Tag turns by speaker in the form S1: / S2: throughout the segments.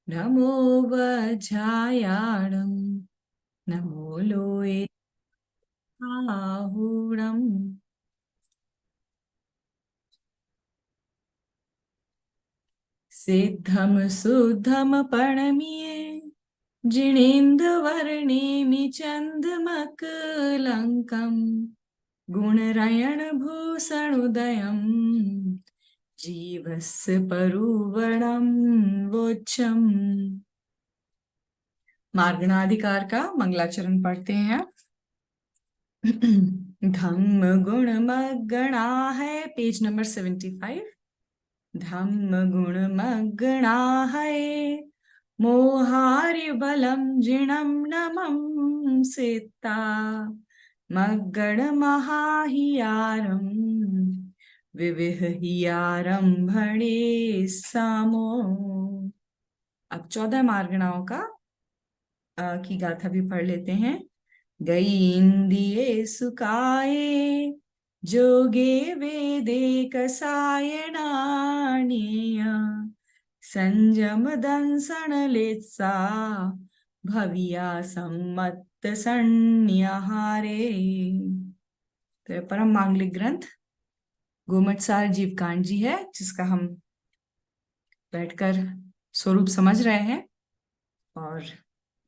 S1: नमो वज्रायाणं नमो लोये आहुणम्। सिद्धं शुद्धं पणमिये जिनेन्द्रवर्णेमि चन्दमकलङ्कम् गुणरयणभूषणोदयम् जीवस्य परुवणं वोच्चम्। मार्गणाधिकार का मंगलाचरण पढ़ते हैं। धम्म गुण मगणा है, पेज नंबर 75। धम्म गुण मगणा है मोहारि बलम जिणम नमम सीता मगण महाहियारम विविहियारम भणे सामो। अब 14 मार्गणाओं का की गाथा भी पढ़ लेते हैं। गई इंदिये सुकाये जोगे वेदे कसायणानीय संजम दंसन लेत्सा भविया सम्मत सन्याहारे। तो परम मांगलिक ग्रंथ गोमटसार जीवकांड जी है, जिसका हम बैठकर स्वरूप समझ रहे हैं, और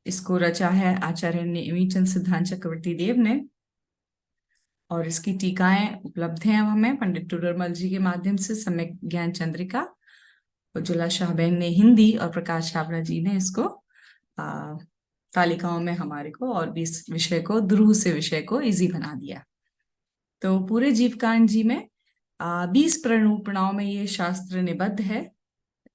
S1: इसको रचा है आचार्य नेमिचंद सिद्धांत चक्रवर्ती देव ने, और इसकी टीकाएं उपलब्ध हैं अब हमें पंडित टूडरमल जी के माध्यम से। सम्यक ज्ञान चंद्रिका, उज्ज्वला शाहबेन ने हिंदी और प्रकाश छाबड़ा जी ने इसको तालिकाओं में हमारे को और भी इस विषय को, ध्रुव से विषय को इजी बना दिया। तो पूरे जीवकांड जी में 20 प्ररूपणाओं में ये शास्त्र निबद्ध है।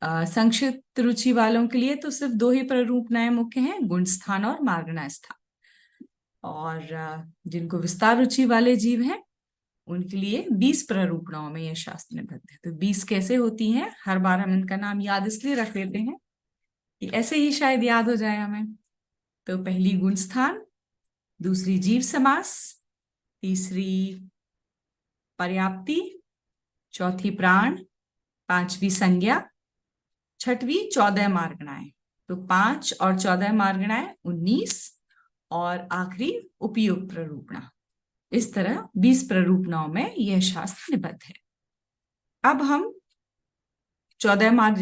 S1: संक्षिप्त रुचि वालों के लिए तो सिर्फ 2 ही प्ररूपणाएं मुख्य हैं, गुण स्थान और मार्गणा स्थान। और जिनको विस्तार रुचि वाले जीव हैं उनके लिए 20 प्ररूपणाओं में यह शास्त्र निबद्ध है। तो 20 कैसे होती हैं, हर बार हम इनका नाम याद इसलिए रख लेते हैं कि ऐसे ही शायद याद हो जाए हमें। तो पहली गुण स्थान, दूसरी जीव समास, तीसरी पर्याप्ति, चौथी प्राण, पांचवी संज्ञा, छठवीं 14 मार्गणाएं। तो 5 और 14 मार्गणाएं 19, और आखिरी उपयोग प्ररूपणा। इस तरह 20 प्ररूपणाओं में यह शास्त्र निबद्ध है। अब हम 14 मार्ग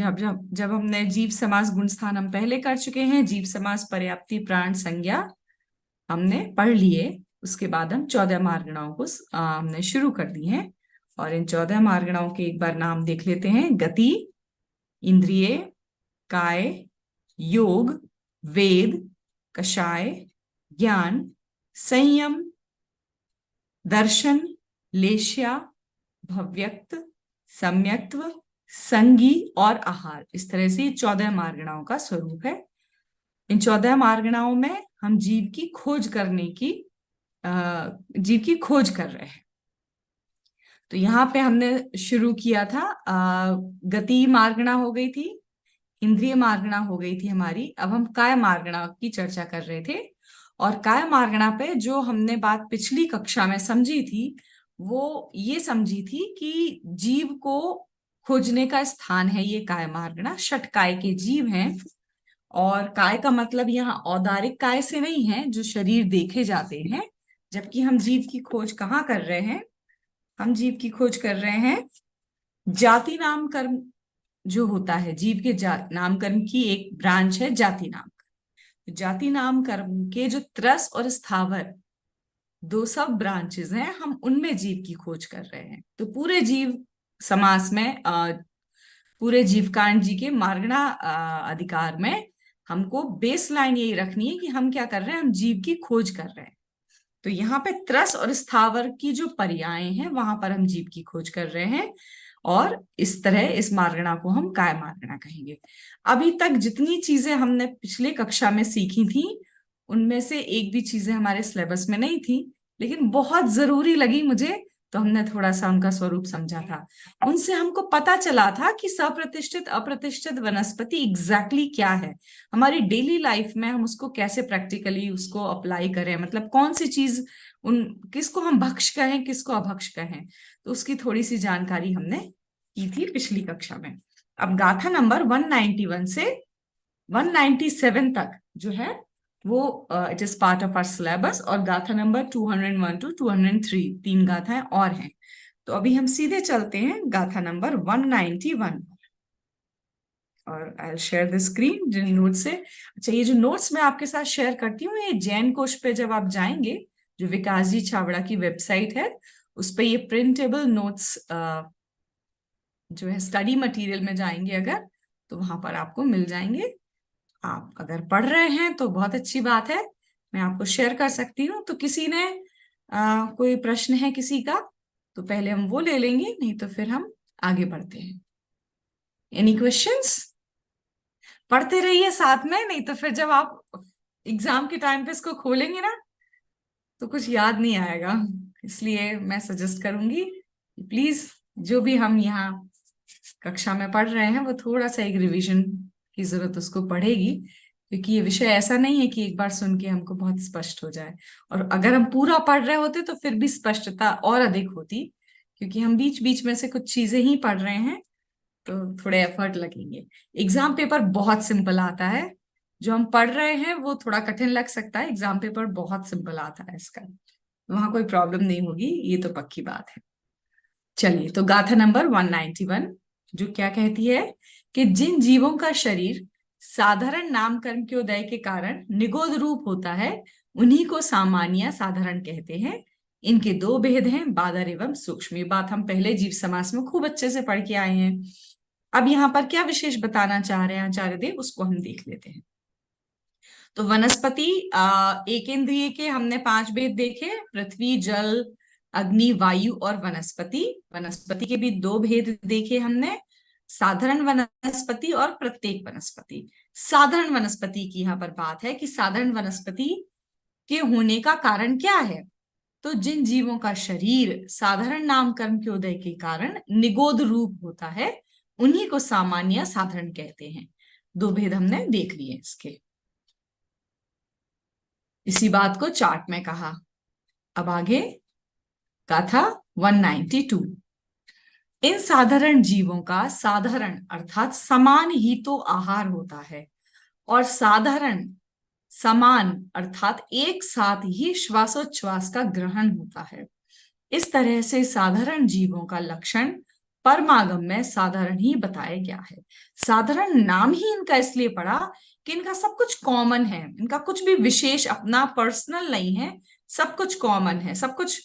S1: जब हमने जीव समास गुण स्थान हम पहले कर चुके हैं, जीव समास पर्याप्ति प्राण संज्ञा हमने पढ़ लिए, उसके बाद हम 14 मार्गणाओं को हमने शुरू कर दी हैं। और इन 14 मार्गणाओं के एक बार नाम देख लेते हैं। गति, इंद्रिय, काय, योग, वेद, कषाय, ज्ञान, संयम, दर्शन, लेश्या, भव्यक्त, सम्यक्त्व, संगी और आहार। इस तरह से 14 मार्गणाओं का स्वरूप है। इन 14 मार्गणाओं में हम जीव की खोज कर रहे हैं। तो यहाँ पे हमने शुरू किया था, गति मार्गणा हो गई थी, इंद्रिय मार्गणा हो गई थी हमारी। अब हम काय मार्गणा की चर्चा कर रहे थे, और काय मार्गणा पे जो हमने बात पिछली कक्षा में समझी थी वो ये समझी थी कि जीव को खोजने का स्थान है ये काय मार्गणा। षटकाय के जीव हैं, और काय का मतलब यहाँ औदारिक काय से नहीं है जो शरीर देखे जाते हैं, जबकि हम जीव की खोज कहाँ कर रहे हैं, हम जीव की खोज कर रहे हैं जाति नाम कर्म जो होता है। जीव के नाम कर्म की एक ब्रांच है जाति नाम कर्म। जाति नाम कर्म के जो त्रस और स्थावर 2 सब ब्रांचेस हैं, हम उनमें जीव की खोज कर रहे हैं। तो पूरे जीव समास में पूरे जीवकांड जी के मार्गणा अधिकार में हमको बेसलाइन यही रखनी है कि हम क्या कर रहे हैं, हम जीव की खोज कर रहे हैं। तो यहाँ पे त्रस और स्थावर की जो पर्याय हैं वहां पर हम जीव की खोज कर रहे हैं, और इस तरह इस मार्गणा को हम काय मार्गणा कहेंगे। अभी तक जितनी चीजें हमने पिछले कक्षा में सीखी थी उनमें से एक भी चीजें हमारे सिलेबस में नहीं थी, लेकिन बहुत जरूरी लगी मुझे, तो हमने थोड़ा सा उनका स्वरूप समझा था। उनसे हमको पता चला था कि सप्रतिष्ठित अप्रतिष्ठित वनस्पति एग्जैक्टली क्या है, हमारी डेली लाइफ में हम उसको कैसे प्रैक्टिकली उसको अप्लाई करें, मतलब कौन सी चीज किसको हम भक्ष कहें किसको अभक्ष कहें, तो उसकी थोड़ी सी जानकारी हमने की थी पिछली कक्षा में। अब गाथा नंबर 191 से 197 तक जो है वो it is part of our syllabus, और गाथा नंबर 201 टू 203 तीन गाथाएं और हैं। तो अभी हम सीधे चलते हैं गाथा नंबर 191, और आई शेयर द स्क्रीन जिन नोट्स से। अच्छा, ये जो नोट्स मैं आपके साथ शेयर करती हूँ, ये जैन कोश पे जब आप जाएंगे, जो विकास जी छाबड़ा की वेबसाइट है, उस पे ये प्रिंटेबल नोट्स जो है स्टडी मटेरियल में जाएंगे अगर, तो वहां पर आपको मिल जाएंगे। आप अगर पढ़ रहे हैं तो बहुत अच्छी बात है, मैं आपको शेयर कर सकती हूँ। तो किसी ने कोई प्रश्न है किसी का, तो पहले हम वो ले लेंगे, नहीं तो फिर हम आगे बढ़ते हैं। Any questions? पढ़ते रहिए साथ में, नहीं तो फिर जब आप एग्जाम के टाइम पे इसको खोलेंगे ना, तो कुछ याद नहीं आएगा। इसलिए मैं सजेस्ट करूंगी प्लीज, जो भी हम यहाँ कक्षा में पढ़ रहे हैं वो थोड़ा सा एक रिवीजन की जरूरत उसको पड़ेगी, क्योंकि ये विषय ऐसा नहीं है कि एक बार सुन के हमको बहुत स्पष्ट हो जाए। और अगर हम पूरा पढ़ रहे होते तो फिर भी स्पष्टता और अधिक होती, क्योंकि हम बीच बीच में से कुछ चीजें ही पढ़ रहे हैं, तो थोड़े एफर्ट लगेंगे। एग्जाम पेपर बहुत सिंपल आता है, जो हम पढ़ रहे हैं वो थोड़ा कठिन लग सकता है, एग्जाम पेपर बहुत सिंपल आता है इसका, वहां कोई प्रॉब्लम नहीं होगी, ये तो पक्की बात है। चलिए, तो गाथा नंबर 191 जो क्या कहती है कि जिन जीवों का शरीर साधारण नामकरण के उदय के कारण निगोद रूप होता है, उन्हीं को सामान्य साधारण कहते हैं। इनके दो भेद हैं, बादर एवं सूक्ष्म। ये बात हम पहले जीव समास में खूब अच्छे से पढ़ के आए हैं। अब यहाँ पर क्या विशेष बताना चाह रहे हैं आचार्य देव, उसको हम देख लेते हैं। तो वनस्पति एक इंद्रिय के हमने 5 भेद देखे, पृथ्वी, जल, अग्नि, वायु और वनस्पति। वनस्पति के भी 2 भेद देखे हमने, साधारण वनस्पति और प्रत्येक वनस्पति। साधारण वनस्पति की यहाँ पर बात है कि साधारण वनस्पति के होने का कारण क्या है। तो जिन जीवों का शरीर साधारण नामकरण के उदय के कारण निगोद रूप होता है, उन्हीं को सामान्य साधारण कहते हैं। 2 भेद हमने देख लिए इसके, इसी बात को चार्ट में कहा। अब आगे गाथा 192। इन साधारण जीवों का साधारण अर्थात समान ही तो आहार होता है, और साधारण समान अर्थात एक साथ ही श्वासोच्छ्वास का ग्रहण होता है। इस तरह से साधारण जीवों का लक्षण परमागम में साधारण ही बताया गया है। साधारण नाम ही इनका इसलिए पड़ा कि इनका सब कुछ कॉमन है, इनका कुछ भी विशेष अपना पर्सनल नहीं है, सब कुछ कॉमन है, सब कुछ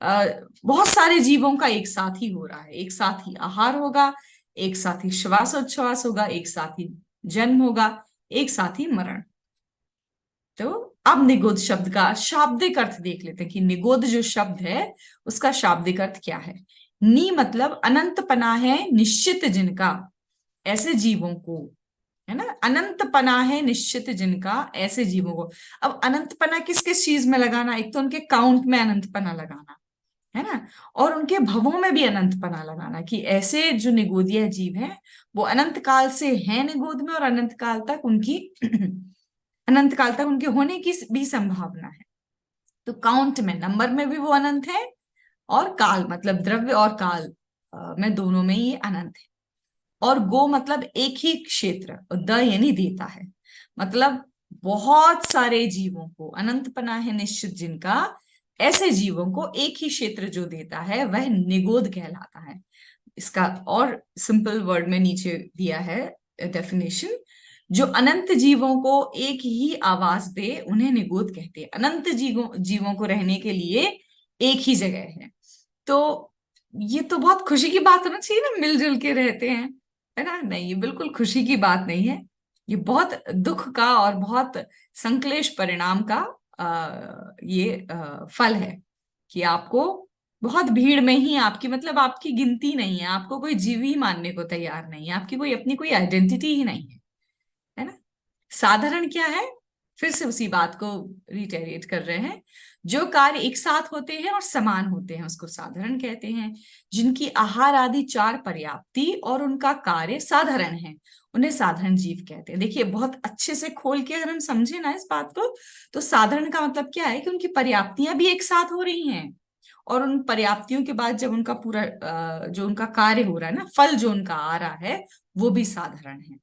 S1: बहुत सारे जीवों का एक साथ ही हो रहा है। एक साथ ही आहार होगा, एक साथ ही श्वासोच्छ्वास होगा, एक साथ ही जन्म होगा, एक साथ ही मरण। तो अब निगोद शब्द का शाब्दिक अर्थ देख लेते हैं कि निगोद जो शब्द है उसका शाब्दिक अर्थ क्या है। नी मतलब अनंत पना है निश्चित जिनका, ऐसे जीवों को, है ना, अनंत पना है निश्चित जिनका, ऐसे जीवों को। अब अनंत पना किस किस चीज में लगाना, एक तो उनके काउंट में अनंत पना लगाना है ना, और उनके भवों में भी अनंत पना लगाना, कि ऐसे जो निगोदिया जीव हैं वो अनंत काल से हैं निगोद में, और अनंत काल तक उनकी अनंत काल तक उनके होने की भी संभावना है। तो काउंट में, नंबर में भी वो अनंत है, और काल मतलब द्रव्य और काल में दोनों में ये अनंत है। और गो मतलब एक ही क्षेत्र, और द यानी देता है, मतलब बहुत सारे जीवों को अनंत पना है निश्चित जिनका, ऐसे जीवों को एक ही क्षेत्र जो देता है वह निगोद कहलाता है। इसका और सिंपल वर्ड में नीचे दिया है डेफिनेशन, जो अनंत जीवों को एक ही आवास दे उन्हें निगोद कहते हैं। अनंत जीवों को रहने के लिए एक ही जगह है। तो ये तो बहुत खुशी की बात होना चाहिए ना, मिलजुल के रहते हैं, है ना। नहीं, ये बिल्कुल खुशी की बात नहीं है, ये बहुत दुख का और बहुत संक्लेश परिणाम का ये फल है कि आपको बहुत भीड़ में ही आपकी, मतलब आपकी गिनती नहीं है, आपको कोई जीव ही मानने को तैयार नहीं है, आपकी कोई अपनी कोई आइडेंटिटी ही नहीं है ना। साधारण क्या है, फिर से उसी बात को रिटेरिएट कर रहे हैं, जो कार्य एक साथ होते हैं और समान होते हैं उसको साधारण कहते हैं। जिनकी आहार आदि 4 पर्याप्ति और उनका कार्य साधारण है, उन्हें साधारण जीव कहते हैं। देखिए, बहुत अच्छे से खोल के अगर हम समझे ना इस बात को, तो साधारण का मतलब क्या है कि उनकी पर्याप्तियां भी एक साथ हो रही हैं, और उन पर्याप्तियों के बाद जब उनका पूरा जो उनका कार्य हो रहा है ना, फल जो उनका आ रहा है, वो भी साधारण है।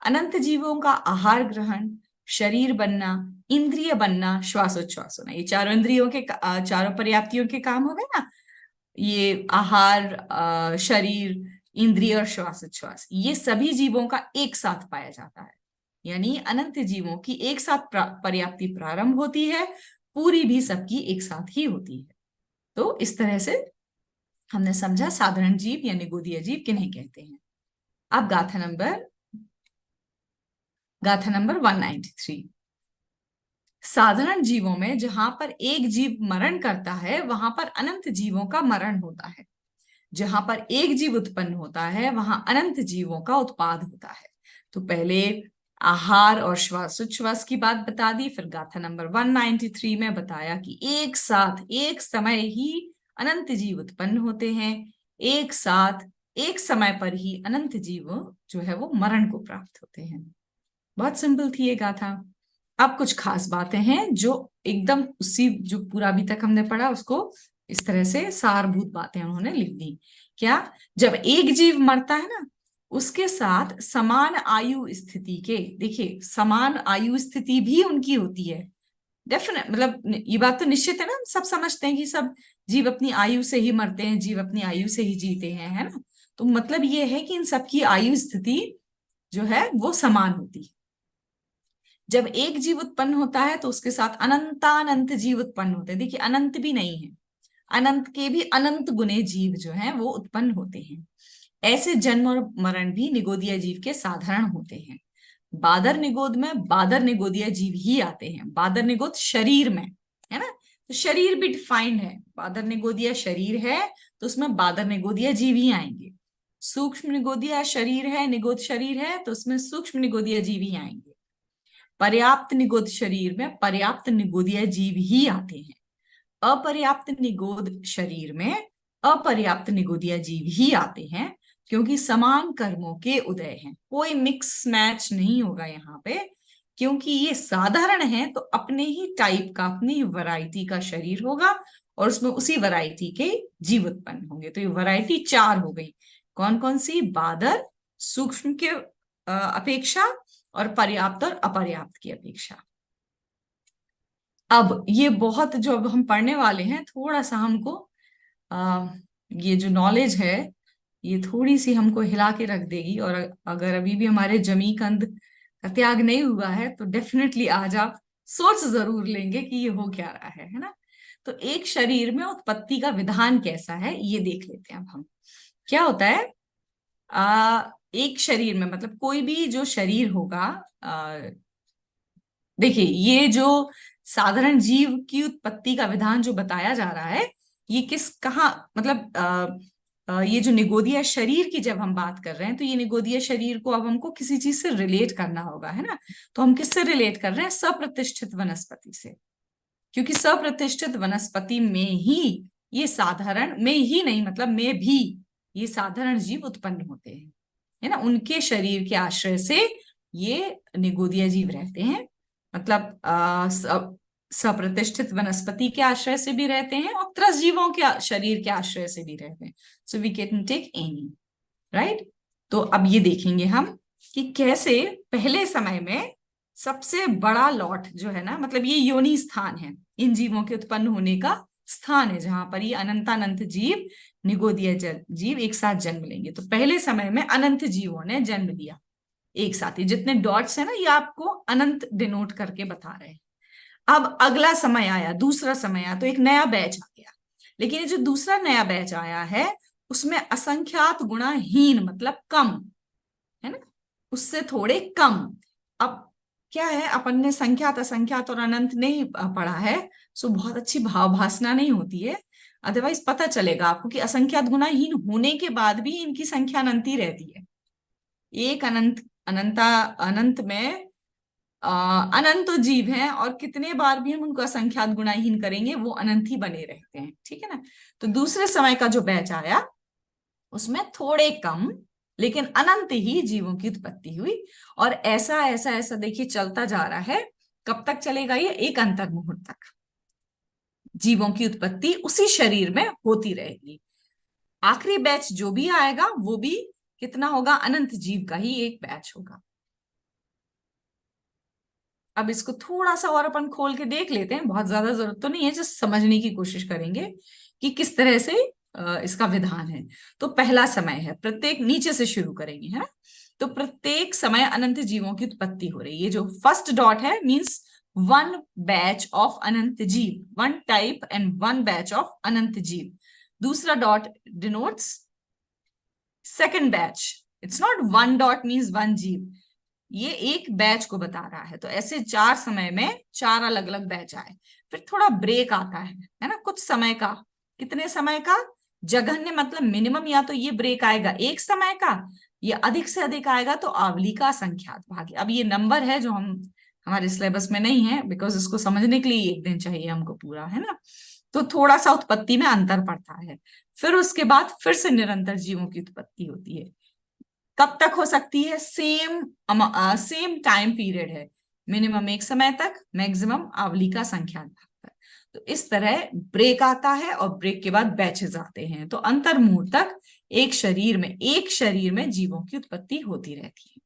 S1: अनंत जीवों का आहार ग्रहण, शरीर बनना, इंद्रिय बनना, श्वासोच्छ्वास होना, ये चारों इंद्रियों के चारों पर्याप्तियों के काम हो गए ना। ये आहार, शरीर, इंद्रिय और श्वासोच्छ्वास, ये सभी जीवों का एक साथ पाया जाता है। यानी अनंत जीवों की एक साथ पर्याप्ति प्रारंभ होती है, पूरी भी सबकी एक साथ ही होती है। तो इस तरह से हमने समझा साधारण जीव या निगोदीय जीव किन्हें कहते हैं। अब गाथा नंबर 193। साधारण जीवों में जहां पर एक जीव मरण करता है वहां पर अनंत जीवों का मरण होता है। जहां पर एक जीव उत्पन्न होता है वहां अनंत जीवों का उत्पाद होता है। तो पहले आहार और श्वासोच्छ्वास की बात बता दी, फिर गाथा नंबर 193 में बताया कि एक साथ एक समय ही अनंत जीव उत्पन्न होते हैं, एक साथ एक समय पर ही अनंत जीव जो है वो मरण को प्राप्त होते हैं। बहुत सिंपल थी ये गाथा। अब कुछ खास बातें हैं जो एकदम उसी जो पूरा अभी तक हमने पढ़ा उसको इस तरह से सारभूत बातें उन्होंने लिख दी। क्या? जब एक जीव मरता है ना, उसके साथ समान आयु स्थिति के, देखिए समान आयु स्थिति भी उनकी होती है। डेफिनेट, मतलब ये बात तो निश्चित है ना, हम सब समझते हैं कि सब जीव अपनी आयु से ही मरते हैं, जीव अपनी आयु से ही जीते हैं, है ना। तो मतलब ये है कि इन सबकी आयु स्थिति जो है वो समान होती है। जब एक जीव उत्पन्न होता है तो उसके साथ अनंतानंत जीव उत्पन्न होते हैं। देखिए अनंत भी नहीं है, अनंत के भी अनंत गुने जीव जो हैं वो उत्पन्न होते हैं। ऐसे जन्म और मरण भी निगोदीय जीव के साधारण होते हैं। बादर निगोद में बादर निगोदीय जीव ही आते हैं। बादर निगोद शरीर में, है ना, तो शरीर भी डिफाइंड है। बादर निगोदीय शरीर है तो उसमें बादर निगोदीय जीव ही आएंगे। सूक्ष्म निगोदीय शरीर है, निगोद शरीर है, तो उसमें सूक्ष्म निगोदीय जीव ही आएंगे। पर्याप्त निगोद शरीर में पर्याप्त निगोदीय जीव ही आते हैं। अपर्याप्त निगोद शरीर में अपर्याप्त निगोदीय जीव ही आते हैं, क्योंकि समान कर्मों के उदय हैं। कोई मिक्स मैच नहीं होगा यहाँ पे, क्योंकि ये साधारण है तो अपने ही टाइप का, अपनी ही वैरायटी का शरीर होगा और उसमें उसी वैरायटी के जीव उत्पन्न होंगे। तो ये वैरायटी 4 हो गई। कौन कौन सी? बादर, सूक्ष्म के अपेक्षा, और पर्याप्त और अपर्याप्त की अपेक्षा। अब ये बहुत जो अब हम पढ़ने वाले हैं, थोड़ा सा हमको ये जो नॉलेज है ये थोड़ी सी हमको हिला के रख देगी। और अगर अभी भी हमारे जमी कंद का त्याग नहीं हुआ है तो डेफिनेटली आज आप सोच जरूर लेंगे कि ये हो क्या रहा है ना। तो एक शरीर में उत्पत्ति का विधान कैसा है ये देख लेते हैं अब हम। क्या होता है, एक शरीर में, मतलब कोई भी जो शरीर होगा, देखिए ये जो साधारण जीव की उत्पत्ति का विधान जो बताया जा रहा है, ये किस कहाँ, मतलब ये जो निगोदीय शरीर की जब हम बात कर रहे हैं तो ये निगोदीय शरीर को अब हमको किसी चीज से रिलेट करना होगा, है ना। तो हम किससे रिलेट कर रहे हैं? सप्रतिष्ठित वनस्पति से। क्योंकि सप्रतिष्ठित वनस्पति में ही ये साधारण, में ही नहीं मतलब में भी ये साधारण जीव उत्पन्न होते हैं, है ना। उनके शरीर के आश्रय से ये निगोदीय जीव रहते हैं। मतलब सप्रतिष्ठित वनस्पति के आश्रय से भी रहते हैं और त्रस जीवों के शरीर के आश्रय से भी रहते हैं। So we can take any, right. तो अब ये देखेंगे हम कि कैसे पहले समय में सबसे बड़ा लॉट जो है ना, मतलब ये योनि स्थान है, इन जीवों के उत्पन्न होने का स्थान है, जहां पर ये अनंतानंत जीव, निगोदीय जीव एक साथ जन्म लेंगे। तो पहले समय में अनंत जीवों ने जन्म लिया एक साथ ही। जितने डॉट्स है ना ये आपको अनंत डिनोट करके बता रहे हैं। अब अगला समय आया, दूसरा समय आया, तो एक नया बैच आ गया। लेकिन ये जो दूसरा नया बैच आया है उसमें असंख्यात गुणा हीन, मतलब कम, है ना, उससे थोड़े कम। अब क्या है, अपन ने संख्यात असंख्यात और अनंत नहीं पढ़ा है, सो बहुत अच्छी भावभासना नहीं होती है। अदरवाइज पता चलेगा आपको कि असंख्यात गुणा हीन होने के बाद भी इनकी संख्या अनंत ही रहती है। एक अनंत, अनंत में अनंत जीव हैं और कितने बार भी हम उनको असंख्यात गुणाहीन करेंगे वो अनंत ही बने रहते हैं, ठीक है ना। तो दूसरे समय का जो बैच आया उसमें थोड़े कम लेकिन अनंत ही जीवों की उत्पत्ति हुई। और ऐसा ऐसा ऐसा देखिए चलता जा रहा है। कब तक चलेगा ये? एक अंतर मुहूर्त तक जीवों की उत्पत्ति उसी शरीर में होती रहेगी। आखिरी बैच जो भी आएगा वो भी कितना होगा, अनंत जीव का ही एक बैच होगा। अब इसको थोड़ा सा और अपन खोल के देख लेते हैं, बहुत ज्यादा जरूरत तो नहीं है, जस्ट समझने की कोशिश करेंगे कि किस तरह से इसका विधान है। तो पहला समय है, प्रत्येक, नीचे से शुरू करेंगे, है ना। तो प्रत्येक समय अनंत जीवों की उत्पत्ति हो रही है। ये जो फर्स्ट डॉट है मींस वन बैच ऑफ अनंत जीव, one type and one batch of अनंत जीव। दूसरा dot denotes second batch. It's not one dot means one जीव, ये एक बैच को बता रहा है। तो ऐसे 4 समय में 4 अलग अलग बैच आए। फिर थोड़ा ब्रेक आता है ना, कुछ समय का। कितने समय का, जघन्य मतलब मिनिमम, या तो ये ब्रेक आएगा 1 समय का, या अधिक से अधिक आएगा तो आवली का असंख्यात भाग। अब ये नंबर है जो हम, हमारे सिलेबस में नहीं है, बिकॉज इसको समझने के लिए 1 दिन चाहिए हमको पूरा, है ना। तो थोड़ा सा उत्पत्ति में अंतर पड़ता है। फिर उसके बाद फिर से निरंतर जीवों की उत्पत्ति होती है। कब तक हो सकती है, सेम टाइम पीरियड है, मिनिमम 1 समय तक, मैक्सिमम आवली का संख्यात भाग तक। तो इस तरह ब्रेक आता है और ब्रेक के बाद बैचेस आते हैं। तो अंतर्मुहूर्त तक एक शरीर में जीवों की उत्पत्ति होती रहती है।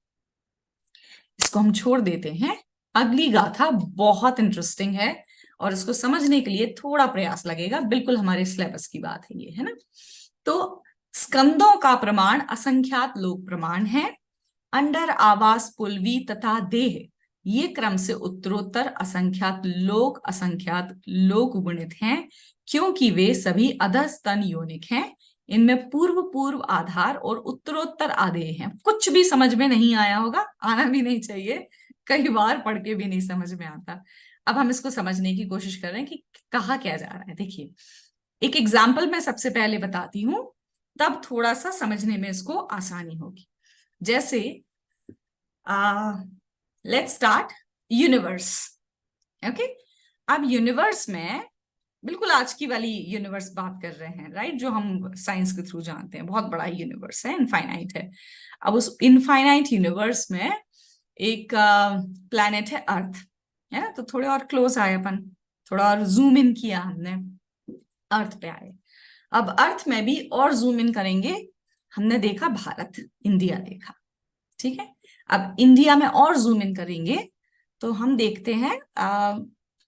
S1: इसको हम छोड़ देते हैं। अगली गाथा बहुत इंटरेस्टिंग है और इसको समझने के लिए थोड़ा प्रयास लगेगा, बिल्कुल हमारे सिलेबस की बात है ये, है ना। तो स्कंदों का प्रमाण असंख्यात लोक प्रमाण है। अंडर, आवास, पुलवी तथा देह, ये क्रम से उत्तरोत्तर असंख्यात लोक गुणित हैं, क्योंकि वे सभी अधस्तन योनिक हैं। इनमें पूर्व पूर्व आधार और उत्तरोत्तर आदेय हैं। कुछ भी समझ में नहीं आया होगा, आना भी नहीं चाहिए, कई बार पढ़ के भी नहीं समझ में आता। अब हम इसको समझने की कोशिश कर रहे हैं कि कहा क्या जा रहा है। देखिए, एक एग्जाम्पल मैं सबसे पहले बताती हूं, तब थोड़ा सा समझने में इसको आसानी होगी। जैसे लेट्स स्टार्ट यूनिवर्स। ओके, अब यूनिवर्स में बिल्कुल आज की वाली यूनिवर्स बात कर रहे हैं, राइट, जो हम साइंस के थ्रू जानते हैं, बहुत बड़ा यूनिवर्स है, इनफाइनाइट है। अब उस इनफाइनाइट यूनिवर्स में एक प्लैनेट है अर्थ, है ना। तो थोड़े और क्लोज आए अपन, थोड़ा और जूम इन किया हमने, अर्थ पे आए। अब अर्थ में भी और जूम इन करेंगे, हमने देखा भारत, इंडिया देखा, ठीक है। अब इंडिया में और जूम इन करेंगे तो हम देखते हैं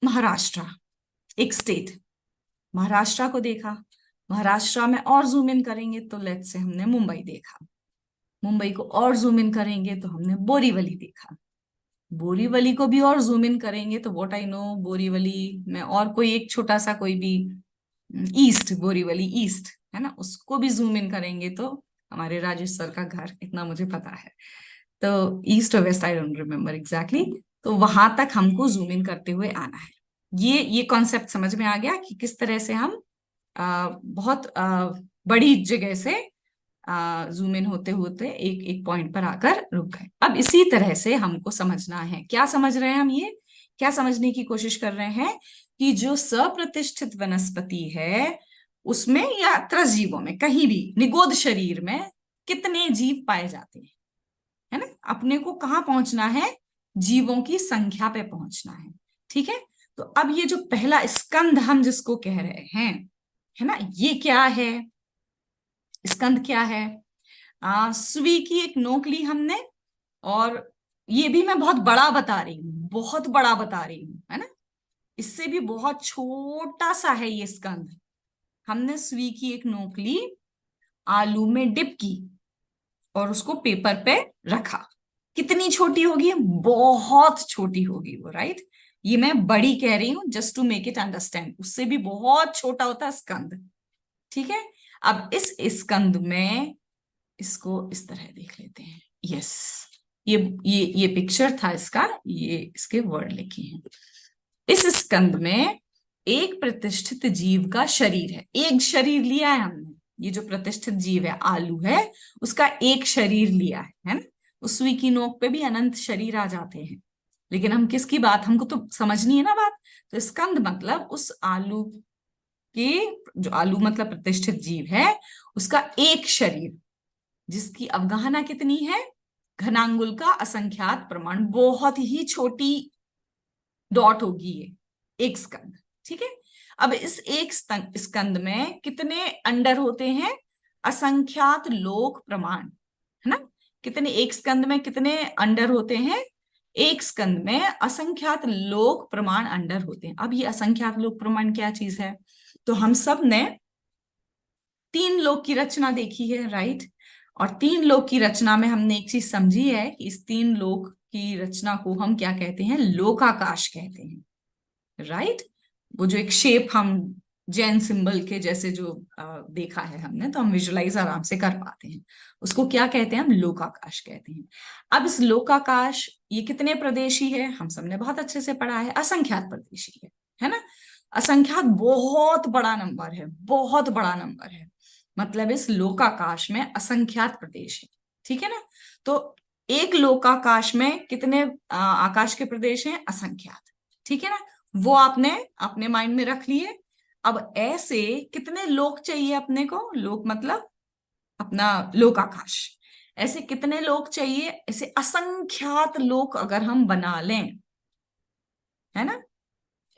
S1: महाराष्ट्र, एक स्टेट, महाराष्ट्र को देखा। महाराष्ट्र में और जूम इन करेंगे तो लेट्स से हमने मुंबई देखा। मुंबई को और जूम इन करेंगे तो हमने बोरीवली देखा। बोरीवली को भी और जूम इन करेंगे तो व्हाट आई नो, बोरीवली में और कोई एक छोटा सा कोई भी, ईस्ट, बोरीवली ईस्ट, है ना, उसको भी जूम इन करेंगे तो हमारे राजेश सर का घर, इतना मुझे पता है। तो ईस्ट और west I don't remember exactly. तो वहां तक हमको जूम इन करते हुए आना है। ये कॉन्सेप्ट समझ में आ गया कि किस तरह से हम बहुत बड़ी जगह से जूम इन होते होते एक एक पॉइंट पर आकर रुक गए। अब इसी तरह से हमको समझना है, क्या समझ रहे हैं हम, ये क्या समझने की कोशिश कर रहे हैं कि जो सप्रतिष्ठित वनस्पति है उसमें या त्रसजीवों में, कहीं भी निगोद शरीर में कितने जीव पाए जाते हैं, है ना। अपने को कहाँ पहुंचना है, जीवों की संख्या पे पहुंचना है, ठीक है। तो अब ये जो पहला स्कंद हम जिसको कह रहे हैं, है ना, ये क्या है, स्कंद क्या है, सुई की एक नोक ली हमने, और ये भी मैं बहुत बड़ा बता रही हूँ, बहुत बड़ा बता रही हूँ, है ना। इससे भी बहुत छोटा सा है ये स्कंद। हमने सुई की एक नोक ली, आलू में डिप की और उसको पेपर पे रखा। कितनी छोटी होगी, बहुत छोटी होगी वो, राइट। ये मैं बड़ी कह रही हूं just to make it understand, उससे भी बहुत छोटा होता है स्कंद, ठीक है। अब इस स्कंद में इसको इस तरह देख लेते हैं। यस, ये पिक्चर था इसका, ये इसके वर्ड लिखे हैं। इस स्कंद में एक प्रतिष्ठित जीव का शरीर है, एक शरीर लिया है हमने। ये जो प्रतिष्ठित जीव है आलू है, उसका एक शरीर लिया है ना। उस सुई की नोक पे भी अनंत शरीर आ जाते हैं, लेकिन हम किसकी बात, हमको तो समझनी है ना बात। तो स्कंद मतलब उस आलू के, जो आलू मतलब प्रतिष्ठित जीव है, उसका एक शरीर, जिसकी अवगाहना कितनी है, घनांगुल का असंख्यात प्रमाण, बहुत ही छोटी डॉट होगी ये, एक स्कंद, ठीक है। अब इस एक स्कंद में कितने अंडर होते हैं, असंख्यात लोक प्रमाण। है ना। कितने, एक स्कंद में कितने अंडर होते हैं? एक स्कंद में असंख्यात लोक प्रमाण अंडर होते हैं। अब ये असंख्यात लोक प्रमाण क्या चीज है? तो हम सब ने तीन लोक की रचना देखी है, राइट। और तीन लोक की रचना में हमने एक चीज समझी है कि इस तीन लोक की रचना को हम क्या कहते हैं? लोकाकाश कहते हैं, राइट। वो जो एक शेप हम जैन सिंबल के जैसे जो देखा है हमने, तो हम विजुलाइज आराम से कर पाते हैं, उसको क्या कहते हैं? हम लोकाकाश कहते हैं। अब इस लोकाकाश ये कितने प्रदेशी है? हम सबने बहुत अच्छे से पढ़ा है, असंख्यात प्रदेशी है ना। असंख्यात बहुत बड़ा नंबर है, बहुत बड़ा नंबर है। मतलब इस लोकाकाश में असंख्यात प्रदेश है, ठीक है ना। तो एक लोकाकाश में कितने आकाश के प्रदेश हैं? असंख्यात, ठीक है ना। वो आपने अपने माइंड में रख लिए। अब ऐसे कितने लोक चाहिए अपने को? लोक मतलब अपना लोकाकाश। ऐसे कितने लोक चाहिए? ऐसे असंख्यात लोक अगर हम बना लें, है ना,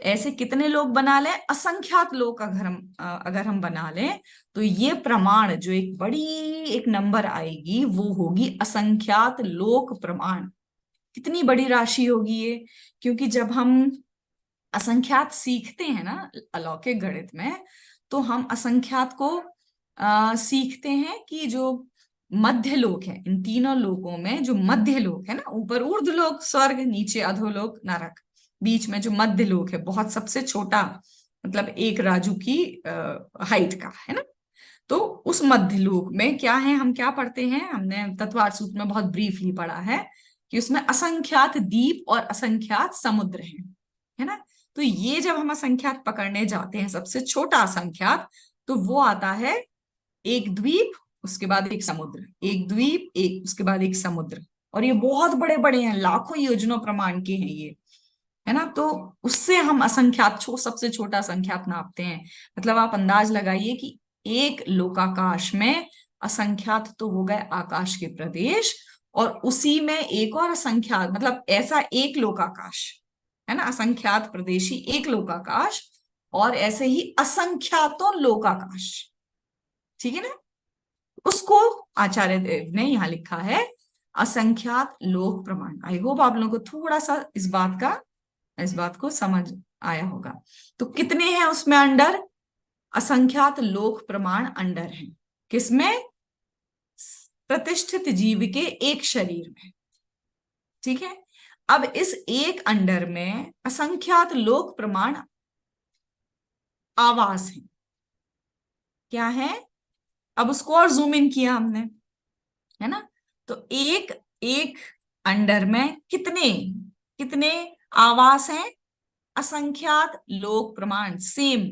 S1: ऐसे कितने लोग बना लें? असंख्यात लोग अगर हम बना लें, तो ये प्रमाण जो एक बड़ी एक नंबर आएगी वो होगी असंख्यात लोक प्रमाण। कितनी बड़ी राशि होगी ये? क्योंकि जब हम असंख्यात सीखते हैं ना अलौकिक गणित में, तो हम असंख्यात को सीखते हैं कि जो मध्य लोक है, इन तीनों लोकों में जो मध्य लोक है ना, ऊपर ऊर्ध्व लोक स्वर्ग, नीचे अधोलोक नरक, बीच में जो मध्य लोक है, बहुत सबसे छोटा, मतलब एक राजू की हाइट का, है ना। तो उस मध्य लोक में क्या है? हम क्या पढ़ते हैं? हमने तत्वार्थ सूत्र में बहुत ब्रीफली पढ़ा है कि उसमें असंख्यात द्वीप और असंख्यात समुद्र है ना। तो ये जब हम असंख्यात पकड़ने जाते हैं, सबसे छोटा असंख्यात, तो वो आता है एक द्वीप, उसके बाद एक समुद्र, एक द्वीप, एक उसके बाद एक समुद्र। और ये बहुत बड़े बड़े हैं, लाखों योजनों प्रमाण के हैं ये, है ना। तो उससे हम असंख्यात सबसे छोटा असंख्यात नापते हैं। मतलब आप अंदाज लगाइए कि एक लोकाकाश में असंख्यात तो हो गए आकाश के प्रदेश, और उसी में एक और असंख्यात, मतलब ऐसा एक लोकाकाश, है ना, असंख्यात प्रदेशी एक लोकाकाश, और ऐसे ही असंख्यातों लोकाकाश, ठीक है ना। उसको आचार्य देव ने यहां लिखा है असंख्यात लोक प्रमाण। आई होप आप लोगों को थोड़ा सा इस बात को समझ आया होगा। तो कितने हैं उसमें अंडर? असंख्यात लोक प्रमाण अंडर हैं। किसमें? प्रतिष्ठित जीव के एक शरीर में, ठीक है। अब इस एक अंडर में असंख्यात लोक प्रमाण आवास है। क्या है? अब उसको और जूम इन किया हमने, है ना। तो एक एक अंडर में कितने कितने आवास हैं? असंख्यात लोक प्रमाण, सेम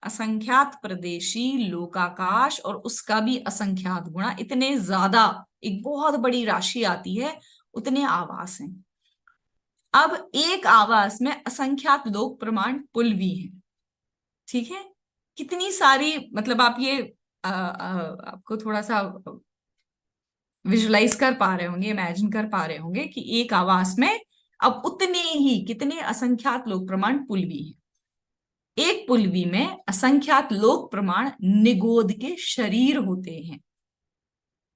S1: असंख्यात प्रदेशी लोकाकाश, और उसका भी असंख्यात गुणा, इतने ज्यादा, एक बहुत बड़ी राशि आती है, उतने आवास हैं। अब एक आवास में असंख्यात लोक प्रमाण पुलवी हैं, ठीक है। कितनी सारी, मतलब आप ये आपको थोड़ा सा विजुलाइज कर पा रहे होंगे, इमेजिन कर पा रहे होंगे कि एक आवास में अब उतने ही कितने असंख्यात लोक प्रमाण पुलवी हैं। एक पुलवी में असंख्यात लोक प्रमाण निगोद के शरीर होते हैं।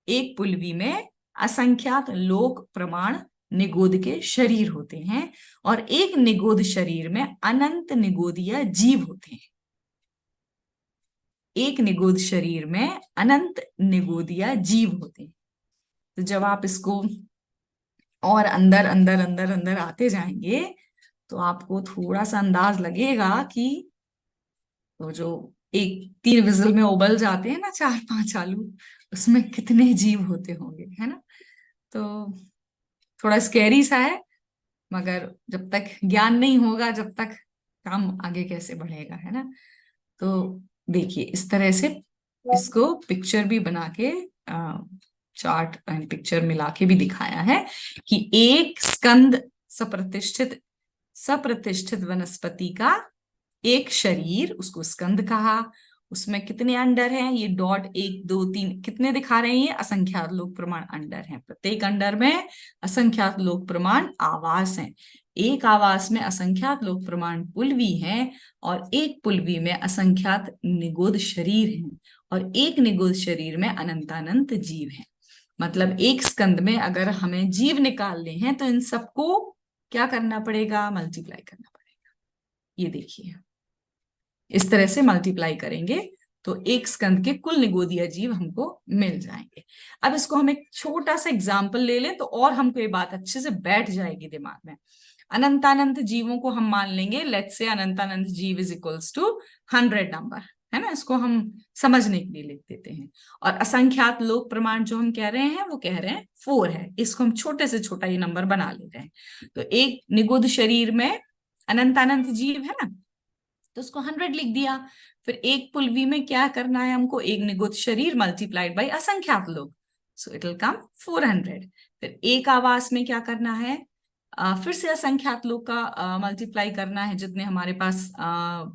S1: एक पुलवी में असंख्यात लोक प्रमाण निगोद के शरीर होते हैं, और एक निगोद शरीर में अनंत निगोदिया जीव होते हैं। एक निगोद शरीर में अनंत निगोदिया जीव होते हैं। तो जब आप इसको और अंदर अंदर अंदर अंदर आते जाएंगे, तो आपको थोड़ा सा अंदाज लगेगा कि वो जो एक 3 विजिल में उबल जाते हैं ना 4-5 आलू, उसमें कितने जीव होते होंगे, है ना। तो थोड़ा स्कैरी सा है, मगर जब तक ज्ञान नहीं होगा, जब तक काम आगे कैसे बढ़ेगा, है ना। तो देखिए इस तरह से इसको पिक्चर भी बना के, चार्ट एंड पिक्चर मिला के भी दिखाया है कि एक स्कंद सप्रतिष्ठित सप्रतिष्ठित वनस्पति का एक शरीर, उसको स्कंद कहा, उसमें कितने अंडर हैं? ये डॉट 1 2 3 कितने दिखा रहे हैं? ये असंख्यात लोक प्रमाण अंडर हैं। प्रत्येक अंडर में असंख्यात लोक प्रमाण आवास हैं। एक आवास में असंख्यात लोक प्रमाण पुलवी हैं, और एक पुलवी में असंख्यात निगोद शरीर हैं, और एक निगोद शरीर में अनंतानंत जीव हैं। मतलब एक स्कंद में अगर हमें जीव निकालने हैं तो इन सबको क्या करना पड़ेगा, मल्टीप्लाई करना पड़ेगा। ये देखिए, इस तरह से मल्टीप्लाई करेंगे तो एक स्कंद के कुल निगोदिया जीव हमको मिल जाएंगे। अब इसको हम एक छोटा सा एग्जाम्पल ले लें तो और हमको ये बात अच्छे से बैठ जाएगी दिमाग में। अनंतानंत जीवों को हम मान लेंगे, लेट्स से अनंतानंत जीव इज इक्वल्स टू 100 नंबर, है ना, इसको हम समझने के लिए लिख देते हैं। और असंख्यात लोक प्रमाण जो हम कह रहे हैं वो कह रहे हैं 4 है, इसको हम छोटे से छोटा ये नंबर बना ले रहे हैं। तो एक निगुद शरीर में अनंतानंत जीव है ना, तो उसको 100 लिख दिया। फिर एक पुलवी में क्या करना है हमको, एक निगुद शरीर मल्टीप्लाइड बाई असंख्यात लोग, सो इट विल कम 400। फिर एक आवास में क्या करना है, फिर से असंख्यात लोग का मल्टीप्लाई करना है, जितने हमारे पास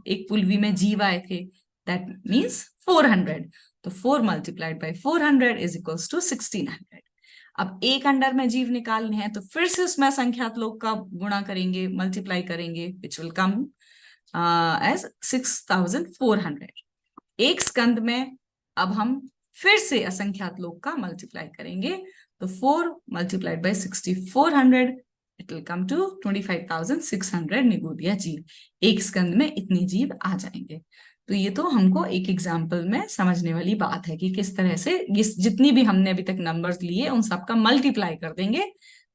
S1: एक पुलवी में जीव आए थे, दैट मीन्स 400। तो 4 multiplied by 400 is equals to 1600। अब एक अंडर में जीव निकालने हैं तो फिर से उसमें असंख्यात लोग का गुणा करेंगे, मल्टीप्लाई करेंगे, विच विल कम एज 6400। एक स्कंद में अब हम फिर से असंख्यात लोग का मल्टीप्लाई करेंगे, तो 4 multiplied by 6400 it will come to 25,600 निगोदिया जीव। एक स्कंद में इतने जीव आ जाएंगे। तो ये तो हमको एक एग्जाम्पल में समझने वाली बात है कि किस तरह से ये जितनी भी हमने अभी तक नंबर्स लिए उन सबका मल्टीप्लाई कर देंगे,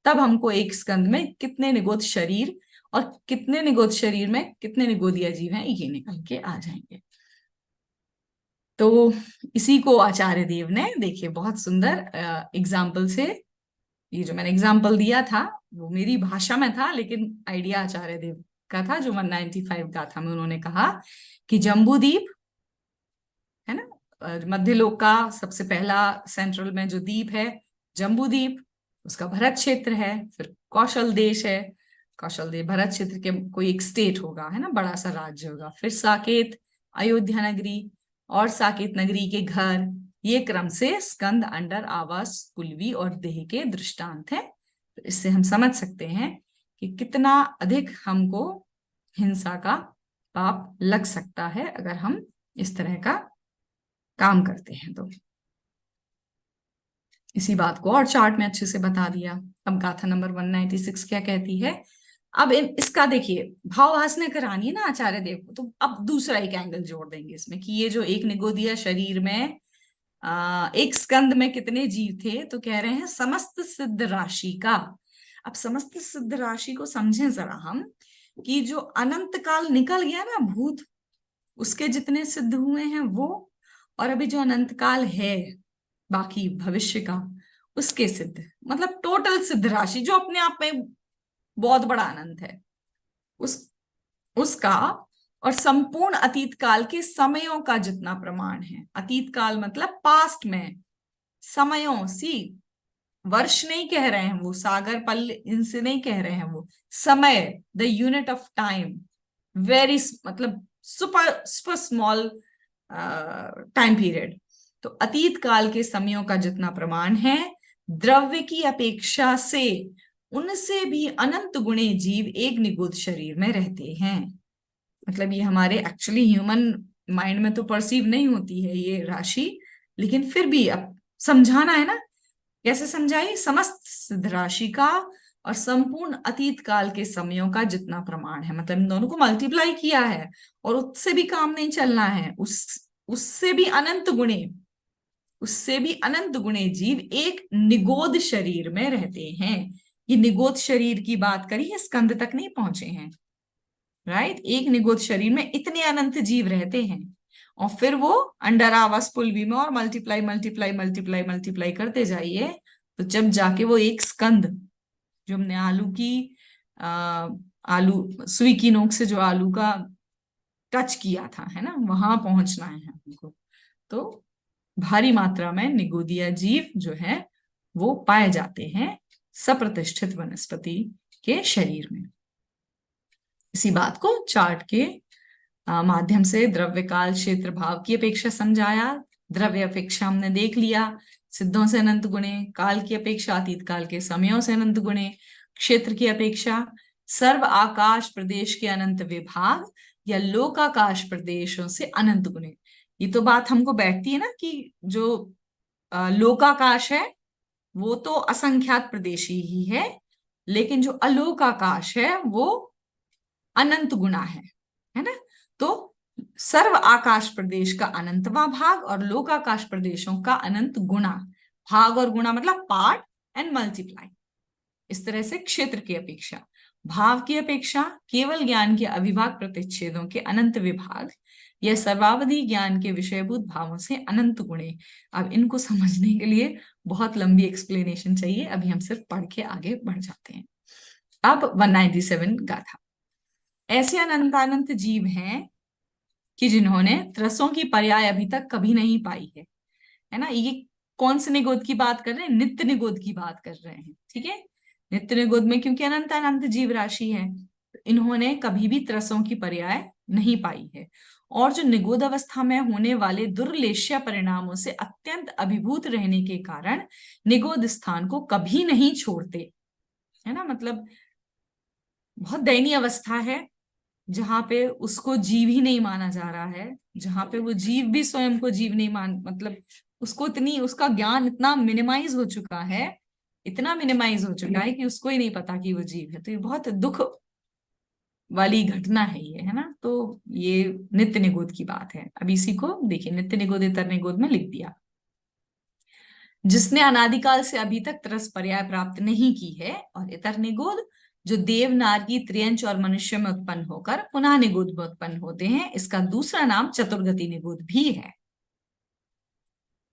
S1: तब हमको एक स्कंद में कितने निगोद शरीर और कितने निगोद शरीर में कितने निगोदिया जीव हैं ये निकल के आ जाएंगे। तो इसी को आचार्य देव ने देखिए बहुत सुंदर एग्जाम्पल से, ये जो मैंने एग्जाम्पल दिया था वो मेरी भाषा में था, लेकिन आइडिया आचार्य देव का था जो 195 गाथा में उन्होंने कहा कि जम्बूद्वीप है ना, मध्यलोक का सबसे पहला सेंट्रल में जो द्वीप है जम्बूद्वीप, उसका भरत क्षेत्र है। फिर कौशल देश है, कौशल देश भरत क्षेत्र के कोई एक स्टेट होगा, है ना, बड़ा सा राज्य होगा। फिर साकेत, अयोध्या नगरी और साकेत नगरी के घर, ये क्रम से स्कंद, अंडर, आवास, कुलवी और देह के दृष्टांत हैं। तो इससे हम समझ सकते हैं कि कितना अधिक हमको हिंसा का पाप लग सकता है अगर हम इस तरह का काम करते हैं। तो इसी बात को और चार्ट में अच्छे से बता दिया। अब गाथा नंबर 196 क्या कहती है। अब इसका देखिए भाववासना करानी है ना आचार्य देव को, तो अब दूसरा एक एंगल जोड़ देंगे इसमें कि ये जो एक निगोदिया शरीर में एक स्कंद में कितने जीव थे, तो कह रहे हैं समस्त सिद्ध राशि का। अब समस्त सिद्ध राशि को समझें जरा हम, कि जो अनंत काल निकल गया ना भूत, उसके जितने सिद्ध हुए हैं वो, और अभी जो अनंत काल है बाकी भविष्य का, उसके सिद्ध, मतलब टोटल सिद्ध राशि जो अपने आप में बहुत बड़ा अनंत है, उसका, और संपूर्ण अतीत काल के समयों का जितना प्रमाण है। अतीत काल मतलब पास्ट में समयों, सी वर्ष नहीं कह रहे हैं वो, सागर पल इनसे नहीं कह रहे हैं वो, समय, the unit of time, very मतलब super super small time period. तो अतीत काल के समयों का जितना प्रमाण है, द्रव्य की अपेक्षा से उनसे भी अनंत गुणे जीव एक निगुद शरीर में रहते हैं। मतलब ये हमारे एक्चुअली ह्यूमन माइंड में तो परसीव नहीं होती है ये राशि, लेकिन फिर भी अब समझाना है ना, कैसे समझाई, समस्त सिद्ध राशि का और संपूर्ण अतीत काल के समयों का जितना प्रमाण है, मतलब इन दोनों को मल्टीप्लाई किया है और उससे भी काम नहीं चलना है, उससे भी अनंत गुणे, उससे भी अनंत गुणे जीव एक निगोद शरीर में रहते हैं। ये निगोद शरीर की बात करी है, स्कंद तक नहीं पहुंचे हैं, राइट। एक निगोद शरीर में इतने अनंत जीव रहते हैं और फिर वो अंडर आवास पुलवी में और मल्टीप्लाई मल्टीप्लाई मल्टीप्लाई मल्टीप्लाई करते जाइए, तो जब जाके वो एक स्कंद, जो हमने आलू की आलू सुई की नोक से जो आलू का टच किया था, है ना, वहां पहुंचना है हमको। तो भारी मात्रा में निगोदिया जीव जो है वो पाए जाते हैं सप्रतिष्ठित वनस्पति के शरीर में। इसी बात को चार्ट के माध्यम से द्रव्य काल क्षेत्र भाव की अपेक्षा समझाया। द्रव्य अपेक्षा हमने देख लिया, सिद्धों से अनंत गुणे, काल की अपेक्षा अतीत काल के समयों से अनंत गुणे, क्षेत्र की अपेक्षा सर्व आकाश प्रदेश के अनंत विभाग या लोकाकाश प्रदेशों से अनंत गुणे। ये तो बात हमको बैठती है ना कि जो लोकाकाश है वो तो असंख्यात प्रदेशी ही है, लेकिन जो अलोक आकाश है वो अनंत गुना है ना। तो सर्व आकाश प्रदेश का अनंतवां भाग और लोक आकाश प्रदेशों का अनंत गुना। भाग और गुना मतलब पार्ट एंड मल्टीप्लाई। इस तरह से क्षेत्र की अपेक्षा, भाव की अपेक्षा केवल ज्ञान के अविभाग प्रतिच्छेदों के अनंत विभाग या सर्वावधि ज्ञान के विषयभूत भावों से अनंत गुणे। अब इनको समझने के लिए बहुत लंबी एक्सप्लेनेशन चाहिए, अभी हम सिर्फ पढ़ के आगे बढ़ जाते हैं। अब 197 गाथा। ऐसे अनंतानंत जीव हैं कि जिन्होंने त्रसों की पर्याय अभी तक कभी नहीं पाई है ना। ये कौन से निगोद की बात कर रहे हैं? नित्य निगोद की बात कर रहे हैं, ठीक है। नित्य निगोद में क्योंकि अनंत अनंत जीव राशि है, तो इन्होंने कभी भी त्रसों की पर्याय नहीं पाई है, और जो निगोद अवस्था में होने वाले दुर्लेश्य परिणामों से अत्यंत अभिभूत रहने के कारण निगोद स्थान को कभी नहीं छोड़ते, है ना। मतलब बहुत दयनीय अवस्था है जहां पे उसको जीव ही नहीं माना जा रहा है, जहां पे वो जीव भी स्वयं को जीव नहीं मान, मतलब उसको इतनी, उसका ज्ञान इतना मिनिमाइज हो चुका है, इतना मिनिमाइज हो चुका है कि उसको ही नहीं पता कि वो जीव है। तो ये बहुत दुख वाली घटना है ये, है ना। तो ये नित्य निगोद की बात है। अब इसी को देखिए, नित्य निगोद इतर निगोद में लिख दिया। जिसने अनादिकाल से अभी तक त्रस पर्याय प्राप्त नहीं की है, और इतर निगोद जो देव नारकी त्रियंच और मनुष्य में उत्पन्न होकर पुनः निगोद में उत्पन्न होते हैं, इसका दूसरा नाम चतुर्गति निगोद भी है।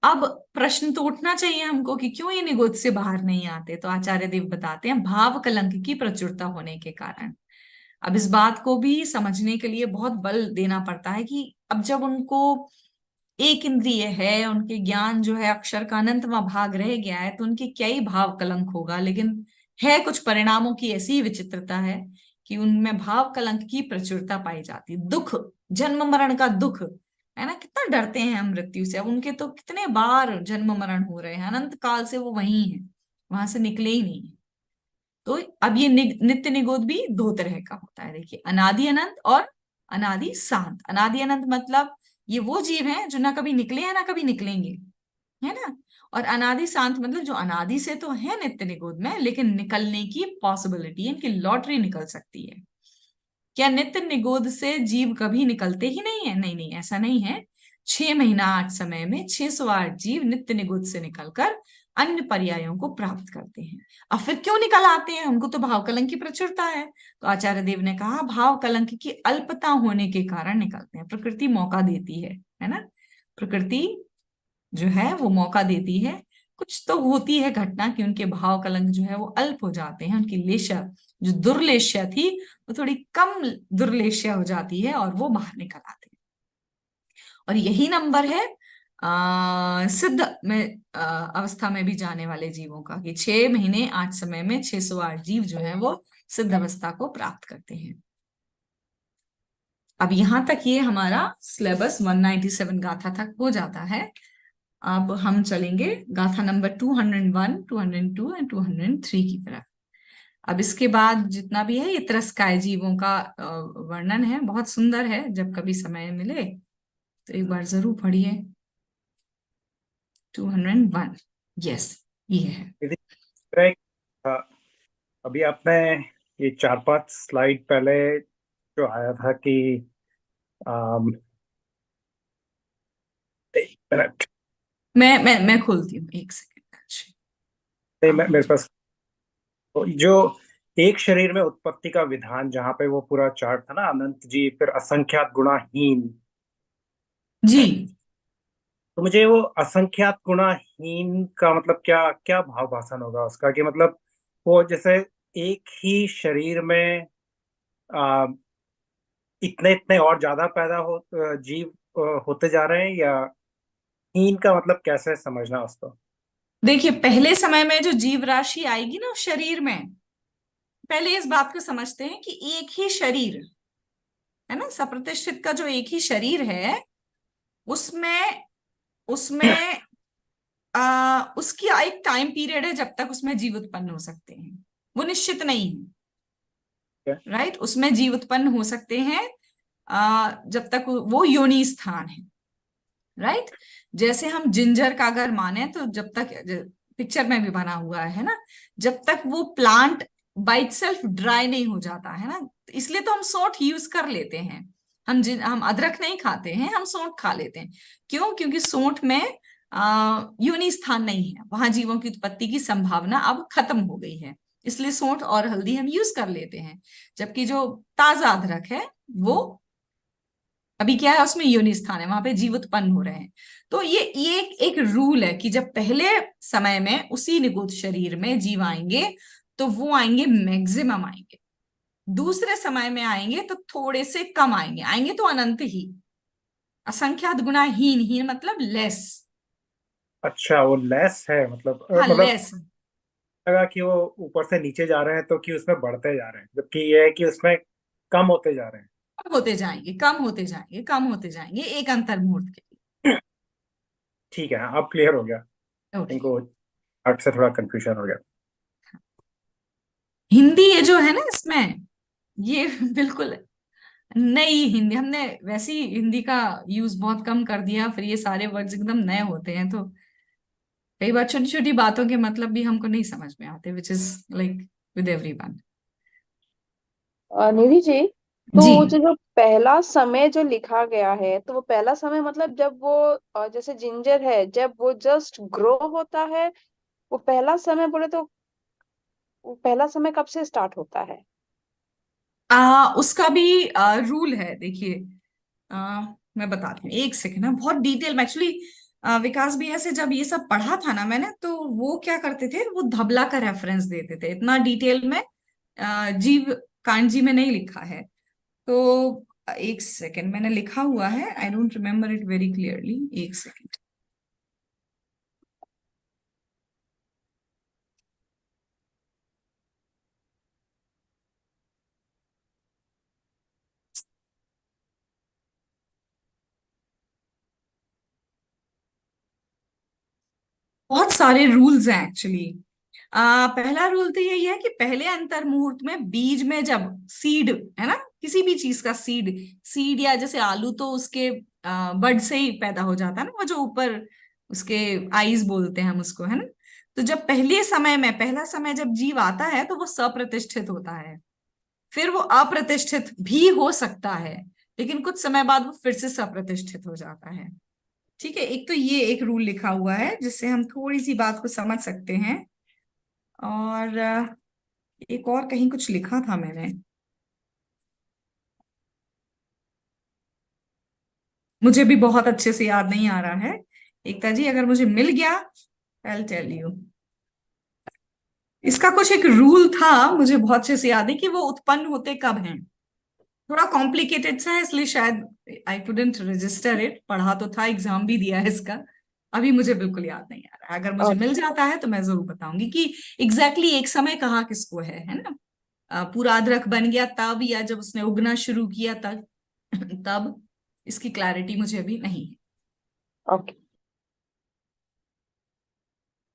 S1: अब प्रश्न तो उठना चाहिए हमको कि क्यों ये निगोद से बाहर नहीं आते। तो आचार्य देव बताते हैं भाव कलंक की प्रचुरता होने के कारण। अब इस बात को भी समझने के लिए बहुत बल देना पड़ता है कि अब जब उनको एक इंद्रिय है, उनके ज्ञान जो है अक्षर का अनंतवां भाग रह गया है, तो उनके क्या ही भाव कलंक होगा। लेकिन है कुछ परिणामों की ऐसी ही विचित्रता है कि उनमें भाव कलंक की प्रचुरता पाई जाती। दुख, जन्म मरण का दुख, है ना। कितना डरते हैं हम मृत्यु से। अब उनके तो कितने बार जन्म मरण हो रहे हैं, अनंत काल से वो वहीं है, वहां से निकले ही नहीं है। तो अब ये नित्य निगोद भी दो तरह का होता है। देखिए, अनादि अनंत और अनादि शांत। अनादि अनंत मतलब ये वो जीव हैं जो ना कभी निकले हैं ना कभी निकलेंगे, है ना। और अनादि शांत मतलब जो अनादि से तो है नित्य निगोद में, लेकिन निकलने की पॉसिबिलिटी है, इनकी लॉटरी निकल सकती है। क्या नित्य निगोद से जीव कभी निकलते ही नहीं है? नहीं नहीं, ऐसा नहीं है। 6 महीना 8 समय में 608 जीव नित्य निगोद से निकलकर अन्य पर्यायों को प्राप्त करते हैं। अब फिर क्यों निकल आते हैं? उनको तो भाव कलंक की प्रचुरता है। तो आचार्य देव ने कहा भाव कलंक की अल्पता होने के कारण निकलते हैं। प्रकृति मौका देती है ना। प्रकृति जो है वो मौका देती है। कुछ तो होती है घटना कि उनके भाव कलंक जो है वो अल्प हो जाते हैं, उनकी लेशा जो दुर्लेश्या थी वो थोड़ी कम दुर्लेश्या हो जाती है और वो बाहर निकल आते हैं। और यही नंबर है सिद्ध में अवस्था में भी जाने वाले जीवों का, कि 6 महीने 8 समय में 608 जीव जो है वो सिद्ध अवस्था को प्राप्त करते हैं। अब यहां तक ये हमारा सिलेबस 197 गाथा तक हो जाता है। अब हम चलेंगे गाथा नंबर 201, 202 एंड 203 की तरफ। अब इसके बाद जितना भी है ये त्रस्काय जीवों का वर्णन है, बहुत सुंदर है। जब कभी समय मिले तो एक बार जरूर पढ़िए। 201, यस, ये है।
S2: यदि अ, अभी आपने ये 4-5 स्लाइड पहले जो आया था कि um, एक मिनट,
S1: मैं खोलती हूँ, एक सेकेंड। अच्छा, आप
S2: मेरे पास तो जो एक शरीर में उत्पत्ति का विधान, जहाँ पे वो पूरा चार्ट था ना, अनंत जी फिर असंख्यात गुणाहीन।
S1: जी।
S2: तो मुझे वो असंख्यात गुणाहीन का मतलब क्या क्या भाव भाषण होगा उसका, कि मतलब वो जैसे एक ही शरीर में आ, इतने इतने और ज्यादा पैदा हो जीव होते जा रहे हैं, या हीन का मतलब कैसे समझना उसको।
S1: देखिए, पहले समय में जो जीव राशि आएगी ना उस शरीर में, पहले इस बात को समझते हैं कि एक ही शरीर है ना, सप्रतिष्ठित का जो एक ही शरीर है, उसमें उसमें उसकी एक टाइम पीरियड है जब तक उसमें जीव उत्पन्न हो सकते हैं। वो निश्चित नहीं है, राइट। उसमें जीव उत्पन्न हो सकते हैं जब तक वो योनि स्थान है, राइट। जैसे हम जिंजर का अगर माने तो जब तक पिक्चर में भी बना हुआ है ना, जब तक वो प्लांट बाई सेल्फ ड्राई नहीं हो जाता है ना। इसलिए तो हम सौंठ यूज कर लेते हैं। हम अदरक नहीं खाते हैं, हम सौंठ खा लेते हैं। क्यों? क्योंकि सौंठ में योनि स्थान नहीं है, वहां जीवों की उत्पत्ति की संभावना अब खत्म हो गई है, इसलिए सौंठ और हल्दी हम यूज कर लेते हैं। जबकि जो ताजा अदरक है वो अभी क्या है, उसमें योनि स्थान है, वहां पे जीव उत्पन्न हो रहे हैं। तो ये एक रूल है कि जब पहले समय में उसी निगुत शरीर में जीव आएंगे तो वो आएंगे, मैक्सिमम आएंगे। दूसरे समय में आएंगे तो थोड़े से कम आएंगे, आएंगे तो अनंत ही, असंख्यात गुना हीन, हीन मतलब लेस।
S2: अच्छा, वो लेस है, मतलब
S1: हाँ
S2: मतलब
S1: लेस।
S2: लगा कि वो ऊपर से नीचे जा रहे हैं तो कि उसमें बढ़ते जा रहे हैं, जबकि ये है कि उसमें कम होते जा रहे
S1: कम होते जाएंगे, कम होते जाएंगे, कम होते जाएंगे, एक अंतर मुहूर्त के
S2: हैं। ठीक है, अब क्लियर हो गया।
S1: लिए। ओके।
S2: इनको अर्थ से थोड़ा कंफ्यूजन हो गया।
S1: हिंदी ये जो है ना इसमें, ये बिल्कुल नई हिंदी, हमने वैसी हिंदी का यूज बहुत कम कर दिया, फिर ये सारे वर्ड्स एकदम नए होते हैं, तो कई बार छोटी छोटी बातों के मतलब भी हमको नहीं समझ में आते, which is like with everyone.
S2: हाँ।
S3: निधि जी, तो
S1: जी।
S3: जो पहला समय जो लिखा गया है, तो वो पहला समय मतलब जब वो जैसे जिंजर है, जब वो जस्ट ग्रो होता है, वो पहला समय बोले तो वो पहला समय कब से स्टार्ट होता है?
S1: उसका भी रूल है, देखिए। आ, मैं बताती हूँ, एक सेकेंड ना, बहुत डिटेल में एक्चुअली विकास भैया से जब ये सब पढ़ा था ना मैंने, तो वो क्या करते थे, वो धबला का रेफरेंस देते थे, इतना डिटेल में जीव कांजी में नहीं लिखा है। तो एक सेकेंड, मैंने लिखा हुआ है, आई don't remember it very clearly, एक सेकेंड। बहुत सारे रूल्स हैं एक्चुअली। पहला रूल तो यही है कि पहले अंतर मुहूर्त में बीज में जब सीड है ना, किसी भी चीज का सीड, सीड या जैसे आलू तो उसके बड से ही पैदा हो जाता है ना, वो जो ऊपर उसके आईज बोलते हैं हम उसको, है ना। तो जब पहले समय में, पहला समय जब जीव आता है तो वो सप्रतिष्ठित होता है, फिर वो अप्रतिष्ठित भी हो सकता है, लेकिन कुछ समय बाद वो फिर से सप्रतिष्ठित हो जाता है। ठीक है, एक तो ये एक रूल लिखा हुआ है जिससे हम थोड़ी सी बात को समझ सकते हैं। और एक और कहीं कुछ लिखा था मैंने, मुझे भी बहुत अच्छे से याद नहीं आ रहा है। एकता जी अगर मुझे मिल गया, आई टेल यू। इसका कुछ एक रूल था, मुझे बहुत अच्छे से याद है कि वो उत्पन्न होते कब हैं। थोड़ा कॉम्प्लिकेटेड सा है, इसलिए शायद आई कुडंट रजिस्टर इट, पढ़ा तो था, एग्जाम भी दिया है इसका, अभी मुझे बिल्कुल याद नहीं आ रहा है। अगर मुझे मिल जाता है तो मैं जरूर बताऊंगी कि एग्जैक्टली एक समय कहाँ किसको है ना। पूरा अदरक बन गया तब, या जब उसने उगना शुरू किया तब, तब इसकी क्लैरिटी मुझे अभी नहीं है।
S3: ओके।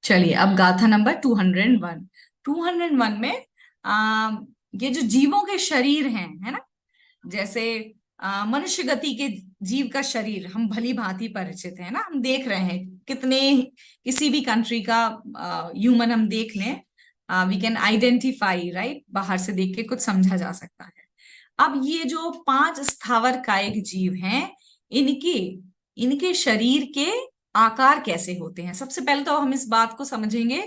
S1: चलिए अब गाथा नंबर 201। 201 में आ, ये जो जीवों के शरीर हैं, है ना, जैसे मनुष्य गति के जीव का शरीर हम भली भांति परिचित है ना, हम देख रहे हैं कितने, किसी भी कंट्री का ह्यूमन हम देख लें, वी कैन आइडेंटिफाई, राइट, बाहर से देख के कुछ समझा जा सकता है। अब ये जो 5 स्थावर कायिक जीव हैं, इनके इनके शरीर के आकार कैसे होते हैं। सबसे पहले तो हम इस बात को समझेंगे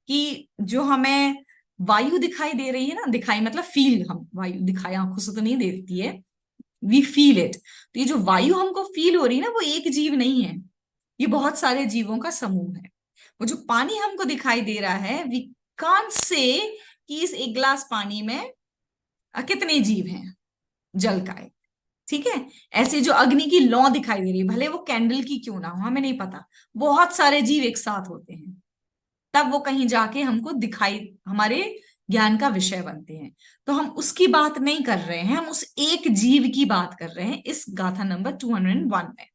S1: कि जो हमें वायु दिखाई दे रही है ना, दिखाई मतलब फील, हम वायु दिखाई आंखों से तो नहीं देखती है, वी फील इट। तो ये जो वायु हमको फील हो रही है ना, वो एक जीव नहीं है, ये बहुत सारे जीवों का समूह है। वो जो पानी हमको दिखाई दे रहा है, वी कांट से कि इस एक गिलास पानी में कितने जीव हैं, जल का है। ठीक है, ऐसे जो अग्नि की लौ दिखाई दे रही है, भले वो कैंडल की क्यों ना हो, हमें नहीं पता, बहुत सारे जीव एक साथ होते हैं, तब वो कहीं जाके हमको दिखाई, हमारे ज्ञान का विषय बनते हैं। तो हम उसकी बात नहीं कर रहे हैं, हम उस एक जीव की बात कर रहे हैं इस गाथा नंबर 201 में।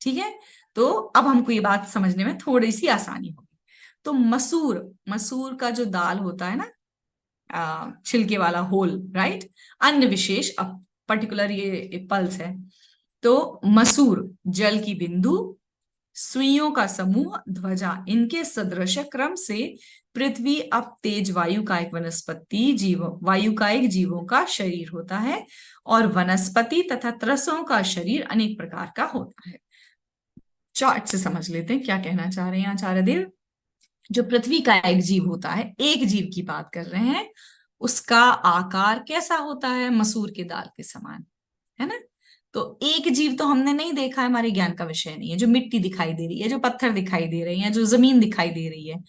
S1: ठीक है, तो अब हमको ये बात समझने में थोड़ी सी आसानी होगी। तो मसूर, मसूर का जो दाल होता है ना, छिलके वाला होल, राइट, अन्य विशेष, पर्टिकुलर ये पल्स है। तो मसूर जल की बिंदु, सुइयों का समूह, ध्वजा, इनके सदृश क्रम से पृथ्वी अब तेज वायुकायिक वनस्पति जीवों वायुकायिक जीवों का शरीर होता है और वनस्पति तथा त्रसों का शरीर अनेक प्रकार का होता है। चार्ट से समझ लेते हैं क्या कहना चाह रहे हैं आचार्य देव। जो पृथ्वी का एक जीव होता है, एक जीव की बात कर रहे हैं, उसका आकार कैसा होता है? मसूर की दाल के समान, है ना। तो एक जीव तो हमने नहीं देखा है, हमारे ज्ञान का विषय नहीं है। जो मिट्टी दिखाई दे रही है, जो पत्थर दिखाई दे रही है, जो जमीन दिखाई दे रही है,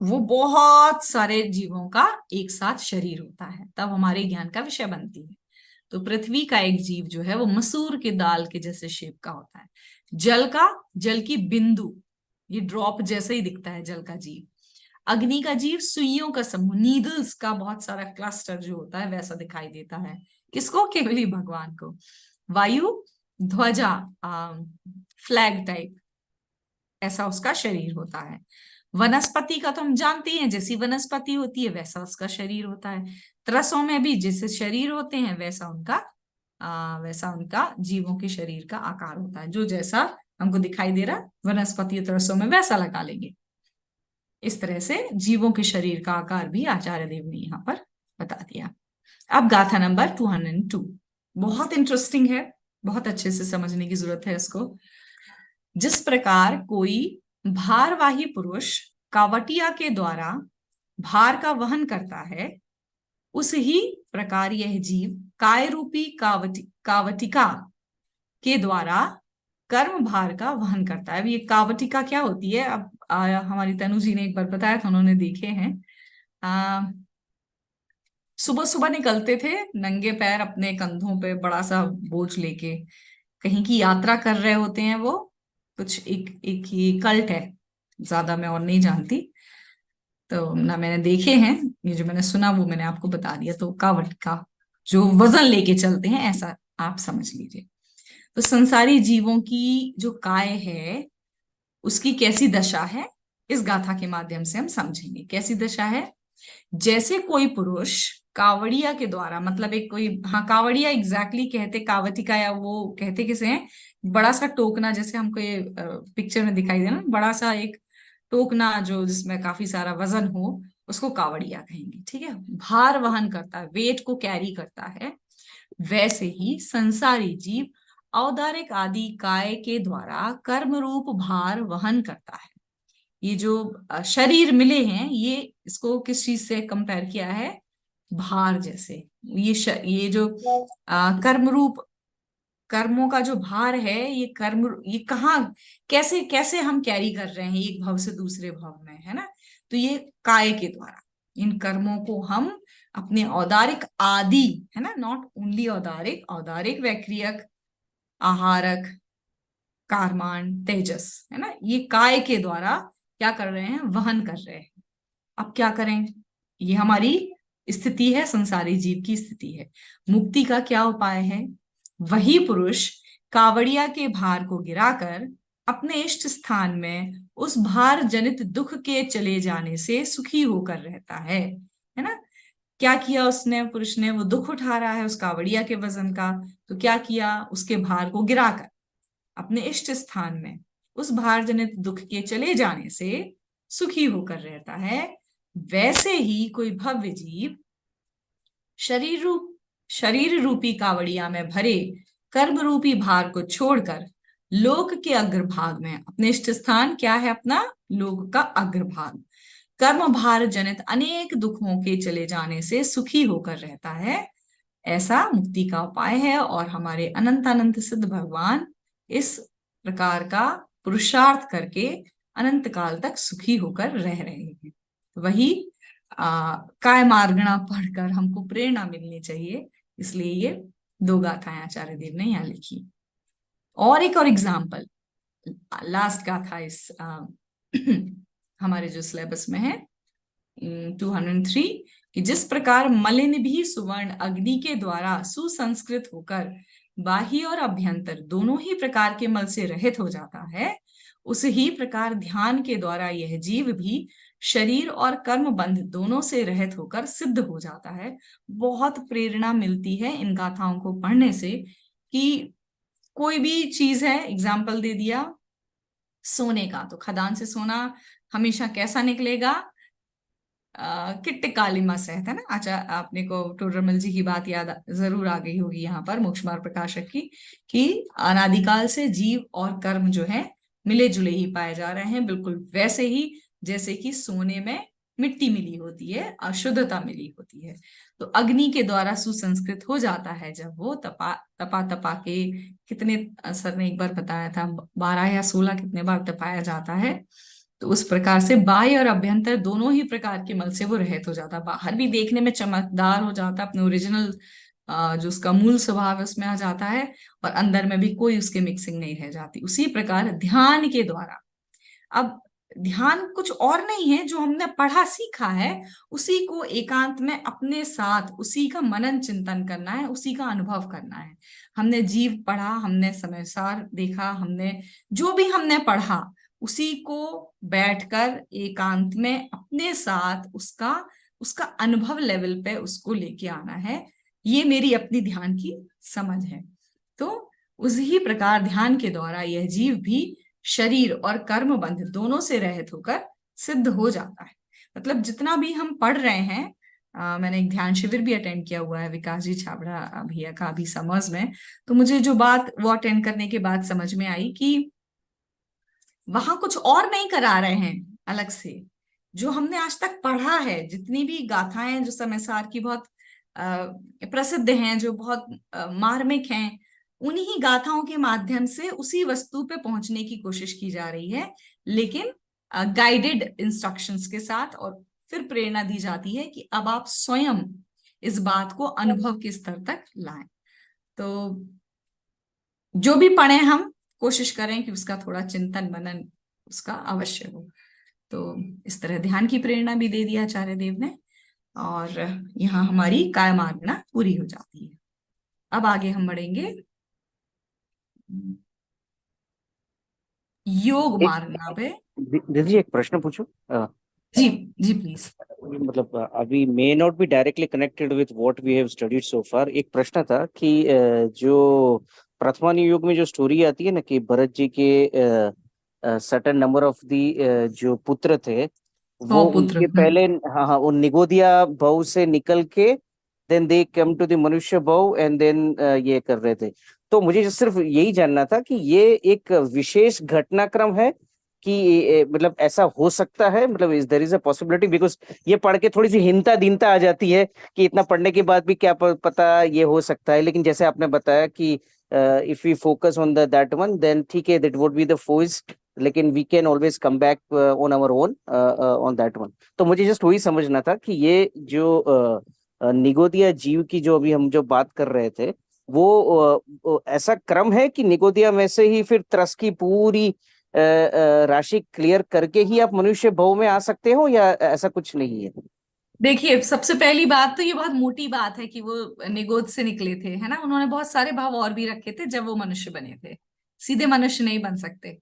S1: वो बहुत सारे जीवों का एक साथ शरीर होता है, तब हमारे ज्ञान का विषय बनती है। तो पृथ्वी का एक जीव जो है वो मसूर के दाल के जैसे शेप का होता है। जल की बिंदु, ये ड्रॉप जैसे ही दिखता है जल का जीव। अग्नि का जीव सुइयों का समूह, नीडल्स का बहुत सारा क्लस्टर जो होता है वैसा दिखाई देता है। किसको? केवली भगवान को। वायु, ध्वजा, फ्लैग टाइप, ऐसा उसका शरीर होता है। वनस्पति का तो हम जानते हैं, जैसी वनस्पति होती है वैसा उसका शरीर होता है। त्रसों में भी जैसे शरीर होते हैं वैसा उनका जीवों के शरीर का आकार होता है। जो जैसा हमको दिखाई दे रहा वनस्पति त्रसों में वैसा लगा लेंगे। इस तरह से जीवों के शरीर का आकार भी आचार्य देव ने यहाँ पर बता दिया। अब गाथा नंबर 202 बहुत इंटरेस्टिंग है, बहुत अच्छे से समझने की जरूरत है इसको। जिस प्रकार कोई भारवाही पुरुष कावटिया के द्वारा भार का वहन करता है, उस ही प्रकार यह जीव काय रूपी कावटिका के द्वारा कर्म भार का वहन करता है। अब ये कावटिका क्या होती है? अब हमारी तनु जी ने एक बार बताया था, उन्होंने देखे हैं। सुबह सुबह निकलते थे नंगे पैर अपने कंधों पे बड़ा सा बोझ लेके, कहीं की यात्रा कर रहे होते हैं। वो कुछ एक ये कल्ट है, ज्यादा मैं और नहीं जानती, तो ना मैंने देखे हैं, ये जो मैंने सुना वो मैंने आपको बता दिया। तो कावटिका जो वजन लेके चलते हैं, ऐसा आप समझ लीजिए। तो संसारी जीवों की जो काय है उसकी कैसी दशा है, इस गाथा के माध्यम से हम समझेंगे। कैसी दशा है? जैसे कोई पुरुष कावड़िया के द्वारा, मतलब एक कोई, हाँ कावड़िया एग्जैक्टली कहते कावटिका, या वो कहते किसे हैं, बड़ा सा टोकना, जैसे हमको ये पिक्चर में दिखाई दे ना, बड़ा सा एक टोकना जो जिसमें काफी सारा वजन हो, उसको कावड़िया कहेंगे। ठीक है, भार वहन करता है, वेट को कैरी करता है। वैसे ही संसारी जीव औदारिक आदि काय के द्वारा कर्म रूप भार वहन करता है। ये जो शरीर मिले हैं, ये इसको किस चीज से कंपेयर किया है? भार जैसे। ये जो कर्म रूप, कर्मों का जो भार है, ये कहाँ, कैसे कैसे हम कैरी कर रहे हैं एक भाव से दूसरे भाव में, है ना। तो ये काय के द्वारा इन कर्मों को हम अपने औदारिक आदि, है ना, नॉट ओनली औदारिक, औदारिक वैक्रियक, आहारक, कारमान, तेजस, है ना, ये काय के द्वारा क्या कर रहे हैं? वहन कर रहे हैं। अब क्या करें? ये हमारी स्थिति है, संसारी जीव की स्थिति है। मुक्ति का क्या उपाय है? वही पुरुष कावड़िया के भार को गिराकर अपने इष्ट स्थान में उस भार जनित दुख के चले जाने से सुखी होकर रहता है ना। क्या किया उसने? पुरुष ने, वो दुख उठा रहा है उस कावड़िया के वजन का, तो क्या किया? उसके भार को गिराकर अपने इष्ट स्थान में उस भार जनित दुख के चले जाने से सुखी होकर रहता है। वैसे ही कोई भव्य जीव शरीर रूपी कावड़िया में भरे कर्म रूपी भार को छोड़कर लोक के अग्रभाग में, अपने इष्ट स्थान क्या है अपना? लोक का अग्रभाग, कर्म भार जनित अनेक दुखों के चले जाने से सुखी होकर रहता है। ऐसा मुक्ति का उपाय है, और हमारे अनंत अनंत सिद्ध भगवान इस प्रकार का पुरुषार्थ करके अनंत काल तक सुखी होकर रह रहे हैं। वही काय मार्गणा पढ़कर हमको प्रेरणा मिलनी चाहिए, इसलिए ये 2 गाथाएं आचार्य देव ने यहाँ लिखी। और एक और एग्जाम्पल, लास्ट गाथा इस हमारे जो सिलेबस में है 203, कि जिस प्रकार मलिन भी सुवर्ण अग्नि के द्वारा सुसंस्कृत होकर बाह्य और अभ्यंतर दोनों ही प्रकार के मल से रहित हो जाता है, उस ही प्रकार ध्यान के द्वारा यह जीव भी शरीर और कर्म बंध दोनों से रहित होकर सिद्ध हो जाता है। बहुत प्रेरणा मिलती है इन गाथाओं को पढ़ने से, कि कोई भी चीज है, एग्जाम्पल दे दिया, सोने का। तो खदान से सोना हमेशा कैसा निकलेगा? किट्ट कालिमा से है ना। अच्छा, आपने को टोडरमल जी की बात याद जरूर आ गई होगी यहाँ पर, मोक्षमार्ग प्रकाशक की, कि अनादिकाल से जीव और कर्म जो है मिले जुले ही पाए जा रहे हैं, बिल्कुल वैसे ही जैसे कि सोने में मिट्टी मिली होती है, अशुद्धता मिली होती है। तो अग्नि के द्वारा सुसंस्कृत हो जाता है जब वो तपा तपा तपा के, कितने, सर ने एक बार बताया था 12 या 16 कितने बार तपाया जाता है। तो उस प्रकार से बाह्य और अभ्यंतर दोनों ही प्रकार के मल से वो रहित हो जाता, बाहर भी देखने में चमकदार हो जाता, अपने ओरिजिनल जो उसका मूल स्वभाव है उसमें आ जाता है, और अंदर में भी कोई उसके मिक्सिंग नहीं रह जाती। उसी प्रकार ध्यान के द्वारा, अब ध्यान कुछ और नहीं है, जो हमने पढ़ा सीखा है उसी को एकांत में अपने साथ उसी का मनन चिंतन करना है, उसी का अनुभव करना है। हमने जीव पढ़ा, हमने समयसार देखा, हमने जो भी हमने पढ़ा उसी को बैठकर एकांत में अपने साथ उसका उसका अनुभव लेवल पे उसको लेके आना है। ये मेरी अपनी ध्यान की समझ है। तो उसी प्रकार ध्यान के द्वारा यह जीव भी शरीर और कर्म बंध दोनों से रहित होकर सिद्ध हो जाता है। मतलब जितना भी हम पढ़ रहे हैं, मैंने एक ध्यान शिविर भी अटेंड किया हुआ है विकास जी छाबड़ा भैया का अभी समर्स में, तो मुझे जो बात वो अटेंड करने के बाद समझ में आई कि वहां कुछ और नहीं करा रहे हैं अलग से, जो हमने आज तक पढ़ा है, जितनी भी गाथाएं जो समयसार की बहुत प्रसिद्ध हैं, जो बहुत मार्मिक हैं, उन्हीं गाथाओं के माध्यम से उसी वस्तु पे पहुंचने की कोशिश की जा रही है, लेकिन गाइडेड इंस्ट्रक्शंस के साथ। और फिर प्रेरणा दी जाती है कि अब आप स्वयं इस बात को अनुभव के स्तर तक लाएं। तो जो भी पढ़े हम कोशिश करें कि उसका थोड़ा चिंतन मनन उसका अवश्य हो। तो इस तरह ध्यान की प्रेरणा भी दे दिया आचार्य देव ने, और यहाँ हमारी कायमार्गना पूरी हो जाती है। अब आगे हम बढ़ेंगे योग मार्गना पे।
S4: दीदी जी, एक प्रश्न पूछूं?
S1: जी जी प्लीज।
S4: मतलब अभी may not be directly connected with what we have studied so far. एक प्रश्न था कि जो प्रथमा युग में जो स्टोरी आती है ना कि भरत जी के सर्टेन नंबर ऑफ दी जो पुत्र थे, वो
S1: 100 पुत्र।
S4: उनके पहले, हाँ हाँ, वो निगोदिया भव से निकल के then they come to the मनुष्य भव एंड देन ये कर रहे थे। तो मुझे जो सिर्फ यही जानना था कि ये एक विशेष घटनाक्रम है कि मतलब ऐसा हो सकता है, मतलब is there is a possibility, because ये पढ़ के थोड़ी सी हिंता दीनता आ जाती है कि इतना पढ़ने के बाद भी क्या पता ये हो सकता है। लेकिन जैसे आपने बताया कि if we focus on the that one then ठीक है, that would be the force, लेकिन we can always come back on our own on that one. तो मुझे जस्ट वही समझना था कि ये जो निगोदिया जीव की जो अभी हम जो बात कर रहे थे, वो ऐसा क्रम है कि निगोदिया में से ही फिर त्रस की पूरी राशि क्लियर करके ही आप मनुष्य भव में आ सकते हो, या ऐसा कुछ नहीं है?
S1: देखिए, सबसे पहली बात तो ये बहुत मोटी बात है कि वो निगोद से निकले थे, है ना। उन्होंने बहुत सारे भाव और भी रखे थे जब वो मनुष्य बने थे, सीधे मनुष्य नहीं बन सकते।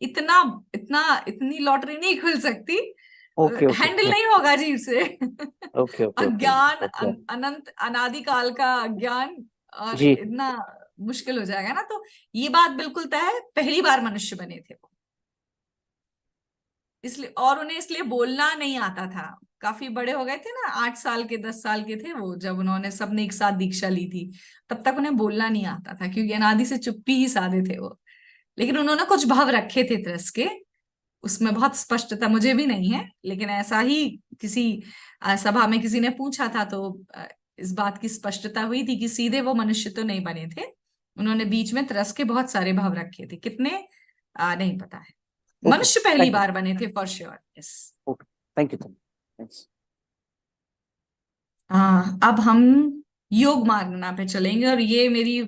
S1: इतना इतना इतनी लॉटरी नहीं खुल सकती,
S4: ओके ओके
S1: हैंडल नहीं होगा जीव से।
S4: ओके ओके ओके
S1: अज्ञान,
S4: ओके
S1: अनंत अनादिकाल का अज्ञान, और
S4: जी।
S1: इतना मुश्किल हो जाएगा ना। तो ये बात बिल्कुल तय है, पहली बार मनुष्य बने थे वो, इसलिए। और उन्हें इसलिए बोलना नहीं आता था, काफी बड़े हो गए थे ना, 8 साल के 10 साल के थे वो जब उन्होंने सबने एक साथ दीक्षा ली थी। तब तक उन्हें बोलना नहीं आता था, क्योंकि अनादि से चुप्पी ही साधे थे वो। लेकिन उन्होंने कुछ भाव रखे थे त्रस के, उसमें बहुत स्पष्टता मुझे भी नहीं है, लेकिन ऐसा ही किसी सभा में किसी ने पूछा था, तो इस बात की स्पष्टता हुई थी कि सीधे वो मनुष्य तो नहीं बने थे, उन्होंने बीच में त्रस के बहुत सारे भाव रखे थे। कितने नहीं पता है।
S4: ओके,
S1: मनुष्य पहली
S4: थैंक यू।
S1: बार बने थे for sure. Yes.
S4: Okay, thank you, thanks.
S1: अब हम योग मार्गना पे चलेंगे, और ये मेरी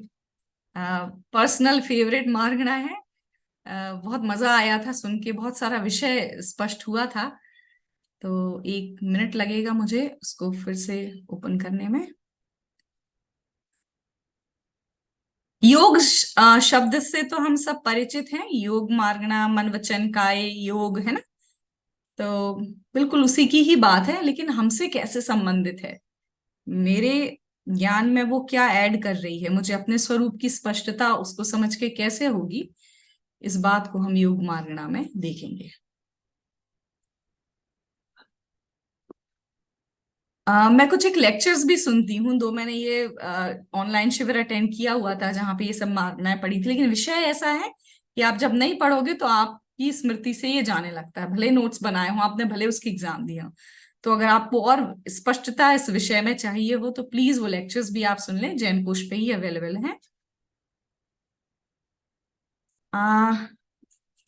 S1: पर्सनल फेवरेट मार्गना है। बहुत मजा आया था सुन के, बहुत सारा विषय स्पष्ट हुआ था। तो 1 मिनट लगेगा मुझे उसको फिर से ओपन करने में। योग शब्द से तो हम सब परिचित हैं, योग मार्गना, मन वचन काय योग, है ना। तो बिल्कुल उसी की ही बात है, लेकिन हमसे कैसे संबंधित है, मेरे ज्ञान में वो क्या ऐड कर रही है, मुझे अपने स्वरूप की स्पष्टता उसको समझ के कैसे होगी, इस बात को हम योग मार्गणा में देखेंगे। मैं कुछ एक लेक्चर्स भी सुनती हूँ, दो मैंने ये ऑनलाइन शिविर अटेंड किया हुआ था जहाँ पे ये सब मार्गणाएं पढ़ी थी, लेकिन विषय ऐसा है कि आप जब नहीं पढ़ोगे तो आपकी स्मृति से ये जाने लगता है, भले नोट्स बनाए हो आपने, भले उसकी एग्जाम दिया हो। तो अगर आपको और स्पष्टता इस विषय में चाहिए हो तो प्लीज वो लेक्चर्स भी आप सुन लें, जैन कोश पे ही अवेलेबल है।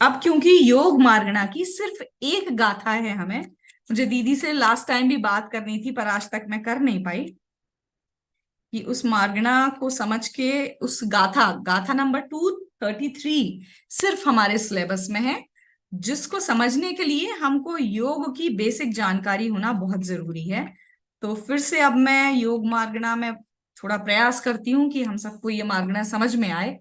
S1: अब क्योंकि योग मार्गणा की सिर्फ एक गाथा है, हमें मुझे दीदी से लास्ट टाइम भी बात करनी थी पर आज तक मैं कर नहीं पाई कि उस मार्गणा को समझ के उस गाथा नंबर 233 सिर्फ हमारे सिलेबस में है, जिसको समझने के लिए हमको योग की बेसिक जानकारी होना बहुत जरूरी है। तो फिर से अब मैं योग मार्गणा में थोड़ा प्रयास करती हूँ कि हम सबको ये मार्गणा समझ में आए।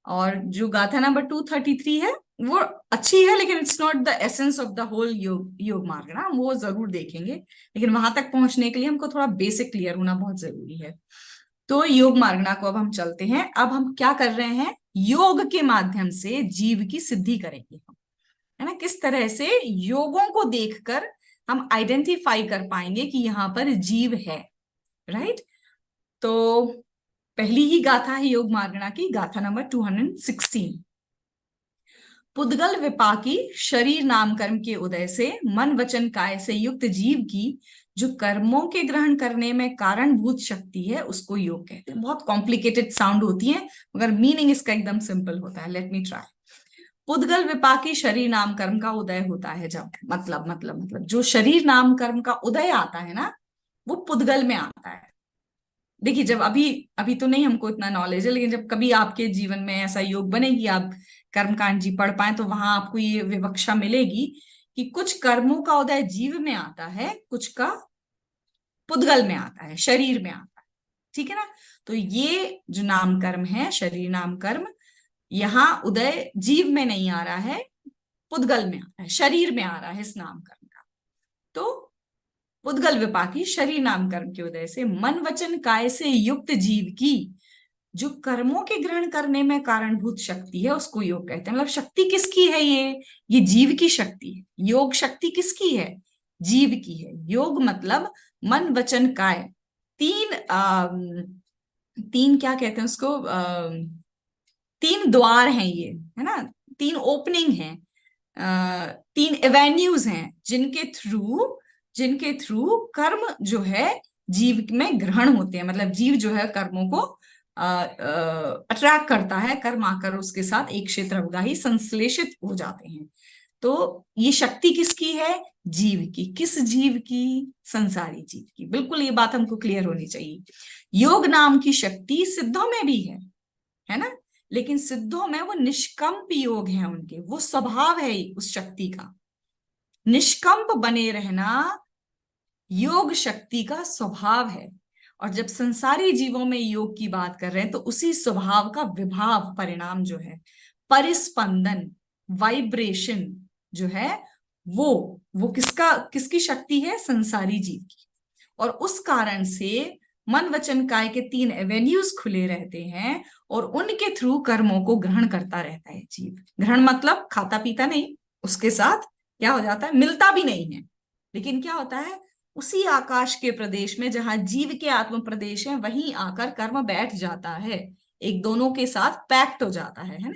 S1: और जो गाथा नंबर 233 है वो अच्छी है, लेकिन it's not the essence of the whole योग मार्गणा, वो जरूर देखेंगे, लेकिन वहां तक पहुंचने के लिए हमको थोड़ा बेसिक क्लियर होना बहुत जरूरी है। तो योग मार्गणा को अब हम चलते हैं। अब हम क्या कर रहे हैं, योग के माध्यम से जीव की सिद्धि करेंगे हम, है ना। किस तरह से योगों को देखकर हम आइडेंटिफाई कर पाएंगे कि यहाँ पर जीव है, राइट। तो पहली ही गाथा है योग मार्गणा की, गाथा नंबर 216। पुद्गल विपाकी शरीर नाम कर्म के उदय से मन वचन काय से युक्त जीव की जो कर्मों के ग्रहण करने में कारणभूत शक्ति है उसको योग कहते हैं। बहुत कॉम्प्लिकेटेड साउंड होती है मगर मीनिंग इसका एकदम सिंपल होता है। Let me try. पुद्गल विपाकी शरीर नाम कर्म का उदय होता है जब, मतलब जो शरीर नाम कर्म का उदय आता है ना, वो पुद्गल में आता है। देखिए, जब अभी तो नहीं हमको इतना नॉलेज है, लेकिन जब कभी आपके जीवन में ऐसा योग बनेगी, आप कर्मकांड जी पढ़ पाए, तो वहां आपको ये विवक्षा मिलेगी कि कुछ कर्मों का उदय जीव में आता है, कुछ का पुद्गल में आता है, शरीर में आता है, ठीक है ना। तो ये जो नाम कर्म है, शरीर नाम कर्म, यहाँ उदय जीव में नहीं आ रहा है, पुद्गल में आ रहा है, शरीर में आ रहा है इस नाम कर्म का। तो पुद्गल विपाकी शरीर नाम कर्म के उदय से मन वचन काय से युक्त जीव की जो कर्मों के ग्रहण करने में कारणभूत शक्ति है उसको योग कहते हैं। मतलब शक्ति किसकी है, ये जीव की शक्ति है। योग शक्ति किसकी है, जीव की है। योग मतलब मन वचन काय, तीन क्या कहते हैं उसको, तीन द्वार हैं ये, है ना, तीन ओपनिंग हैं, तीन एवेन्यूज हैं जिनके थ्रू कर्म जो है जीव में ग्रहण होते हैं। मतलब जीव जो है कर्मों को अट्रैक्ट करता है, कर्म आकर उसके साथ एक क्षेत्रवगाही संश्लेषित हो जाते हैं। तो ये शक्ति किसकी है, जीव की। किस जीव की, संसारी जीव की। बिल्कुल ये बात हमको क्लियर होनी चाहिए। योग नाम की शक्ति सिद्धों में भी है ना, लेकिन सिद्धों में वो निष्कंप योग है उनके, वो स्वभाव है उस शक्ति का। निष्कंप बने रहना योग शक्ति का स्वभाव है। और जब संसारी जीवों में योग की बात कर रहे हैं तो उसी स्वभाव का विभाव, परिणाम जो है, परिस्पंदन, वाइब्रेशन जो है, वो किसकी शक्ति है, संसारी जीव की। और उस कारण से मन वचन काय के तीन एवेन्यूज खुले रहते हैं और उनके थ्रू कर्मों को ग्रहण करता रहता है जीव। ग्रहण मतलब खाता पीता नहीं, उसके साथ क्या हो जाता है, मिलता भी नहीं है, लेकिन क्या होता है, उसी आकाश के प्रदेश में जहां जीव के आत्म प्रदेश है वहीं आकर कर्म बैठ जाता है, एक दोनों के साथ पैक्ट हो जाता है ना,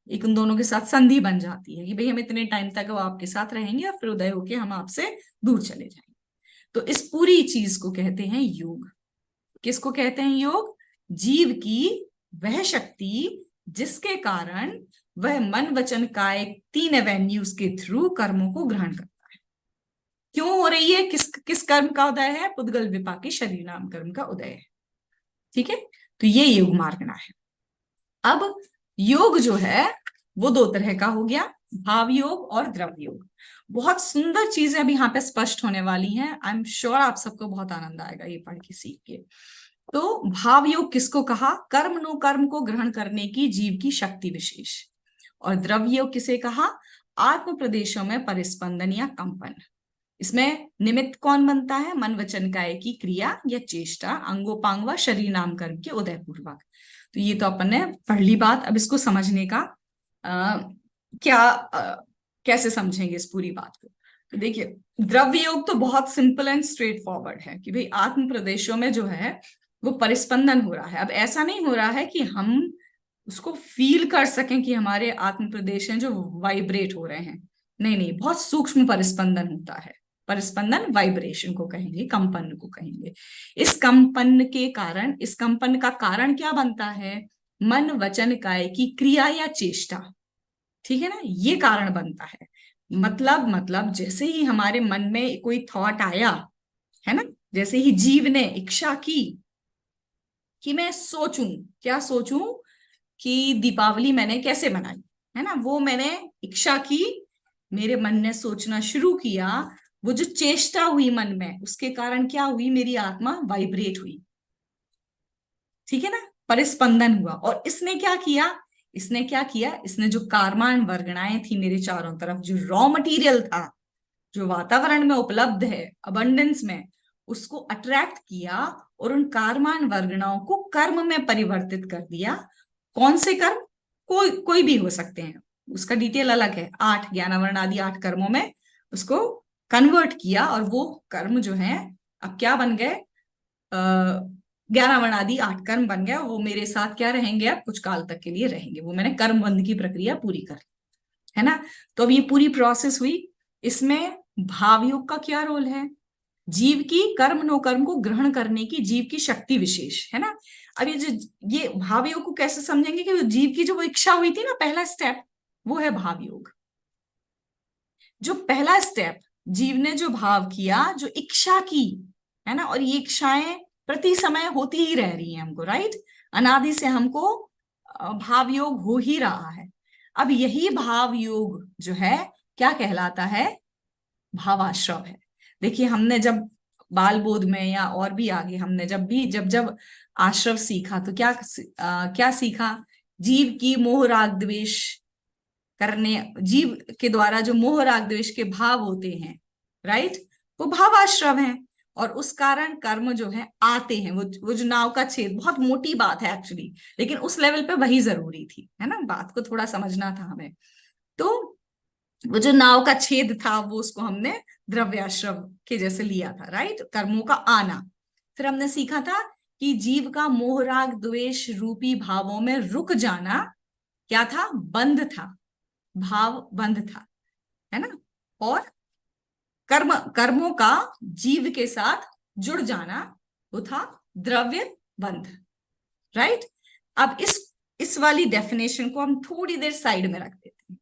S1: एक उन दोनों के साथ संधि बन जाती है कि भाई हम इतने टाइम तक वो आपके साथ रहेंगे और फिर उदय होके हम आपसे दूर चले जाएंगे। तो इस पूरी चीज को कहते हैं योग। किसको कहते हैं योग, जीव की वह शक्ति जिसके कारण वह मन वचन काय तीन एवेन्यूज के थ्रू कर्मों को ग्रहण करता है। क्यों हो रही है, किस कर्म का उदय है, पुद्गल विपाकी शरीर नाम कर्म का उदय है, ठीक है। तो ये योग मार्गणा है। अब योग जो है वो दो तरह का हो गया, भाव योग और द्रव्य योग। बहुत सुंदर चीजें अभी यहाँ पे स्पष्ट होने वाली हैं। आई एम श्योर आप सबको बहुत आनंद आएगा ये पढ़ के, सीख के। तो भाव योग किसको कहा, कर्म नो कर्म को ग्रहण करने की जीव की शक्ति विशेष। और द्रव्य योग किसे कहा, आत्म प्रदेशों में परिस्पंदन या कंपन। इसमें निमित्त कौन बनता है, मन वचन काय की क्रिया या चेष्टा, अंगोपांग व शरीर नाम कर्म के उदय पूर्वक। तो ये तो अपन ने पढ़ ली बात। अब इसको समझने का कैसे समझेंगे इस पूरी बात को? तो देखिए, द्रव्य योग तो बहुत सिंपल एंड स्ट्रेट फॉरवर्ड है कि भाई आत्म प्रदेशों में जो है वो परिस्पंदन हो रहा है। अब ऐसा नहीं हो रहा है कि हम उसको फील कर सकें कि हमारे आत्म प्रदेश हैं जो वाइब्रेट हो रहे हैं। नहीं नहीं, बहुत सूक्ष्म परिस्पंदन होता है। परिस्पंदन वाइब्रेशन को कहेंगे, कंपन को कहेंगे। इस कंपन के कारण, इस कंपन का कारण क्या बनता है? मन वचन काय की क्रिया या चेष्टा, ठीक है ना, ये कारण बनता है। मतलब जैसे ही हमारे मन में कोई थॉट आया, है ना, जैसे ही जीव ने इच्छा की कि मैं सोचूं, क्या सोचूं कि दीपावली मैंने कैसे मनाई, है ना, वो मैंने इच्छा की, मेरे मन ने सोचना शुरू किया, वो जो चेष्टा हुई मन में, उसके कारण क्या हुई? मेरी आत्मा वाइब्रेट हुई, ठीक है ना, परिस्पंदन हुआ। और इसने क्या किया? इसने जो कारमान वर्गणाएं थी मेरे चारों तरफ, जो रॉ मटेरियल था, जो वातावरण में उपलब्ध है अबंडेंस में, उसको अट्रैक्ट किया और उन कारमान वर्गणाओं को कर्म में परिवर्तित कर दिया। कौन से कर्म? कोई भी हो सकते हैं, उसका डिटेल अलग है। 8 ज्ञानावरण आदि 8 कर्मों में उसको कन्वर्ट किया और वो कर्म जो है अब क्या बन गए? 11 आदि 8 कर्म बन गया। वो मेरे साथ क्या रहेंगे? अब कुछ काल तक के लिए रहेंगे। वो मैंने कर्म बंध की प्रक्रिया पूरी कर ली, है ना। तो अब ये पूरी प्रोसेस हुई। इसमें भावयोग का क्या रोल है? जीव की कर्म नो कर्म को ग्रहण करने की जीव की शक्ति विशेष, है ना। अब ये भावयोग को कैसे समझेंगे कि जीव की जो वो इच्छा हुई थी ना, पहला स्टेप, वो है भावयोग। जो पहला स्टेप, जीव ने जो भाव किया, जो इच्छा की, है ना, और ये इच्छाएं प्रति समय होती ही रह रही हैं हमको, राइट। अनादि से हमको भाव योग हो ही रहा है। अब यही भाव योग जो है क्या कहलाता है? भावाश्रव है। देखिए, हमने जब बाल बोध में या और भी आगे हमने जब आश्रव सीखा तो क्या सीखा? जीव की मोह राग द्वेष करने, जीव के द्वारा जो मोह राग द्वेष के भाव होते हैं, राइट, वो भावाश्रव हैं। और उस कारण कर्म जो है आते हैं। वो जो नाव का छेद, बहुत मोटी बात है एक्चुअली, लेकिन उस लेवल पे वही जरूरी थी, है ना, बात को थोड़ा समझना था हमें। तो वो जो नाव का छेद था, वो उसको हमने द्रव्याश्रव के जैसे लिया था, राइट, कर्मों का आना। फिर हमने सीखा था कि जीव का मोह राग द्वेष रूपी भावों में रुक जाना क्या था? बंध था, भाव बंध था, है ना। और कर्मों का जीव के साथ जुड़ जाना, वो था द्रव्य बंध, राइट। अब इस वाली डेफिनेशन को हम थोड़ी देर साइड में रख देते हैं,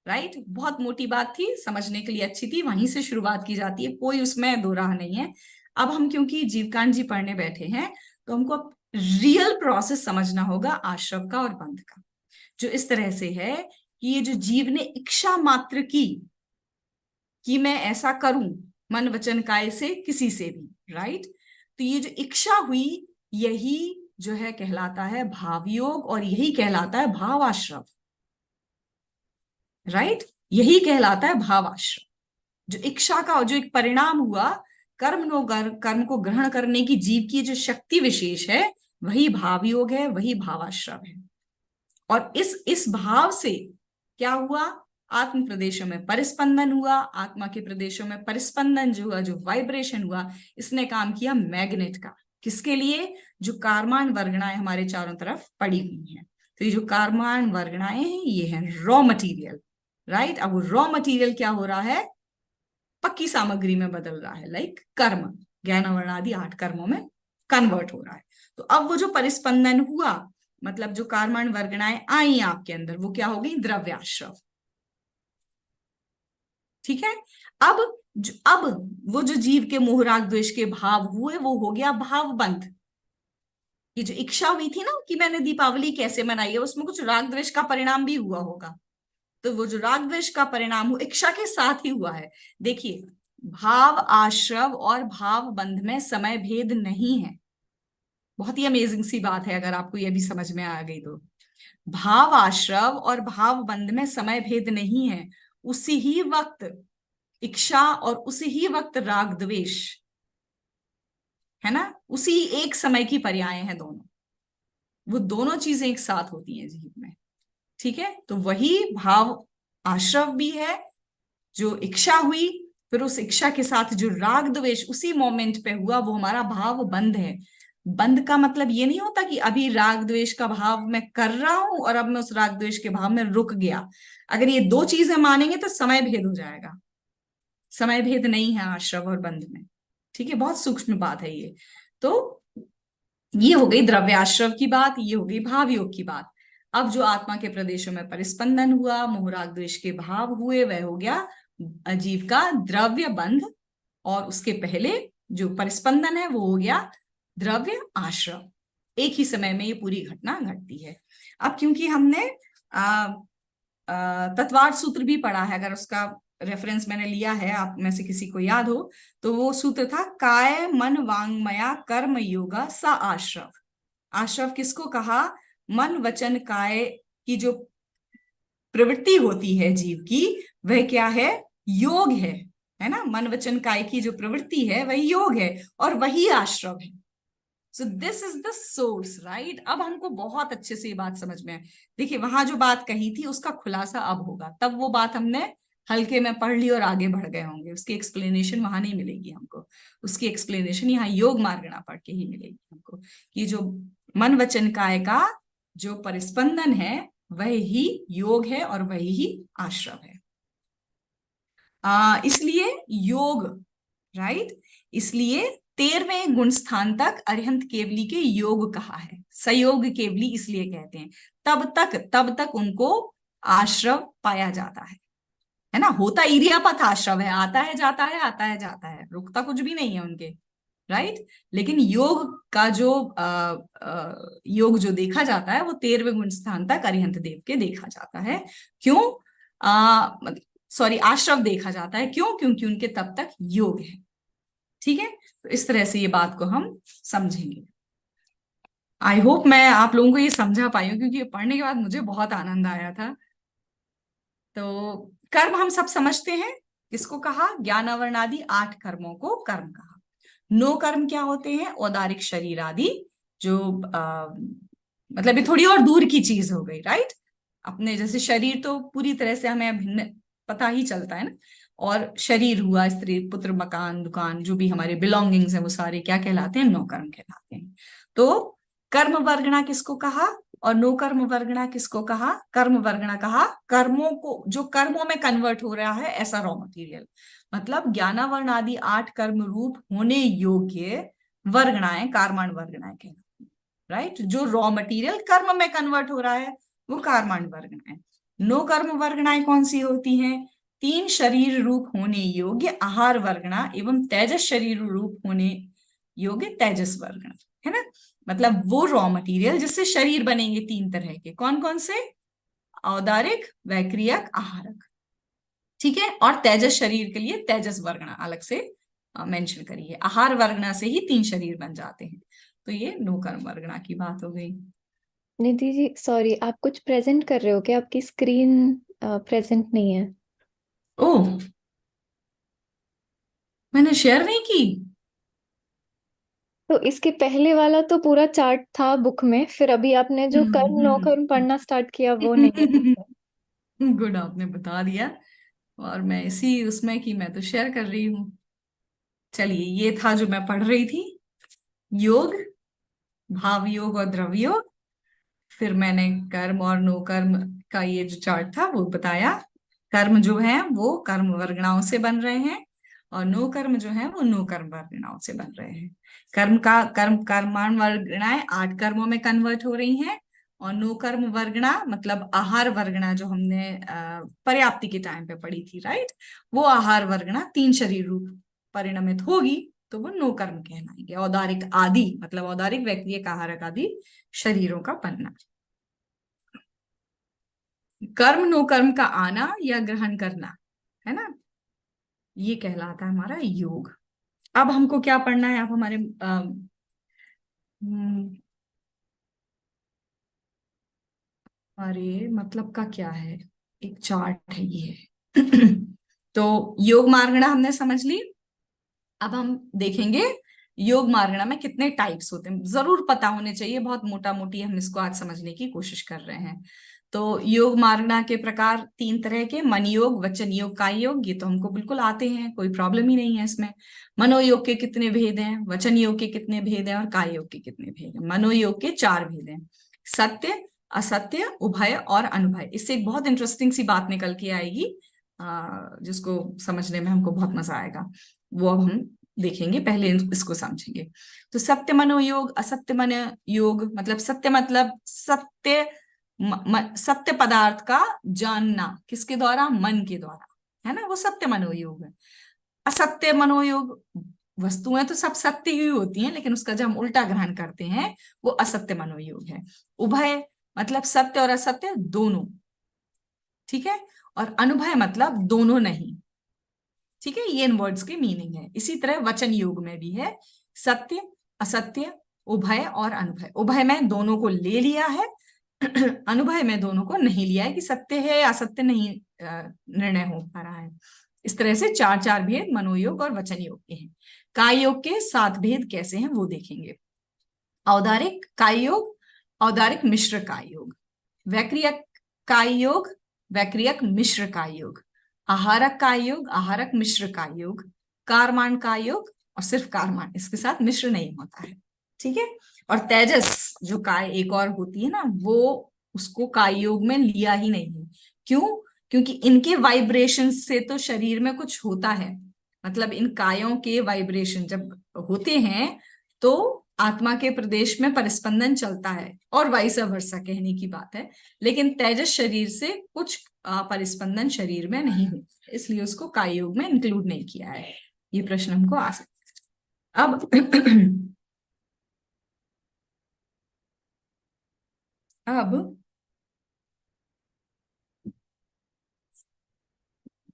S1: राइट। बहुत मोटी बात थी, समझने के लिए अच्छी थी, वहीं से शुरुआत की जाती है, कोई उसमें दो राह नहीं है। अब हम क्योंकि जीवकांड जी पढ़ने बैठे हैं, तो हमको रियल प्रोसेस समझना होगा आश्रव का और बंध का, जो इस तरह से है कि ये जो जीव ने इच्छा मात्र की कि मैं ऐसा करूं मन वचन काय से किसी से भी, राइट, तो ये जो इच्छा हुई, यही जो है कहलाता है भावयोग और यही कहलाता है भावाश्रव, राइट, यही कहलाता है भावाश्रव। जो इच्छा का जो एक परिणाम हुआ, कर्म को ग्रहण करने की जीव की जो शक्ति विशेष है, वही भावयोग है, वही भावाश्रव है। और इस भाव से क्या हुआ? आत्म प्रदेशों में परिस्पंदन हुआ। आत्मा के प्रदेशों में परिस्पंदन जो हुआ, जो वाइब्रेशन हुआ, इसने काम किया मैग्नेट का। किसके लिए? जो कारमान वर्गणाएं हमारे चारों तरफ पड़ी हुई हैं। तो ये जो कारमान वर्गणाएं हैं, ये है रॉ मटेरियल, राइट। अब रॉ मटेरियल क्या हो रहा है? पक्की सामग्री में बदल रहा है, लाइक कर्म, ज्ञानावरण आदि 8 कर्मों में कन्वर्ट हो रहा है। तो अब वो जो परिस्पंदन हुआ, मतलब जो कारमान वर्गणाएं आई आपके अंदर, वो क्या हो गई? द्रव्याश्रव, ठीक है। अब वो जो जीव के मोह राग द्वेष के भाव हुए, वो हो गया भाव बंध। ये जो इच्छा हुई थी ना कि मैंने दीपावली कैसे मनाई है, उसमें कुछ राग द्वेष का परिणाम भी हुआ होगा। तो वो जो राग द्वेष का परिणाम हुआ, इच्छा के साथ ही हुआ है। देखिए, भाव आश्रव और भाव बंध में समय भेद नहीं है। बहुत ही अमेजिंग सी बात है, अगर आपको यह भी समझ में आ गई तो। भाव आश्रव और भाव बंध में समय भेद नहीं है। उसी ही वक्त इच्छा और उसी ही वक्त राग द्वेष, है ना, उसी एक समय की पर्याय हैं दोनों। वो दोनों चीजें एक साथ होती हैं जीवन में, ठीक है, तो वही भाव आश्रव भी है। जो इच्छा हुई, फिर उस इच्छा के साथ जो राग द्वेष उसी मोमेंट पे हुआ, वो हमारा भाव बंध है। बंध का मतलब ये नहीं होता कि अभी राग द्वेष का भाव मैं कर रहा हूं और अब मैं उस राग द्वेष के भाव में रुक गया। अगर ये दो चीजें मानेंगे तो समय भेद हो जाएगा। समय भेद नहीं है आश्रव और बंध में। ठीक है, बहुत सूक्ष्म बात है ये। तो ये हो गई द्रव्याश्रव की बात, ये हो गई भाव योग की बात। अब जो आत्मा के प्रदेशों में परिस्पंदन हुआ, मोह राग द्वेष के भाव हुए, वह हो गया जीव का द्रव्य बंध। और उसके पहले जो परिस्पंदन है वो हो गया द्रव्य आश्रव। एक ही समय में ये पूरी घटना घटती है। अब क्योंकि हमने तत्वार्थ सूत्र भी पढ़ा है, अगर उसका रेफरेंस मैंने लिया है, आप में से किसी को याद हो तो वो सूत्र था काय मन वांगमया कर्म योगा स आश्रव। आश्रव किसको कहा? मन वचन काय की जो प्रवृत्ति होती है जीव की, वह क्या है? योग है ना। मन वचन काय की जो प्रवृत्ति है वही योग है और वही आश्रव है। So this is the source, right. अब हमको बहुत अच्छे से ये बात समझ में है। देखिए, वहां जो बात कही थी उसका खुलासा अब होगा, तब वो बात हमने हल्के में पढ़ ली और आगे बढ़ गए होंगे। उसकी एक्सप्लेनेशन वहां नहीं मिलेगी हमको, उसकी एक्सप्लेनेशन यहाँ योग मार्गणा पढ़ के ही मिलेगी हमको, कि जो मन वचन काय का जो परिस्पंदन है वह ही योग है और वही ही आश्रव है। इसलिए योग, राइट, इसलिए 13वें गुण स्थान तक अरिहंत केवली के योग कहा है। सयोग केवली इसलिए कहते हैं, तब तक उनको आश्रव पाया जाता है ना। होता इरियापथ आश्रव है, आता है जाता है, आता है जाता है, रुकता कुछ भी नहीं है उनके, राइट। लेकिन योग का जो योग जो देखा जाता है वो 13वें गुण स्थान तक अरिहंत देव के देखा जाता है। क्यों? सॉरी, आश्रव देखा जाता है। क्यों? क्योंकि उनके तब तक योग है। ठीक है, तो इस तरह से ये बात को हम समझेंगे। आई होप मैं आप लोगों को ये समझा पाई हूँ, क्योंकि ये पढ़ने के बाद मुझे बहुत आनंद आया था। तो कर्म हम सब समझते हैं, किसको कहा? ज्ञान आवरण आदि 8 कर्मों को कर्म कहा। 9 कर्म क्या होते हैं? औदारिक शरीर आदि, जो मतलब ये थोड़ी और दूर की चीज हो गई, राइट। अपने जैसे शरीर तो पूरी तरह से हमें भिन्न पता ही चलता है ना, और शरीर हुआ, स्त्री पुत्र मकान दुकान, जो भी हमारे बिलोंगिंग्स हैं वो सारे क्या कहलाते हैं? 9 कर्म कहलाते हैं। तो कर्म वर्गणा किसको कहा और नो कर्म वर्गणा किसको कहा? कर्म वर्गणा कहा कर्मों को, जो कर्मों में कन्वर्ट हो रहा है ऐसा रॉ मटेरियल, मतलब ज्ञानावर्ण आदि 8 कर्म रूप होने योग्य वर्गणाएं कार्माण वर्गणाएं कहलाती हैं, राइट। जो रॉ मटेरियल कर्म में कन्वर्ट हो रहा है वो कार्माण वर्गणाएं। नो कर्म वर्गणाएं कौन सी होती हैं? 3 शरीर रूप होने योग्य आहार वर्गणा एवं तेजस शरीर रूप होने योग्य तेजस वर्गणा, है ना। मतलब वो रॉ मटेरियल जिससे शरीर बनेंगे 3 तरह के, कौन कौन से? औदारिक, वैक्रियक, आहारक, ठीक है। और तेजस शरीर के लिए तेजस वर्गणा अलग से मेंशन करी है। आहार वर्गणा से ही 3 शरीर बन जाते हैं। तो ये नो कर्म वर्गणा की बात हो गई।
S5: निधि जी सॉरी, आप कुछ प्रेजेंट कर रहे हो क्या? आपकी स्क्रीन प्रेजेंट नहीं है।
S1: ओह, मैंने शेयर नहीं की।
S5: तो इसके पहले वाला तो पूरा चार्ट था बुक में, फिर अभी आपने जो कर्म नो कर्म पढ़ना स्टार्ट किया वो नहीं है।
S1: गुड, आपने बता दिया, और मैं इसी उसमें कि मैं तो शेयर कर रही हूँ। चलिए, ये था जो मैं पढ़ रही थी, योग, भाव योग और द्रव्य योग। फिर मैंने कर्म और नो कर्म का ये जो चार्ट था वो बताया। कर्म जो है वो कर्म वर्गणाओं से बन रहे हैं और नो कर्म जो है वो नो कर्म वर्गणाओं से बन रहे हैं। कर्माण वर्गणाएं 8 कर्मों में कन्वर्ट हो रही हैं, और नो कर्म वर्गणा मतलब आहार वर्गणा जो हमने पर्याप्ति के टाइम पे पढ़ी थी, राइट, वो आहार वर्गणा 3 शरीर रूप परिणमित होगी तो वो नो कर्म कहलाएंगे। औदारिक आदि मतलब औदारिक, वैक्रियक, आहारक आदि शरीरों का बनना। कर्म नो कर्म का आना या ग्रहण करना, है ना, ये कहलाता है हमारा योग। अब हमको क्या पढ़ना है? आप हमारे अरे मतलब का क्या है, एक चार्ट है ये। तो योग मार्गणा हमने समझ ली। अब हम देखेंगे योग मार्गणा में कितने टाइप्स होते हैं, जरूर पता होने चाहिए, बहुत मोटा मोटी हम इसको आज समझने की कोशिश कर रहे हैं। तो योग मार्गना के प्रकार 3 तरह के, मन योग, वचन योग, काय योग, ये तो हमको बिल्कुल आते हैं, कोई प्रॉब्लम ही नहीं है इसमें। मनोयोग के कितने भेद हैं, वचन योग के कितने भेद हैं और काय योग के कितने भेद हैं? मनोयोग के 4 भेद हैं, सत्य, असत्य, उभय और अनुभय। इससे एक बहुत इंटरेस्टिंग सी बात निकल के आएगी, जिसको समझने में हमको बहुत मजा आएगा, वो अब हम देखेंगे, पहले इसको समझेंगे। तो सत्य मनोयोग, असत्य मनोयोग, मतलब सत्य मतलब सत्य, सत्य पदार्थ का जानना, किसके द्वारा? मन के द्वारा, है ना, वो सत्य मनोयोग है। असत्य मनोयोग, वस्तुएं तो सब सत्य ही होती हैं, लेकिन उसका जब हम उल्टा ग्रहण करते हैं वो असत्य मनोयोग है। उभय मतलब सत्य और असत्य दोनों, ठीक है। और अनुभय मतलब दोनों नहीं, ठीक है। ये इन वर्ड्स की मीनिंग है। इसी तरह वचन योग में भी है, सत्य, असत्य, उभय और अनुभय। उभय में दोनों को ले लिया है, अनुभय में दोनों को नहीं लिया है कि सत्य है या असत्य नहीं निर्णय हो पा रहा है। इस तरह से 4 भेद मनोयोग और वचन योग के हैं। काय योग के 7 भेद कैसे हैं वो देखेंगे। औदारिक काय योग, औदारिक मिश्र काय योग, वैक्रियक काय योग, वैक्रियक मिश्र काय योग, आहारक काय योग, आहारक मिश्र काय योग, कारमान काय योग और सिर्फ कारमान, इसके साथ मिश्र नहीं होता है, ठीक है। और तेजस जो काय एक और होती है ना, वो उसको काय योग में लिया ही नहीं है। क्यों? क्योंकि इनके वाइब्रेशन से तो शरीर में कुछ होता है, मतलब इन कायों के वाइब्रेशन जब होते हैं तो आत्मा के प्रदेश में परिस्पंदन चलता है, और वाइस वर्सा कहने की बात है। लेकिन तेजस शरीर से कुछ परिस्पंदन शरीर में नहीं होता, इसलिए उसको काय योग में इंक्लूड नहीं किया है। ये प्रश्न हमको आ सकता है। अब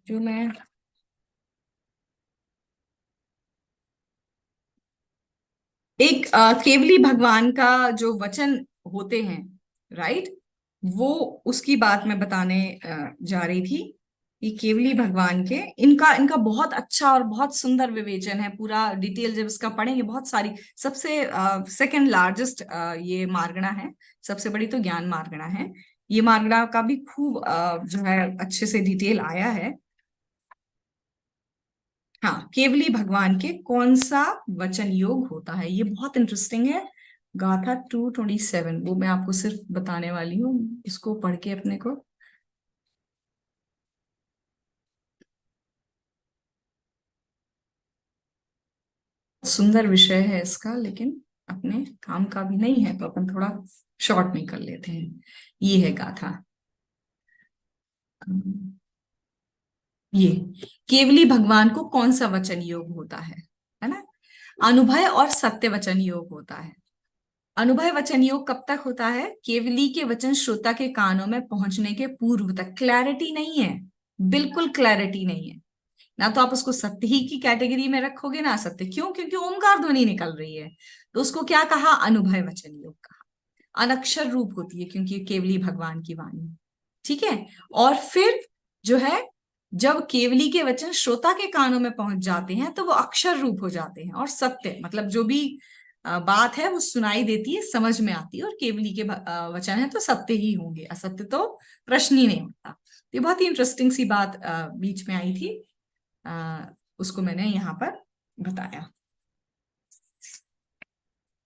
S1: जो मैं एक केवली भगवान का जो वचन होते हैं, राइट, वो उसकी बात मैं बताने जा रही थी कि केवली भगवान के इनका बहुत अच्छा और बहुत सुंदर विवेचन है। पूरा डिटेल जब इसका पढ़ेंगे, बहुत सारी, सबसे सेकंड लार्जेस्ट ये मार्गणा है, सबसे बड़ी तो ज्ञान मार्गणा है। ये मार्गणा का भी खूब जो है अच्छे से डिटेल आया है। हाँ, केवली भगवान के कौन सा वचन योग होता है, ये बहुत इंटरेस्टिंग है। गाथा 227, वो मैं आपको सिर्फ बताने वाली हूँ, इसको पढ़ के अपने को सुंदर विषय है इसका, लेकिन अपने काम का भी नहीं है, तो अपन थोड़ा शॉर्ट में कर लेते हैं। ये है गाथा, ये केवली भगवान को कौन सा वचन योग होता है ना। अनुभय और सत्य वचन योग होता है। अनुभय वचन योग कब तक होता है? केवली के वचन श्रोता के कानों में पहुंचने के पूर्व तक। क्लैरिटी नहीं है, बिल्कुल क्लैरिटी नहीं है ना, तो आप उसको सत्य ही की कैटेगरी में रखोगे ना असत्य। क्यों? क्योंकि ओमकार ध्वनि निकल रही है, तो उसको क्या कहा? अनुभय वचन योग कहा। अनक्षर रूप होती है क्योंकि केवली भगवान की वाणी, ठीक है। और फिर जो है, जब केवली के वचन श्रोता के कानों में पहुंच जाते हैं तो वो अक्षर रूप हो जाते हैं, और सत्य मतलब जो भी बात है वो सुनाई देती है, समझ में आती है, और केवली के वचन है तो सत्य ही होंगे, असत्य तो प्रश्न ही नहीं उठता। ये बहुत ही इंटरेस्टिंग सी बात बीच में आई थी, उसको मैंने यहाँ पर बताया।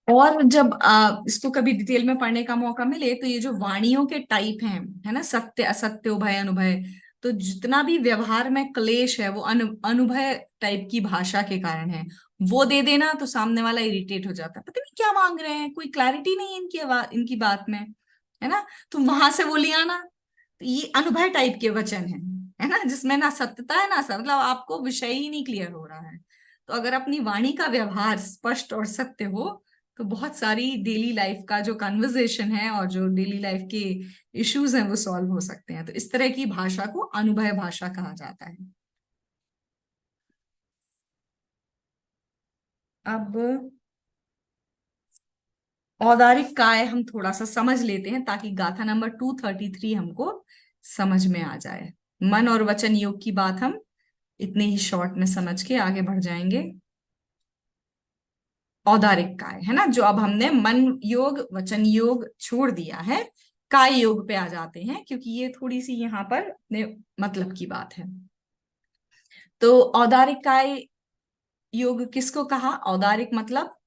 S1: और जब इसको कभी डिटेल में पढ़ने का मौका मिले तो ये जो वाणियों के टाइप हैं, है ना, सत्य, असत्य, उभय, अनुभय, तो जितना भी व्यवहार में क्लेश है वो अनुभय टाइप की भाषा के कारण है। वो दे देना तो सामने वाला इरिटेट हो जाता है, पता नहीं क्या मांग रहे हैं, कोई क्लैरिटी नहीं है इनकी बात में, है ना। तो वहां से वो ले आना, तो ये अनुभय टाइप के वचन है ना, जिसमें ना सत्यता है ना मतलब आपको विषय ही नहीं क्लियर हो रहा है। तो अगर अपनी वाणी का व्यवहार स्पष्ट और सत्य हो तो बहुत सारी डेली लाइफ का जो कन्वर्सेशन है और जो डेली लाइफ के इश्यूज हैं वो सॉल्व हो सकते हैं। तो इस तरह की भाषा को अनुभय भाषा कहा जाता है। अब औदारिक काय हम थोड़ा सा समझ लेते हैं ताकि गाथा नंबर 233 हमको समझ में आ जाए। मन और वचन योग की बात हम इतने ही शॉर्ट में समझ के आगे बढ़ जाएंगे। औदारिक काय है ना, जो अब हमने मन योग वचन योग छोड़ दिया है, काय योग पे आ जाते हैं, क्योंकि ये थोड़ी सी यहाँ पर अपने मतलब की बात है। तो औदारिक काय योग किसको कहा? औदारिक मतलब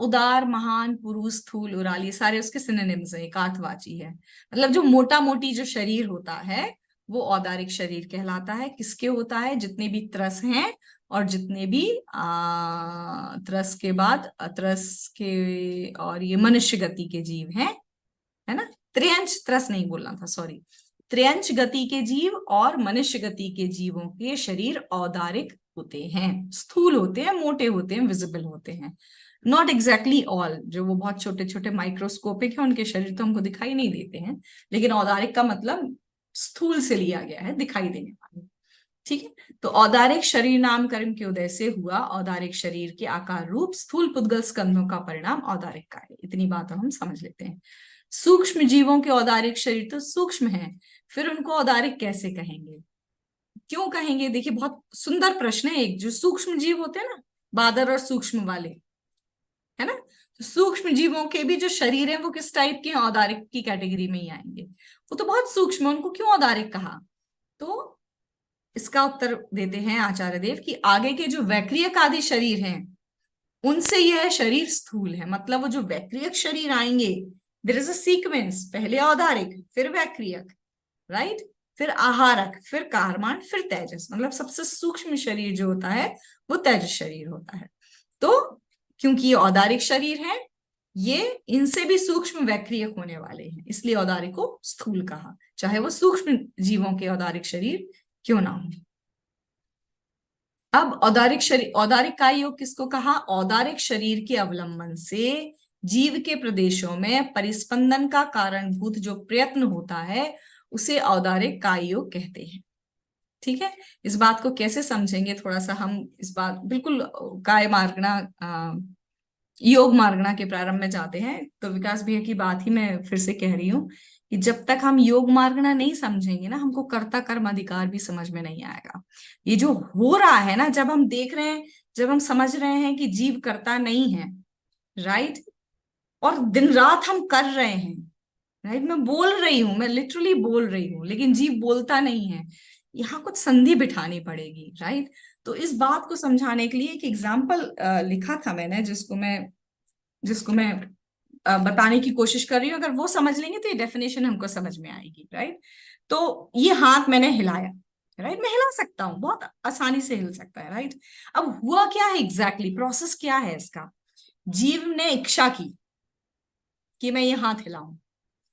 S1: उदार, महान, पुरुष, स्थूल, उराल, ये सारे उसके सिनोनिम्स है, एकार्थवाची है। मतलब जो मोटा मोटी जो शरीर होता है वो औदारिक शरीर कहलाता है। किसके होता है? जितने भी त्रस हैं और जितने भी त्रस के बाद त्रस के और ये मनुष्य गति के जीव हैं, है ना। त्रियंश त्रस नहीं बोलना था, सॉरी। त्रियंश गति के जीव और मनुष्य गति के जीवों के शरीर औदारिक होते हैं, स्थूल होते हैं, मोटे होते हैं, विजिबल होते हैं। नॉट एग्जैक्टली ऑल, जो वो बहुत छोटे छोटे माइक्रोस्कोपिक है उनके शरीर तो हमको दिखाई नहीं देते हैं, लेकिन औदारिक का मतलब स्थूल से लिया गया है, दिखाई देने वाले। ठीक है, तो औदारिक शरीर नामकरण के उदय से हुआ औदारिक शरीर के आकार रूप स्थूल पुद्गल स्कंधों का परिणाम औदारिक का है। इतनी बात हम समझ लेते हैं। सूक्ष्म जीवों के औदारिक शरीर तो सूक्ष्म है, फिर उनको औदारिक कैसे कहेंगे, क्यों कहेंगे? देखिए बहुत सुंदर प्रश्न है। एक जो सूक्ष्म जीव होते हैं ना, बादर और सूक्ष्म वाले, है ना, तो सूक्ष्म जीवों के भी जो शरीर है वो किस टाइप के हैं? औदारिक की कैटेगरी में ही आएंगे। वो तो बहुत सूक्ष्म है, उनको क्यों औदारिक कहा? तो इसका उत्तर देते हैं आचार्य देव कि आगे के जो वैक्रियक आदि शरीर हैं उनसे यह शरीर स्थूल है। मतलब वो जो वैक्रियक शरीर आएंगे, देयर इज अ सीक्वेंस, पहले औदारिक, फिर वैक्रियक, राइट, फिर आहारक, फिर कारमान, फिर तेजस। मतलब सबसे सूक्ष्म शरीर जो होता है वो तेजस शरीर होता है। तो क्योंकि ये औदारिक शरीर है, ये इनसे भी सूक्ष्म वैक्रियक होने वाले हैं, इसलिए औदारिक को स्थूल कहा, चाहे वो सूक्ष्म जीवों के औदारिक शरीर क्यों ना हो। अब औदारिक शरीर, औदारिक काय योग किसको कहा? औदारिक शरीर के अवलंबन से जीव के प्रदेशों में परिस्पंदन का कारणभूत जो प्रयत्न होता है उसे औदारिक काय योग कहते हैं। ठीक है, इस बात को कैसे समझेंगे थोड़ा सा हम इस बात बिल्कुल काय मार्गणा योग मार्गणा के प्रारंभ में जाते हैं। तो विकास भैया की बात ही मैं फिर से कह रही हूँ कि जब तक हम योग मार्गणा नहीं समझेंगे ना, हमको कर्ता कर्म अधिकार भी समझ में नहीं आएगा। ये जो हो रहा है ना, जब हम देख रहे हैं, जब हम समझ रहे हैं कि जीव कर्ता नहीं है, राइट, और दिन रात हम कर रहे हैं, राइट, मैं बोल रही हूँ, मैं लिटरली बोल रही हूँ, लेकिन जीव बोलता नहीं है, यहाँ कुछ संधि बिठानी पड़ेगी, राइट। तो इस बात को समझाने के लिए एक एग्जाम्पल लिखा था मैंने, जिसको मैं बताने की कोशिश कर रही हूँ। अगर वो समझ लेंगे तो ये डेफिनेशन हमको समझ में आएगी, राइट। तो ये हाथ मैंने हिलाया, राइट, मैं हिला सकता हूँ, बहुत आसानी से हिल सकता है, राइट। अब हुआ क्या है एग्जैक्टली, प्रोसेस क्या है इसका? जीव ने इच्छा की कि मैं ये हाथ हिलाऊं।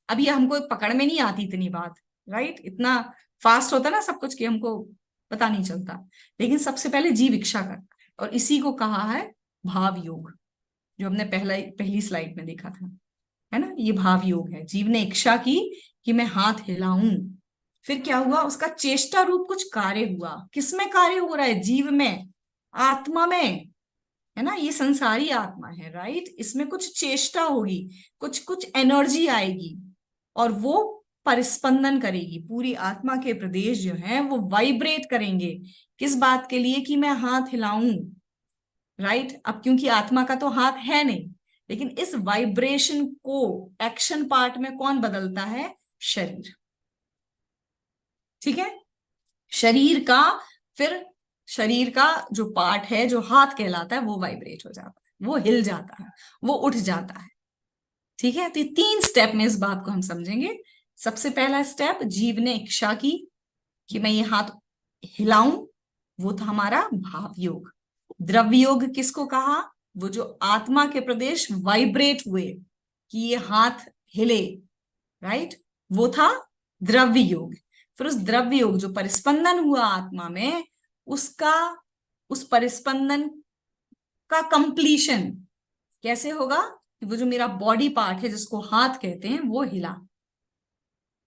S1: अब ये हमको पकड़ में नहीं आती इतनी बात, राइट, इतना फास्ट होता ना सब कुछ कि हमको पता नहीं चलता, लेकिन सबसे पहले जीव इच्छा करता है, और इसी को कहा है भाव योग, जो हमने पहली स्लाइड में देखा था, है ना। ये भाव योग है। जीव ने इच्छा की कि मैं हाथ हिलाऊं, फिर क्या हुआ? उसका चेष्टा रूप कुछ कार्य हुआ। किसमें कार्य हो रहा है? जीव में, आत्मा में, है ना। ये संसारी आत्मा है, राइट, इसमें कुछ चेष्टा होगी, कुछ कुछ एनर्जी आएगी और वो परिस्पंदन करेगी। पूरी आत्मा के प्रदेश जो है वो वाइब्रेट करेंगे। किस बात के लिए? कि मैं हाथ हिलाऊं, राइट। अब क्योंकि आत्मा का तो हाथ है नहीं, लेकिन इस वाइब्रेशन को एक्शन पार्ट में कौन बदलता है? शरीर, ठीक है। शरीर का, फिर शरीर का जो पार्ट है जो हाथ कहलाता है वो वाइब्रेट हो जाता है, वो हिल जाता है, वो उठ जाता है, ठीक है। तो ये 3 स्टेप में इस बात को हम समझेंगे। सबसे पहला स्टेप, जीव ने इच्छा की कि मैं ये हाथ हिलाऊं, वो था हमारा भाव योग। द्रव्य योग किसको कहा? वो जो आत्मा के प्रदेश वाइब्रेट हुए कि ये हाथ हिले, राइट, वो था द्रव्य योग। फिर उस द्रव्य योग जो परिस्पंदन हुआ आत्मा में, उसका, उस परिस्पंदन का कंप्लीशन कैसे होगा? वो जो मेरा बॉडी पार्ट है जिसको हाथ कहते हैं वो हिला,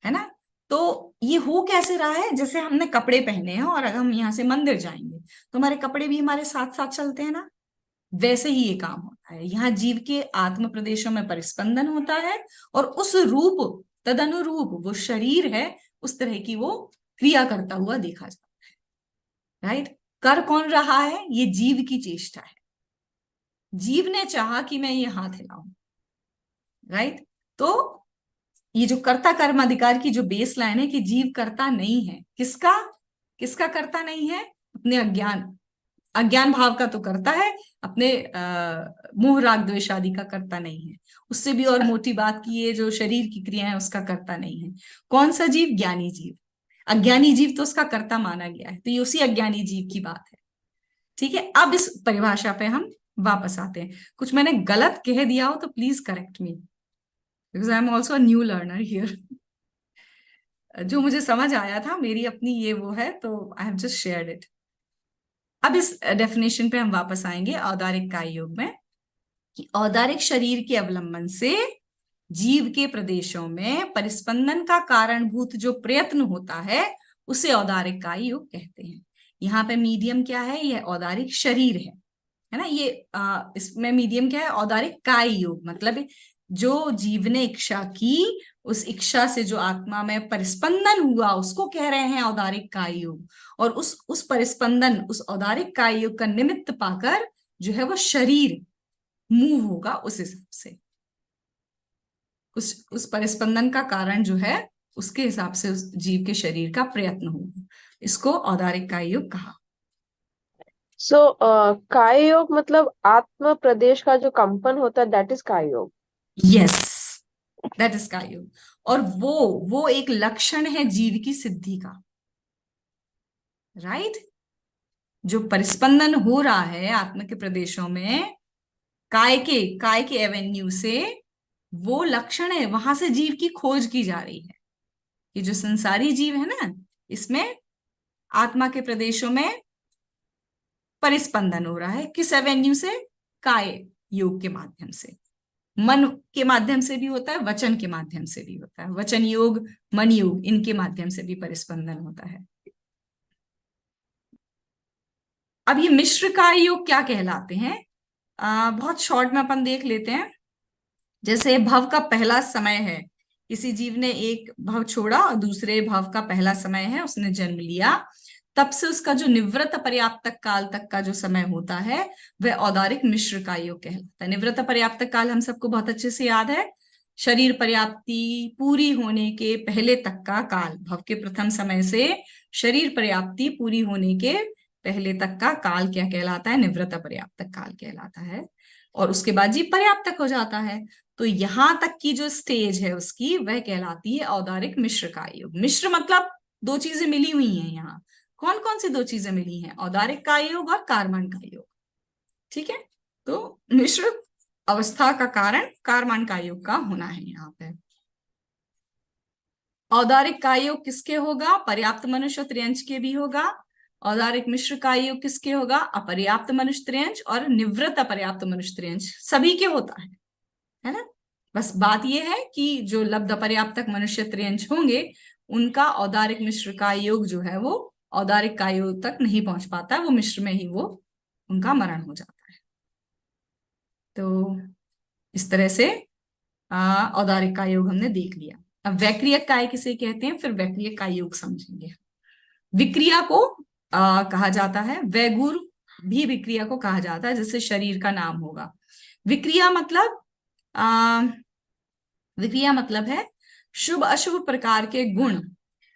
S1: है ना। तो ये हो कैसे रहा है? जैसे हमने कपड़े पहने हैं और अगर हम यहाँ से मंदिर जाएंगे तो हमारे कपड़े भी हमारे साथ साथ चलते हैं ना, वैसे ही ये काम होता है। यहाँ जीव के आत्म प्रदेशों में परिस्पंदन होता है और उस रूप तदनुरूप वो शरीर है, उस तरह की वो क्रिया करता हुआ देखा जाता है, राइट। कर कौन रहा है? ये जीव की चेष्टा है। जीव ने चाहा कि मैं ये हाथ हिलाऊं, राइट। तो ये जो कर्ता कर्म अधिकार की जो बेस लाइन है कि जीव कर्ता नहीं है, किसका किसका कर्ता नहीं है? अपने अज्ञान भाव का तो करता है, अपने मोह राग द्वेष आदि का करता नहीं है। उससे भी और मोटी बात की ये जो शरीर की क्रिया है उसका करता नहीं है। कौन सा जीव? ज्ञानी जीव। अज्ञानी जीव तो उसका कर्ता माना गया है, तो ये उसी अज्ञानी जीव की बात है। ठीक है, अब इस परिभाषा पे हम वापस आते हैं। कुछ मैंने गलत कह दिया हो तो please correct me, because I am also new learner here. जो मुझे समझ आया था, मेरी अपनी ये वो है, तो I have just shared it. अब इस डेफिनेशन पे हम वापस आएंगे औदारिक काय योग में, कि औदारिक शरीर के अवलंबन से जीव के प्रदेशों में परिस्पंदन का कारणभूत जो प्रयत्न होता है उसे औदारिक काय योग कहते हैं। यहाँ पे मीडियम क्या है? यह औदारिक शरीर है ना। ये इसमें मीडियम क्या है? औदारिक काय योग, मतलब जो जीव ने इच्छा की, उस इच्छा से जो आत्मा में परिस्पंदन हुआ उसको कह रहे हैं औदारिक काय योग। और उस परिस्पंदन, उस औदारिक काय योग का निमित्त पाकर जो है वो शरीर मूव होगा, उस हिसाब से उस परिस्पंदन का कारण जो है उसके हिसाब से उस जीव के शरीर का प्रयत्न होगा। इसको औदारिक काय योग कहा।
S3: सो काय योग मतलब आत्म प्रदेश का जो कंपन होता है, दैट इज काय योग।
S1: यस, दैट इज काय योग। और वो एक लक्षण है जीव की सिद्धि का, राइट? जो परिस्पंदन हो रहा है आत्मा के प्रदेशों में काय के एवेन्यू से, वो लक्षण है, वहां से जीव की खोज की जा रही है। ये जो संसारी जीव है ना, इसमें आत्मा के प्रदेशों में परिस्पंदन हो रहा है। किस एवेन्यू से? काय योग के माध्यम से। मन के माध्यम से भी होता है, वचन के माध्यम से भी होता है। वचन योग, मन योग, इनके माध्यम से भी परिस्पंदन होता है। अब ये मिश्र काय योग क्या कहलाते हैं? बहुत शॉर्ट में अपन देख लेते हैं। जैसे भव का पहला समय है, किसी जीव ने एक भव छोड़ा और दूसरे भव का पहला समय है, उसने जन्म लिया, तब से उसका जो निवृत्त पर्याप्त काल तक का जो समय होता है वह औदारिक मिश्र काय योग कहलाता है। निवृत्त पर्याप्त काल हम सबको बहुत अच्छे से याद है, शरीर पर्याप्ति पूरी होने के पहले तक का काल। भव के प्रथम समय से शरीर पर्याप्ति पूरी होने के पहले तक का काल क्या कहलाता है? निवृत्त पर्याप्त काल कहलाता है। और उसके बाद जीव पर्याप्तक हो जाता है। तो यहां तक की जो स्टेज है उसकी, वह कहलाती है औदारिक मिश्र काय योग। मिश्र मतलब दो चीजें मिली हुई हैं। यहाँ कौन कौन सी दो चीजें मिली हैं? औदारिक काय योग और कारमान काय योग। ठीक है, तो मिश्र अवस्था का कारण कारमान काय योग का होना है यहाँ पे। औदारिक काय योग किसके होगा? पर्याप्त मनुष्य त्रियंश के भी होगा। औदारिक मिश्र काय योग किसके होगा? अपर्याप्त मनुष्य त्रियंश और निवृत्त अपर्याप्त मनुष्य त्रियंश, सभी के होता है ना। बस बात यह है कि जो लब्ध पर्याप्तक मनुष्य त्रियंश होंगे उनका औदारिक मिश्र काय योग जो है वो औदारिक काय योग तक नहीं पहुंच पाता, वो मिश्र में ही वो उनका मरण हो जाता है। तो इस तरह से औदारिक काय योग हमने देख लिया। अब वैक्रियक काय किसे कहते हैं, फिर वैक्रियक काय योग समझेंगे। विक्रिया को कहा जाता है, वैगुर भी विक्रिया को कहा जाता है, जैसे शरीर का नाम होगा। विक्रिया मतलब है शुभ अशुभ प्रकार के गुण,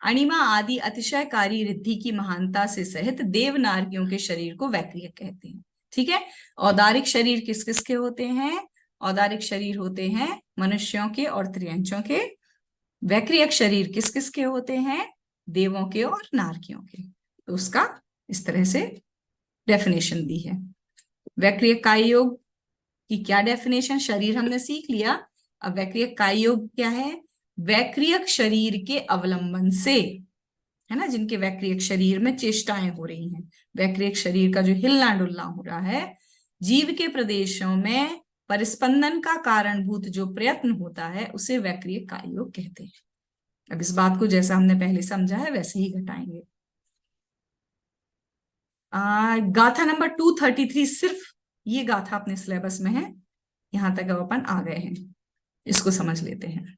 S1: अणिमा आदि अतिशयकारी रिद्धि की महानता से सहित देवनार्गियों के शरीर को वैक्रियक कहते हैं। ठीक है, औदारिक शरीर किस किस के होते हैं? औदारिक शरीर होते हैं मनुष्यों के और त्रियंशों के। वैक्रियक शरीर किस किस के होते हैं? देवों के और नारकियों के। तो उसका इस तरह से डेफिनेशन दी है। वैक्रियक काय योग की क्या डेफिनेशन? शरीर हमने सीख लिया। अब वैक्रियक काय योग क्या है? वैक्रियक शरीर के अवलंबन से, है ना, जिनके वैक्रियक शरीर में चेष्टाएं हो रही हैं, वैक्रियक शरीर का जो हिलना डुलना हो रहा है, जीव के प्रदेशों में परिस्पंदन का कारणभूत जो प्रयत्न होता है उसे वैक्रियक काय योग कहते हैं। अब इस बात को जैसा हमने पहले समझा है वैसे ही घटाएंगे। गाथा नंबर 233, सिर्फ ये गाथा अपने सिलेबस में है, यहां तक अब अपन आ गए हैं, इसको समझ लेते हैं।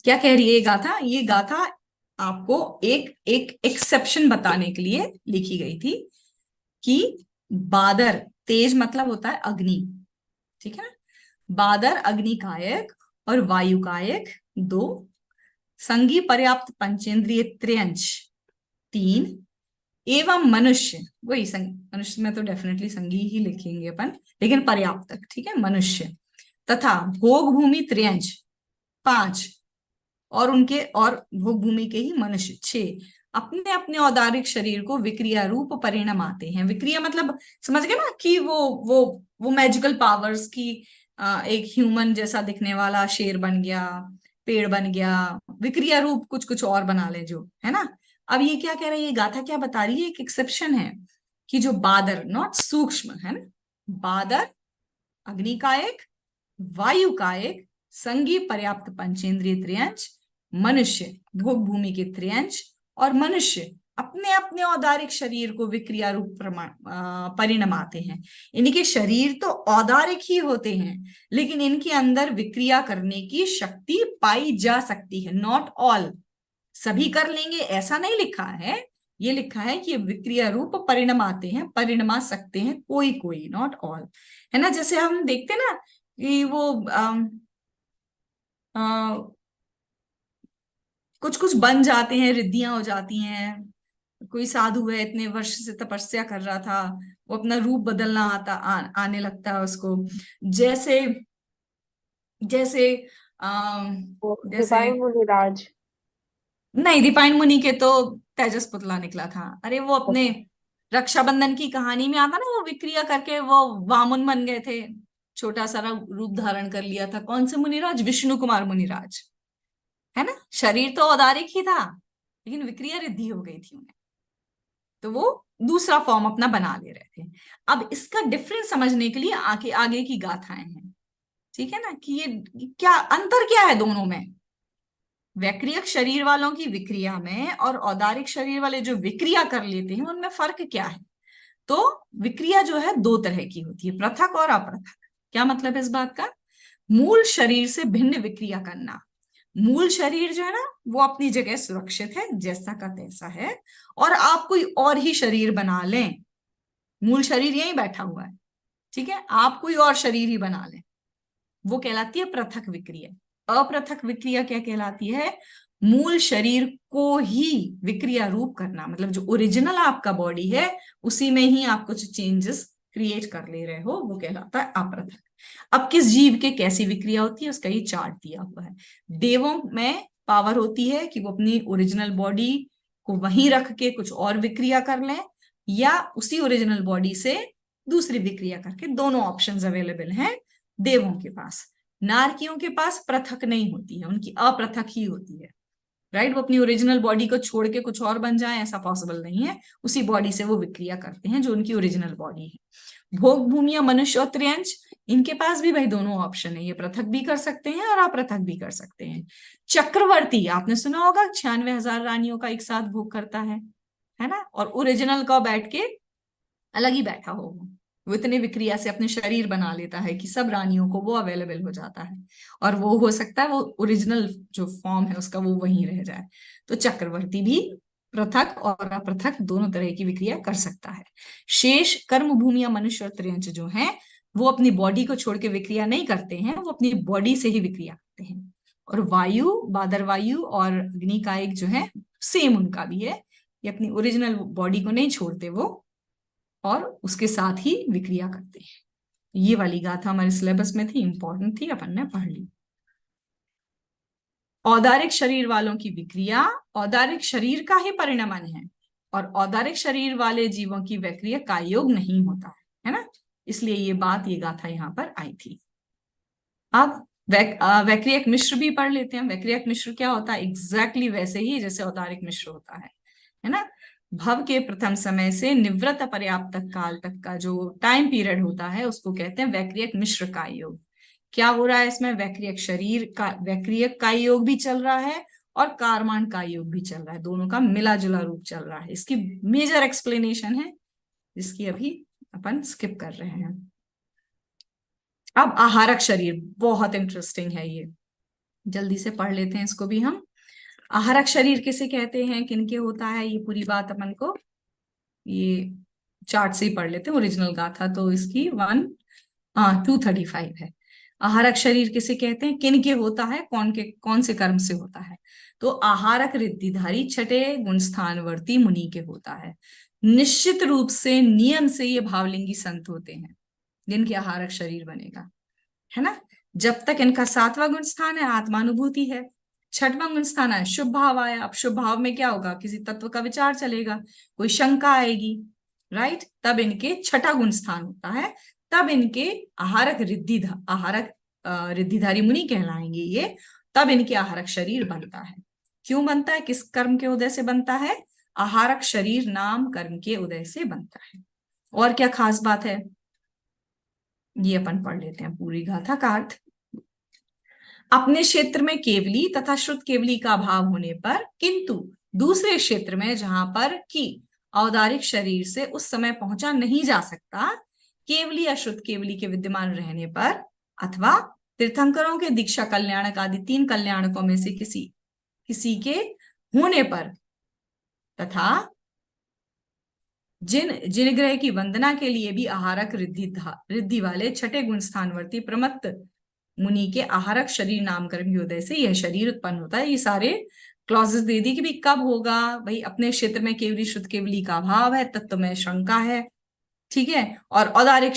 S1: क्या कह रही है ये गाथा? ये गाथा आपको एक एक्सेप्शन बताने के लिए लिखी गई थी कि बादर, तेज मतलब होता है अग्नि, ठीक है, बादर अग्नि कायक और वायु कायक 2, संगी पर्याप्त पंचेंद्रिय त्र्यंच 3, एवं मनुष्य, वही मनुष्य में तो डेफिनेटली संगी ही लिखेंगे अपन, लेकिन पर्याप्त तक, ठीक है, मनुष्य, तथा भोग भूमि त्र्यंच 5, और भोग भूमि के ही मनुष्य 6 अपने अपने औदारिक शरीर को विक्रिया रूप परिणाम आते हैं। विक्रिया मतलब समझ गए ना, कि वो मैजिकल पावर्स की एक ह्यूमन जैसा दिखने वाला शेर बन गया, पेड़ बन गया, विक्रिया रूप कुछ कुछ और बना ले जो, है ना। अब ये क्या कह रही है, ये गाथा क्या बता रही है, एक एक्सेप्शन है कि जो बादर, नॉट सूक्ष्म, है ना, बादर, अग्नि का एक, वायु का एक, संगी पर्याप्त पंचेंद्रिय त्रियंच, मनुष्य भोग भूमि के त्रियंच, और मनुष्य अपने अपने औदारिक शरीर को विक्रिया रूप परिणमाते हैं। इनके शरीर तो औदारिक ही होते हैं, लेकिन इनके अंदर विक्रिया करने की शक्ति पाई जा सकती है। नॉट ऑल, सभी कर लेंगे ऐसा नहीं लिखा है, ये लिखा है कि विक्रिया रूप परिणाम आते हैं, परिणमा सकते हैं कोई कोई, नॉट ऑल, है ना। जैसे हम देखते ना कि वो कुछ कुछ बन जाते हैं, रिद्धियां हो जाती हैं। कोई साधु है, इतने वर्ष से तपस्या कर रहा था, वो अपना रूप बदलना आने लगता है उसको। जैसे जैसे जैसे
S3: डिवाइन मुनिराज।
S1: नहीं, दीपायन मुनि के तो तेजस पुतला निकला था। अरे वो अपने रक्षाबंधन की कहानी में आता ना, वो विक्रिया करके वो वामन बन गए थे, छोटा सा रूप धारण कर लिया था। कौन से मुनिराज? विष्णु कुमार मुनिराज, है ना। शरीर तो औदारिक ही था, लेकिन विक्रिया रिद्धि हो गई थी उन्हें, तो वो दूसरा फॉर्म अपना बना ले रहे थे। अब इसका डिफरेंस समझने के लिए आगे आगे की गाथाएं हैं, ठीक है ना, कि ये क्या अंतर क्या है दोनों में। वैक्रियक शरीर वालों की विक्रिया में और औदारिक शरीर वाले जो विक्रिया कर लेते हैं, उनमें फर्क क्या है। तो विक्रिया जो है दो तरह की होती है, पृथक और अपृथक। क्या मतलब है इस बात का? मूल शरीर से भिन्न विक्रिया करना। मूल शरीर जो है ना, वो अपनी जगह सुरक्षित है, जैसा का तैसा है, और आप कोई और ही शरीर बना लें, मूल शरीर यहीं बैठा हुआ है, ठीक है, आप कोई और शरीर ही बना लें, वो कहलाती है पृथक विक्रिया। अपृथक विक्रिया क्या कहलाती है? मूल शरीर को ही विक्रिया रूप करना, मतलब जो ओरिजिनल आपका बॉडी है उसी में ही आप कुछ चेंजेस क्रिएट कर ले रहे हो, वो कहलाता है अपृथक। अब किस जीव के कैसी विक्रिया होती है उसका ये चार्ट दिया हुआ है। देवों में पावर होती है कि वो अपनी ओरिजिनल बॉडी को वहीं रख के कुछ और विक्रिया कर लें, या उसी ओरिजिनल बॉडी से दूसरी विक्रिया करके, दोनों ऑप्शंस अवेलेबल हैं देवों के पास। नारकियों के पास पृथक नहीं होती है, उनकी अपृथक ही होती है, राइट। वो अपनी ओरिजिनल बॉडी को छोड़ के कुछ और बन जाए ऐसा पॉसिबल नहीं है, उसी बॉडी से वो विक्रिया करते हैं जो उनकी ओरिजिनल बॉडी है। भोग भूमि या मनुष्य और त्रियंच, इनके पास भी भाई दोनों ऑप्शन है, ये पृथक भी कर सकते हैं और अपृथक भी कर सकते हैं। चक्रवर्ती आपने सुना होगा, 96,000 रानियों का एक साथ भोग करता है ना, और ओरिजिनल का बैठ के अलग ही बैठा हो, वो इतने विक्रिया से अपने शरीर बना लेता है कि सब रानियों को वो अवेलेबल हो जाता है, और वो हो सकता है वो ओरिजिनल जो फॉर्म है उसका वो वहीं रह जाए। तो चक्रवर्ती भी पृथक और अपृथक दोनों तरह की विक्रिया कर सकता है। शेष कर्म भूमि या मनुष्य और त्रियंच जो है, वो अपनी बॉडी को छोड़ के विक्रिया नहीं करते हैं, वो अपनी बॉडी से ही विक्रिया करते हैं। और वायु, बादर वायु और अग्नि का एक जो है, सेम उनका भी है, ये अपनी ओरिजिनल बॉडी को नहीं छोड़ते वो, और उसके साथ ही विक्रिया करते हैं। ये वाली गाथा हमारे सिलेबस में थी, इंपॉर्टेंट थी, अपन ने पढ़ ली। औदारिक शरीर वालों की विक्रिया औदारिक शरीर का ही परिणमन है, और औदारिक शरीर वाले जीवों की विक्रिया का योग नहीं होता है ना, इसलिए ये बात, ये गाथा यहाँ पर आई थी। अब वैक्रियक मिश्र भी पढ़ लेते हैं। वैक्रियक मिश्र क्या होता है? एग्जैक्टली वैसे ही जैसे औदारिक मिश्र होता है ना। भव के प्रथम समय से निवृत्त पर्याप्त काल तक का जो टाइम पीरियड होता है उसको कहते हैं वैक्रियक मिश्र का योग। क्या हो रहा है इसमें? वैक्रियक शरीर का, वैक्रियक का योग भी चल रहा है और कारमान का योग भी चल रहा है, दोनों का मिला जुला रूप चल रहा है। इसकी मेजर एक्सप्लेनेशन है जिसकी अभी अपन स्किप कर रहे हैं। अब आहारक शरीर बहुत इंटरेस्टिंग है, ये जल्दी से पढ़ लेते हैं इसको भी हम। आहारक शरीर किसे कहते हैं, किनके होता है, ये पूरी बात अपन को ये चार्ट से ही पढ़ लेते हैं। ओरिजिनल गाथा तो इसकी 235 है। आहारक शरीर किसे कहते हैं, किन के होता है, कौन से कर्म से होता है? तो आहारक रिद्धिधारी छठे गुण स्थानवर्ती मुनि के होता है। निश्चित रूप से नियम से ये भावलिंगी संत होते हैं जिनके आहारक शरीर बनेगा, है ना। जब तक इनका 7वां गुण स्थान है आत्मानुभूति है, 6वां गुण स्थान है शुभ भाव आया। अब शुभ भाव में क्या होगा, किसी तत्व का विचार चलेगा, कोई शंका आएगी, राइट, तब इनके 6ठा गुण स्थान होता है, तब इनके आहारक रिद्धिधारी मुनि कहलाएंगे ये, तब इनके आहारक शरीर बनता है। क्यों बनता है, किस कर्म के उदय से बनता है? आहारक शरीर नाम कर्म के उदय से बनता है। और क्या खास बात है, ये अपन पढ़ लेते हैं पूरी गाथा का अर्थ। अपने क्षेत्र में केवली तथा शुद्ध केवली का अभाव होने पर, किंतु दूसरे क्षेत्र में जहां पर कि औदारिक शरीर से उस समय पहुंचा नहीं जा सकता, केवली अशुद्ध केवली के विद्यमान रहने पर, अथवा तीर्थंकरों के दीक्षा कल्याणक आदि 3 कल्याणकों में से किसी के होने पर, तथा जिन ग्रह की वंदना के लिए भी आहारक रिद्धि वाले 6ठे गुण स्थानवर्ती प्रमत्त मुनि के आहारक शरीर नामकरण के उदय से यह शरीर उत्पन्न होता है। ये सारे क्लॉजेस दे दी कि भी कब होगा भाई, अपने क्षेत्र में केवली शुद्ध केवली का अभाव है, तत्व में शंका है, ठीक है, और औदारिक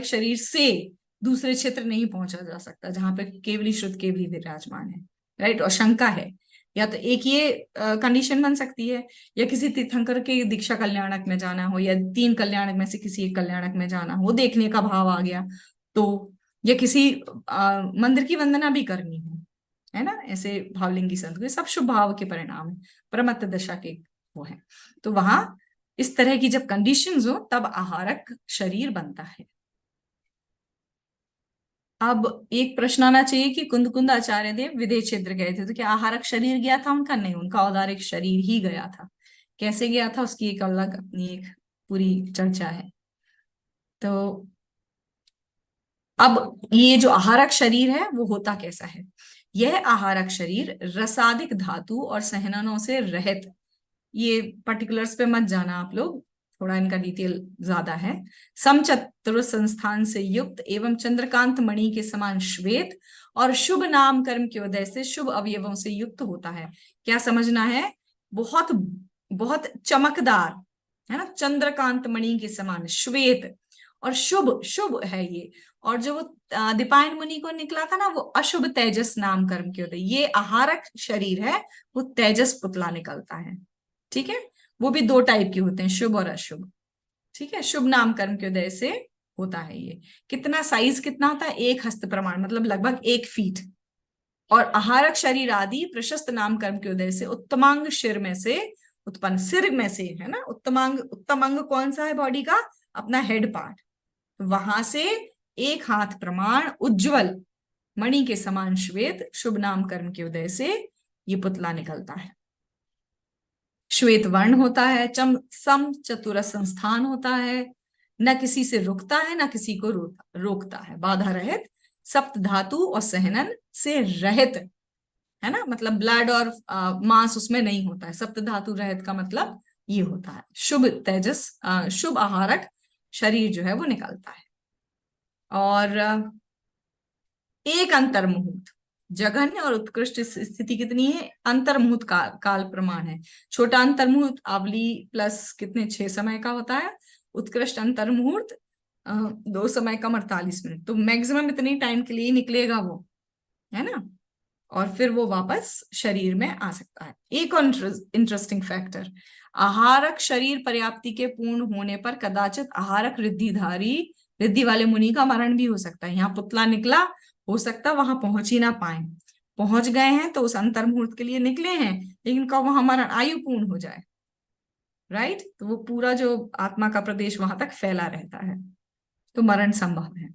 S1: शरीर से दूसरे क्षेत्र नहीं पहुंचा जा सकता जहां पे केवली शुद्ध केवली विराजमान है, राइट, और शंका है। या तो एक ये कंडीशन बन सकती है, या किसी तीर्थंकर के दीक्षा कल्याणक में जाना हो, या 3 कल्याणक में से किसी एक कल्याणक में जाना हो, देखने का भाव आ गया तो, या किसी मंदिर की वंदना भी करनी हो, है ना, ऐसे भावलिंगी संत, सब शुभ भाव के परिणाम है, प्रमत्त दशा के वो है। तो वहां इस तरह की जब कंडीशंस हो तब आहारक शरीर बनता है। अब एक प्रश्न आना चाहिए कि कुंद आचार्य देव विदेह क्षेत्र गए थे तो क्या आहारक शरीर गया था उनका? नहीं, उनका औदारिक शरीर ही गया था। कैसे गया था उसकी एक अलग अपनी एक पूरी चर्चा है। तो अब ये जो आहारक शरीर है वो होता कैसा है? यह आहारक शरीर रसादिक धातु और सहननों से रहित, ये पर्टिकुलर्स पे मत जाना आप लोग, थोड़ा इनका डिटेल ज्यादा है, समचतुर संस्थान से युक्त एवं चंद्रकांत मणि के समान श्वेत और शुभ नाम कर्म के उदय से शुभ अवयवों से युक्त होता है। क्या समझना है? बहुत बहुत चमकदार, है ना, चंद्रकांत मणि के समान श्वेत और शुभ शुभ है ये। और जो वो दीपायन मुनि को निकला था ना, वो अशुभ तेजस नाम कर्म के उदय, ये आहारक शरीर है, वो तेजस पुतला निकलता है, ठीक है। वो भी 2 टाइप के होते हैं, शुभ और अशुभ, ठीक है। शुभ नाम कर्म के उदय से होता है ये। कितना साइज कितना होता है? 1 हस्त प्रमाण, मतलब लगभग 1 फीट। और आहारक शरीर आदि प्रशस्त नाम कर्म के उदय से उत्तमांग शिर में से उत्पन्न, सिर में से, है ना, उत्तम अंग कौन सा है बॉडी का? अपना हेड पार्ट, वहां से 1 हाथ प्रमाण उज्ज्वल मणि के समान श्वेत शुभ नाम कर्म के उदय से ये पुतला निकलता है। श्वेत वर्ण होता है, सम चतुर संस्थान होता है, न किसी से रुकता है न किसी को रोकता है, बाधा रहित, सप्त धातु और सहनन से रहित, है ना, मतलब ब्लड और मांस उसमें नहीं होता है। सप्त धातु रहित का मतलब ये होता है, शुभ तेजस शुभ आहारक शरीर जो है वो निकलता है। और एक अंतर्मुहूर्त, जघन्य और उत्कृष्ट स्थिति कितनी है? अंतर्मुहूर्त काल प्रमाण है। छोटा अंतर्मुहूर्त आवली प्लस कितने 6 समय का होता है, उत्कृष्ट अंतर्मुहूर्त 2 समय कम 48 मिनट, तो मैक्सिमम इतनी टाइम के लिए निकलेगा वो, है ना, और फिर वो वापस शरीर में आ सकता है। एक और इंटरेस्टिंग फैक्टर, आहारक शरीर पर्याप्ति के पूर्ण होने पर कदाचित आहारक रिद्धि वाले मुनि का मरण भी हो सकता है। यहाँ पुतला निकला, हो सकता वहां पहुंच ही ना पाए, पहुंच गए हैं तो उस अंतर्मुहूर्त के लिए निकले हैं, लेकिन कब वहां मरण आयु पूर्ण हो जाए, राइट, तो वो पूरा जो आत्मा का प्रदेश वहां तक फैला रहता है, तो मरण संभव है।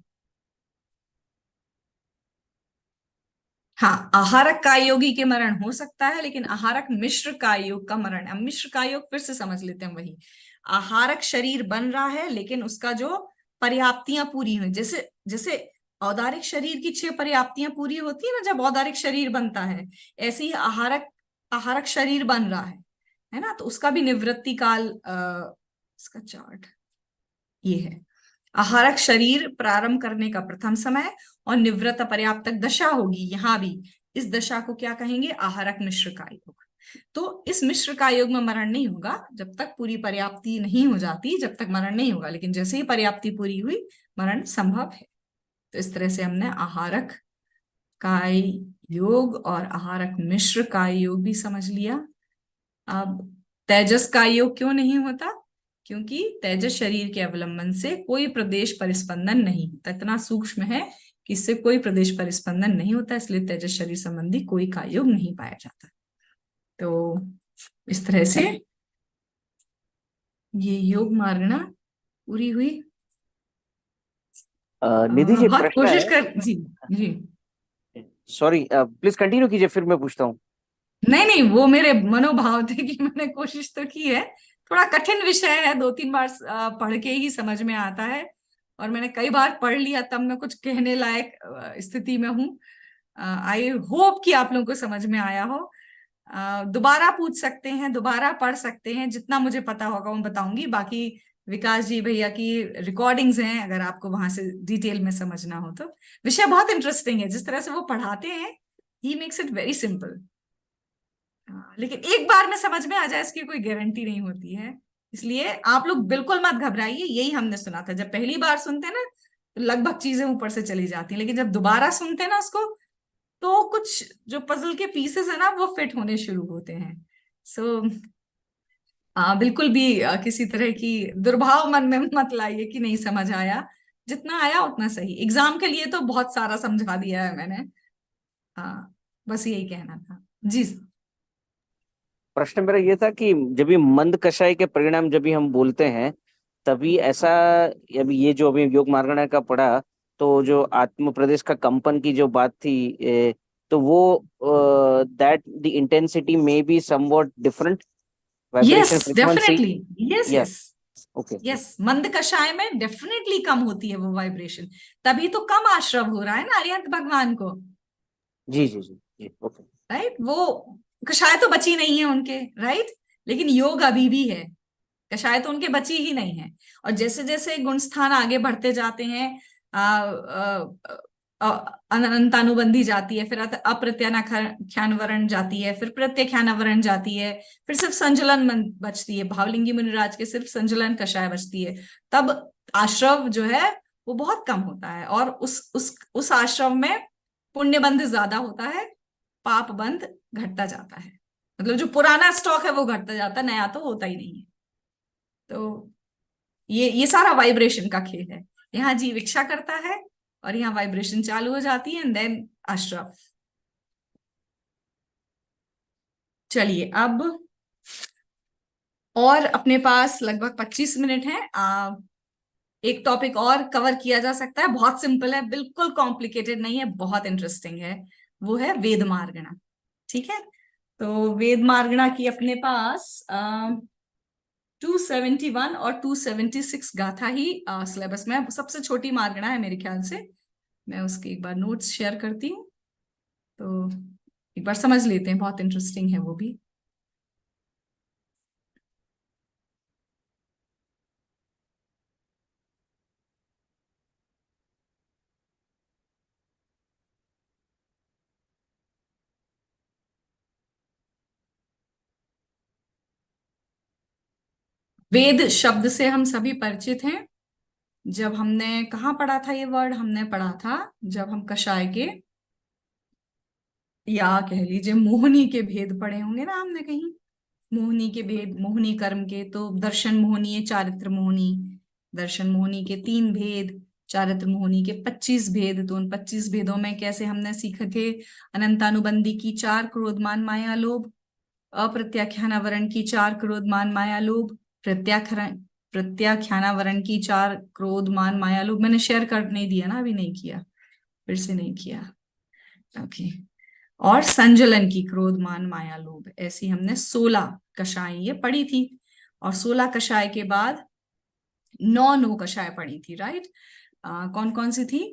S1: हाँ, आहारक काय योगी के मरण हो सकता है, लेकिन आहारक मिश्र काय योग का मरण, अब मिश्र काय योग फिर से समझ लेते हैं। वही आहारक शरीर बन रहा है लेकिन उसका जो पर्याप्तियां पूरी हुई, जैसे जैसे औदारिक शरीर की 6 पर्याप्तियां पूरी होती है ना जब औदारिक शरीर बनता है, ऐसे ही आहारक शरीर बन रहा है ना, तो उसका भी निवृत्ति काल, इसका चार्ट ये है। आहारक शरीर प्रारंभ करने का प्रथम समय और निवृत्त पर्याप्तक दशा होगी, यहाँ भी इस दशा को क्या कहेंगे, आहारक मिश्र का योग। तो इस मिश्र का योग में मरण नहीं होगा जब तक पूरी पर्याप्ति नहीं हो जाती, जब तक मरण नहीं होगा, लेकिन जैसे ही पर्याप्ति पूरी हुई मरण संभव है। तो इस तरह से हमने आहारक काय योग और आहारक मिश्र काय योग भी समझ लिया। अब तेजस काय योग क्यों नहीं होता, क्योंकि तेजस शरीर के अवलंबन से कोई प्रदेश परिस्पंदन नहीं होता, इतना सूक्ष्म है कि इससे कोई प्रदेश परिस्पंदन नहीं होता, इसलिए तेजस शरीर संबंधी कोई काय योग नहीं पाया जाता। तो इस तरह से ये योग मार्गना पूरी हुई।
S4: निधि जी,
S1: बहुत
S4: प्रश्न
S1: कोशिश
S4: है।
S1: कर जी। जी
S4: सॉरी, प्लीज कंटिन्यू कीजिए, फिर मैं पूछता हूँ।
S1: नहीं नहीं, वो मेरे मनोभाव थे कि मैंने कोशिश तो की है। थोड़ा कठिन विषय है, 2-3 बार पढ़ के ही समझ में आता है, और मैंने कई बार पढ़ लिया तब मैं कुछ कहने लायक स्थिति में हूँ। आई होप कि आप लोगों को समझ में आया हो। दोबारा पूछ सकते हैं, दोबारा पढ़ सकते हैं, जितना मुझे पता होगा वो बताऊंगी। बाकी विकास जी भैया की रिकॉर्डिंग्स हैं, अगर आपको वहां से डिटेल में समझना हो तो। विषय बहुत इंटरेस्टिंग है, जिस तरह से वो पढ़ाते हैं, he makes it very simple. लेकिन एक बार में समझ में आ जाए इसकी कोई गारंटी नहीं होती है, इसलिए आप लोग बिल्कुल मत घबराइए। यही हमने सुना था, जब पहली बार सुनते हैं ना तो लगभग चीजें ऊपर से चली जाती हैं, लेकिन जब दोबारा सुनते हैं ना उसको, तो कुछ जो पजल के पीसेस है ना वो फिट होने शुरू होते हैं। सो बिल्कुल भी किसी तरह की दुर्भाव मन में मत लाइए कि नहीं समझ आया। जितना आया उतना सही, एग्जाम के लिए तो बहुत सारा समझा दिया है मैंने। बस यही कहना था जी।
S4: प्रश्न मेरा ये था कि जब भी मंद कषाय के परिणाम जब भी हम बोलते हैं, तभी ऐसा, अभी ये जो अभी योग मार्गणा का पढ़ा, तो जो आत्म प्रदेश का कंपन की जो बात थी, तो वो that the intensity may be somewhat different, vibration
S1: yes
S4: frequency.
S1: Definitely, yes
S4: या
S1: यस
S4: ओके।
S1: यस, मंद कषाय में डेफिनेटली कम होती है वो वाइब्रेशन, तभी तो कम आश्रव हो रहा है ना अरिहंत भगवान को।
S4: जी जी जी जी, ओके।
S1: राइट, वो कषाय तो बची नहीं है उनके, राइट, लेकिन योग अभी भी है, कषाय तो उनके बची ही नहीं है। और जैसे जैसे गुण स्थान आगे बढ़ते जाते हैं, अनंतानुबंधी जाती है, फिर अप्रत्याख्यान जाती है, फिर प्रत्याख्यान जाती है, फिर सिर्फ संजलन बचती है, भावलिंगी मुनिराज के सिर्फ संजलन कषाय बचती है, तब आश्रव जो है वो बहुत कम होता है, और उस आश्रव में पुण्य बंध ज्यादा होता है, पाप बंध घटता जाता है। मतलब जो पुराना स्टॉक है वो घटता जाता है, नया तो होता ही नहीं है। तो ये सारा वाइब्रेशन का खेल है। यहाँ जीव इच्छा करता है और यहाँ वाइब्रेशन चालू हो जाती है, एंड देन आश्रव। चलिए, अब और अपने पास लगभग 25 मिनट है। एक टॉपिक और कवर किया जा सकता है, बहुत सिंपल है, बिल्कुल कॉम्प्लिकेटेड नहीं है, बहुत इंटरेस्टिंग है, वो है वेद मार्गणा। ठीक है, तो वेद मार्गणा की अपने पास 271 और 276 गाथा ही सिलेबस में, सबसे छोटी मार्गणा है मेरे ख्याल से। मैं उसके एक बार नोट्स शेयर करती हूँ, तो एक बार समझ लेते हैं, बहुत इंटरेस्टिंग है वो भी। वेद शब्द से हम सभी परिचित हैं। जब हमने कहाँ पढ़ा था ये वर्ड, हमने पढ़ा था जब हम कषाय के, या कह लीजिए मोहिनी के भेद पढ़े होंगे ना हमने कहीं, मोहिनी के भेद, मोहिनी कर्म के, तो दर्शन मोहिनी है, चारित्र मोहिनी, दर्शन मोहिनी के 3 भेद, चारित्र मोहिनी के 25 भेद। तो उन 25 भेदों में कैसे हमने सीखे थे, अनंतानुबंधी की 4 क्रोधमान माया लोभ, अप्रत्याख्यानावरण की 4 क्रोधमान माया लोभ, प्रत्याख्यानावरण की 4 क्रोधमान माया लोभ। मैंने शेयर कर नहीं दिया ना, अभी नहीं किया, फिर से नहीं किया, ओके। और संजलन की क्रोधमान माया लोभ, ऐसी हमने 16 कषाय ये पढ़ी थी। और 16 कषाय के बाद 9 कषाय पढ़ी थी, राइट। कौन कौन सी थी,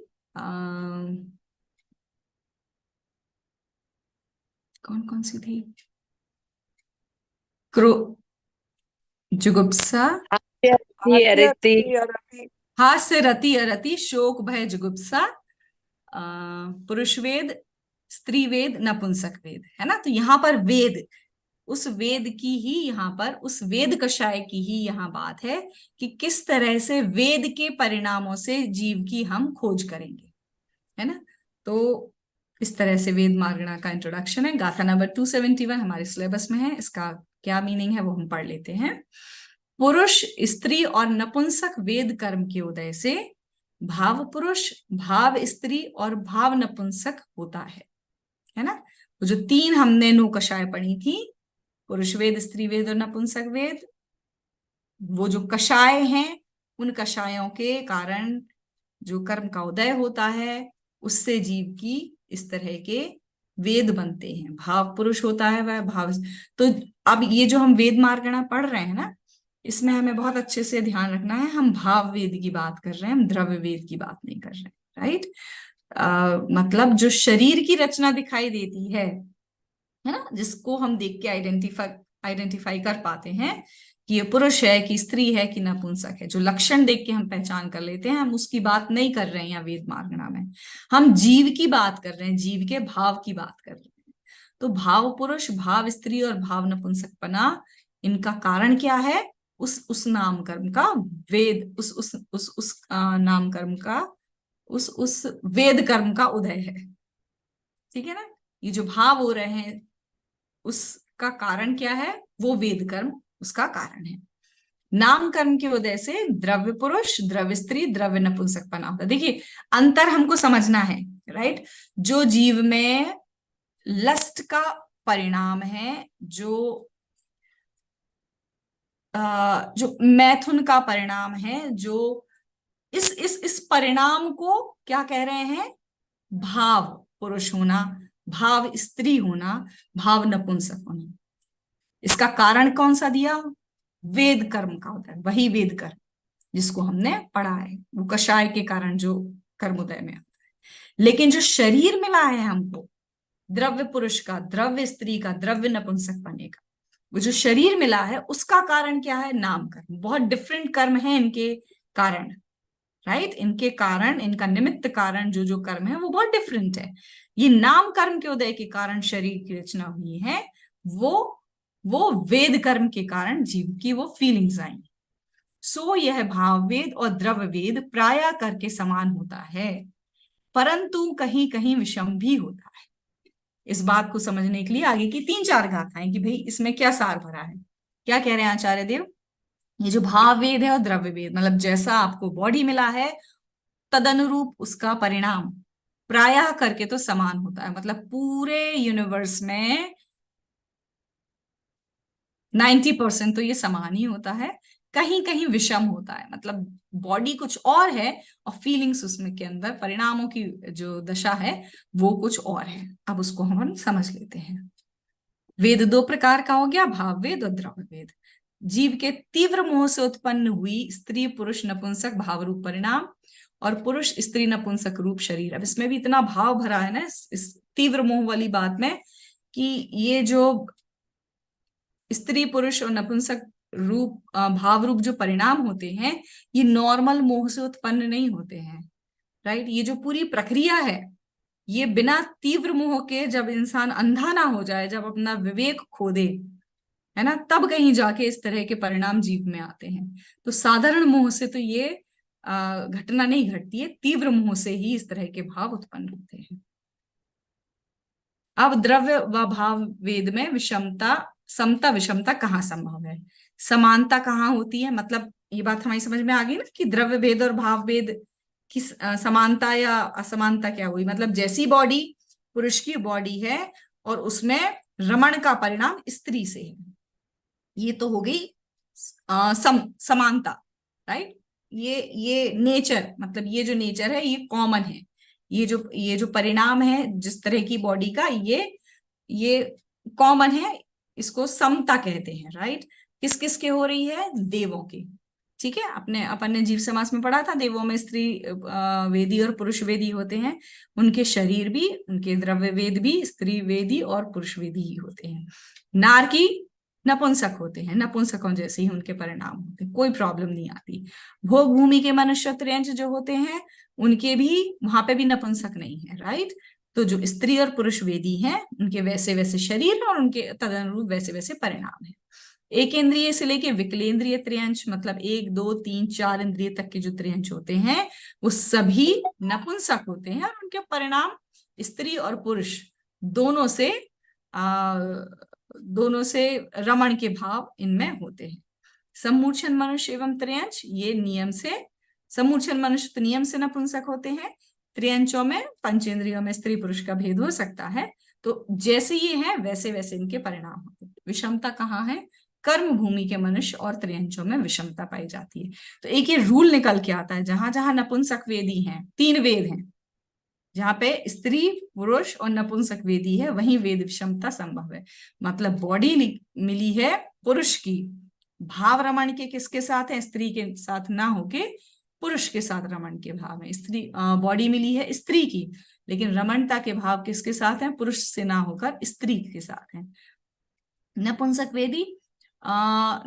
S1: कौन कौन सी थी, क्रो जुगुप्सा,
S3: आद्य,
S5: ये अरिति
S3: अरति,
S1: हास्य रति अरति शोक भय जुगुप्सा, पुरुष वेद, स्त्री वेद, नपुंसक वेद, है ना। तो यहाँ पर वेद, उस वेद की ही यहाँ पर, उस वेद कषाय की ही यहाँ बात है कि किस तरह से वेद के परिणामों से जीव की हम खोज करेंगे, है ना। तो इस तरह से वेद मार्गणा का इंट्रोडक्शन है। गाथा नंबर 271 हमारे सिलेबस में है, इसका क्या मीनिंग है वो हम पढ़ लेते हैं। पुरुष, स्त्री और नपुंसक वेद कर्म के उदय से भाव पुरुष, भाव स्त्री और भाव नपुंसक होता है ना। तो जो तीन हमने नो कषाय पढ़ी थी, पुरुष वेद, स्त्री वेद और नपुंसक वेद, वो जो कषाय हैं उन कषायों के कारण जो कर्म का उदय होता है उससे जीव की इस तरह के वेद बनते हैं। भाव पुरुष होता है वह भाव। तो अब ये जो हम वेद मार्गणा पढ़ रहे हैं ना, इसमें हमें बहुत अच्छे से ध्यान रखना है, हम भाव वेद की बात कर रहे हैं, हम द्रव्य वेद की बात नहीं कर रहे हैं, राइट। मतलब जो शरीर की रचना दिखाई देती है ना, जिसको हम देख के आइडेंटिफाई कर पाते हैं कि ये पुरुष है कि स्त्री है कि नपुंसक है, जो लक्षण देख के हम पहचान कर लेते हैं, हम उसकी बात नहीं कर रहे हैं यहाँ वेद मार्गणा में, हम जीव की बात कर रहे हैं, जीव के भाव की बात कर रहे हैं। तो भाव पुरुष, भाव स्त्री और भाव नपुंसकपना, इनका कारण क्या है? उस नाम कर्म का वेद, उस नाम कर्म का, उस वेद कर्म का उदय है, ठीक है ना। ये जो भाव हो रहे हैं उसका कारण क्या है? वो वेद कर्म उसका कारण है। नाम कर्म के उदय से द्रव्य पुरुष, द्रव्य स्त्री, द्रव्य नपुंसकपना होता है। देखिए अंतर हमको समझना है, राइट। जो जीव में लस्ट का परिणाम है, जो मैथुन का परिणाम है, जो इस परिणाम को क्या कह रहे हैं? भाव पुरुष होना, भाव स्त्री होना, भाव नपुंसक होना। इसका कारण कौन सा दिया? वेद कर्म का उदय, वही वेद कर्म जिसको हमने पढ़ा है, वो कषाय के कारण जो कर्मोदय में आता है। लेकिन जो शरीर मिला है हमको, द्रव्य पुरुष का, द्रव्य स्त्री का, द्रव्य नपुंसक पने का, वो जो शरीर मिला है उसका कारण क्या है? नाम कर्म। बहुत डिफरेंट कर्म है इनके कारण, राइट। इनके कारण, इनका निमित्त कारण जो जो कर्म है वो बहुत डिफरेंट है। ये नाम कर्म के उदय के कारण शरीर की रचना हुई है, वो वेद कर्म के कारण जीव की वो फीलिंग्स आई। सो यह भाव वेद और द्रव्य वेद प्राय करके समान होता है, परंतु कहीं कहीं विषम भी होता है। इस बात को समझने के लिए आगे की 3-4 गाथाएं कि भाई इसमें क्या सार भरा है। क्या कह रहे हैं आचार्य देव? ये जो भाव वेद है और द्रव्य वेद, मतलब जैसा आपको बॉडी मिला है तदनुरूप उसका परिणाम प्रायः करके तो समान होता है। मतलब पूरे यूनिवर्स में 90% तो ये समान ही होता है, कहीं कहीं विषम होता है। मतलब बॉडी कुछ और है और फीलिंग्स उसमें के अंदर, परिणामों की जो दशा है वो कुछ और है। अब उसको हम समझ लेते हैं। वेद 2 प्रकार का हो गया, भाव वेद और द्रव्य वेद। जीव के तीव्र मोह से उत्पन्न हुई स्त्री पुरुष नपुंसक भाव रूप परिणाम और पुरुष स्त्री नपुंसक रूप शरीर। अब इसमें भी इतना भाव भरा है ना इस तीव्र मोह वाली बात में, कि ये जो स्त्री पुरुष और नपुंसक रूप भाव रूप जो परिणाम होते हैं, ये नॉर्मल मोह से उत्पन्न नहीं होते हैं, राइट। ये जो पूरी प्रक्रिया है, ये बिना तीव्र मोह के, जब इंसान अंधा ना हो जाए, जब अपना विवेक खो दे, है ना, तब कहीं जाके इस तरह के परिणाम जीव में आते हैं। तो साधारण मोह से तो ये घटना नहीं घटती है, तीव्र मोह से ही इस तरह के भाव उत्पन्न होते हैं। अब द्रव्य व भाव वेद में विषमता, समता विषमता कहाँ संभव है? समानता कहाँ होती है? मतलब ये बात हमारी समझ में आ गई ना कि द्रव्य भेद और भाव भेद की समानता या असमानता क्या हुई। मतलब जैसी बॉडी पुरुष की बॉडी है और उसमें रमण का परिणाम स्त्री से है, ये तो हो गई समानता, राइट। ये नेचर, मतलब ये जो नेचर है ये कॉमन है। ये जो परिणाम है जिस तरह की बॉडी का, ये कॉमन है, इसको समता कहते हैं, राइट। किस किस के हो रही है? देवों की, ठीक है। अपन ने जीव समास में पढ़ा था, देवों में स्त्री वेदी और पुरुष वेदी होते हैं, उनके शरीर भी, उनके द्रव्य वेद भी स्त्री वेदी और पुरुष वेदी ही होते हैं। नार की नपुंसक होते हैं, नपुंसकों जैसे ही उनके परिणाम होते हैं, कोई प्रॉब्लम नहीं आती। भोग भूमि के मनुष्य त्रियंच जो होते हैं उनके भी वहां पे भी नपुंसक नहीं है, राइट। तो जो स्त्री और पुरुष वेदी हैं उनके वैसे वैसे शरीर और उनके तदनुरूप वैसे वैसे परिणाम है। एक इंद्रिय से लेके विकलेंद्रिय त्रियंच, मतलब 1 2 3 4 इंद्रिय तक के जो त्रियंच होते हैं वो सभी नपुंसक होते हैं और उनके परिणाम स्त्री और पुरुष दोनों से आ, दोनों से रमण के भाव इनमें होते हैं। सम्मूर्छन मनुष्य एवं त्रियंच ये नियम से, सम्मूर्छन मनुष्य तो नियम से नपुंसक होते हैं, त्रियंचों में पंचेंद्रियों में स्त्री पुरुष का भेद हो सकता है। तो जैसे ये है वैसे वैसे इनके परिणाम होते हैं। विषमता कहाँ है? कर्म भूमि के मनुष्य और त्रियंचों में विषमता पाई जाती है। तो एक ये रूल निकल के आता है, जहां जहां नपुंसक वेदी हैं, 3 वेद हैं, जहां पे स्त्री पुरुष और नपुंसक वेदी है वहीं वेद विषमता संभव है। मतलब बॉडी मिली है पुरुष की, भाव रमण के किसके साथ है? स्त्री के साथ ना होके पुरुष के साथ रमण के भाव है। स्त्री बॉडी मिली है स्त्री की, लेकिन रमणता के भाव किसके साथ है? पुरुष से ना होकर स्त्री के साथ है। नपुंसक वेदी,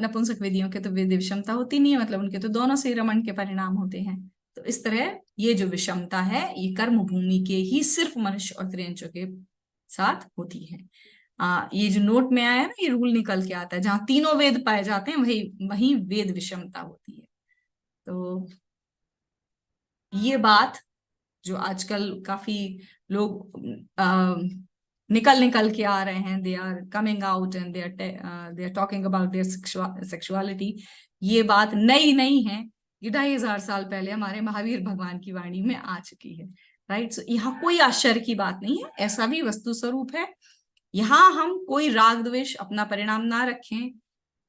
S1: नपुंसक वेदियों के तो वेद विषमता होती नहीं है, मतलब उनके तो दोनों से रमण के परिणाम होते हैं। तो इस तरह ये जो विषमता है ये कर्म भूमि के ही सिर्फ मनुष्य और त्रियंचों के साथ होती है। ये जो नोट में आया है ना, ये रूल निकल के आता है, जहां तीनों वेद पाए जाते हैं वही वही वेद विषमता होती है। तो ये बात जो आजकल काफी लोग निकल निकल के आ रहे हैं, they are coming out and they are talking about their sexuality, ये बात नई नहीं है। ये 2500 साल पहले हमारे महावीर भगवान की वाणी में आ चुकी है, राइट। सो यहाँ कोई आश्चर्य की बात नहीं है, ऐसा भी वस्तु स्वरूप है। यहाँ हम कोई राग द्वेष अपना परिणाम ना रखें,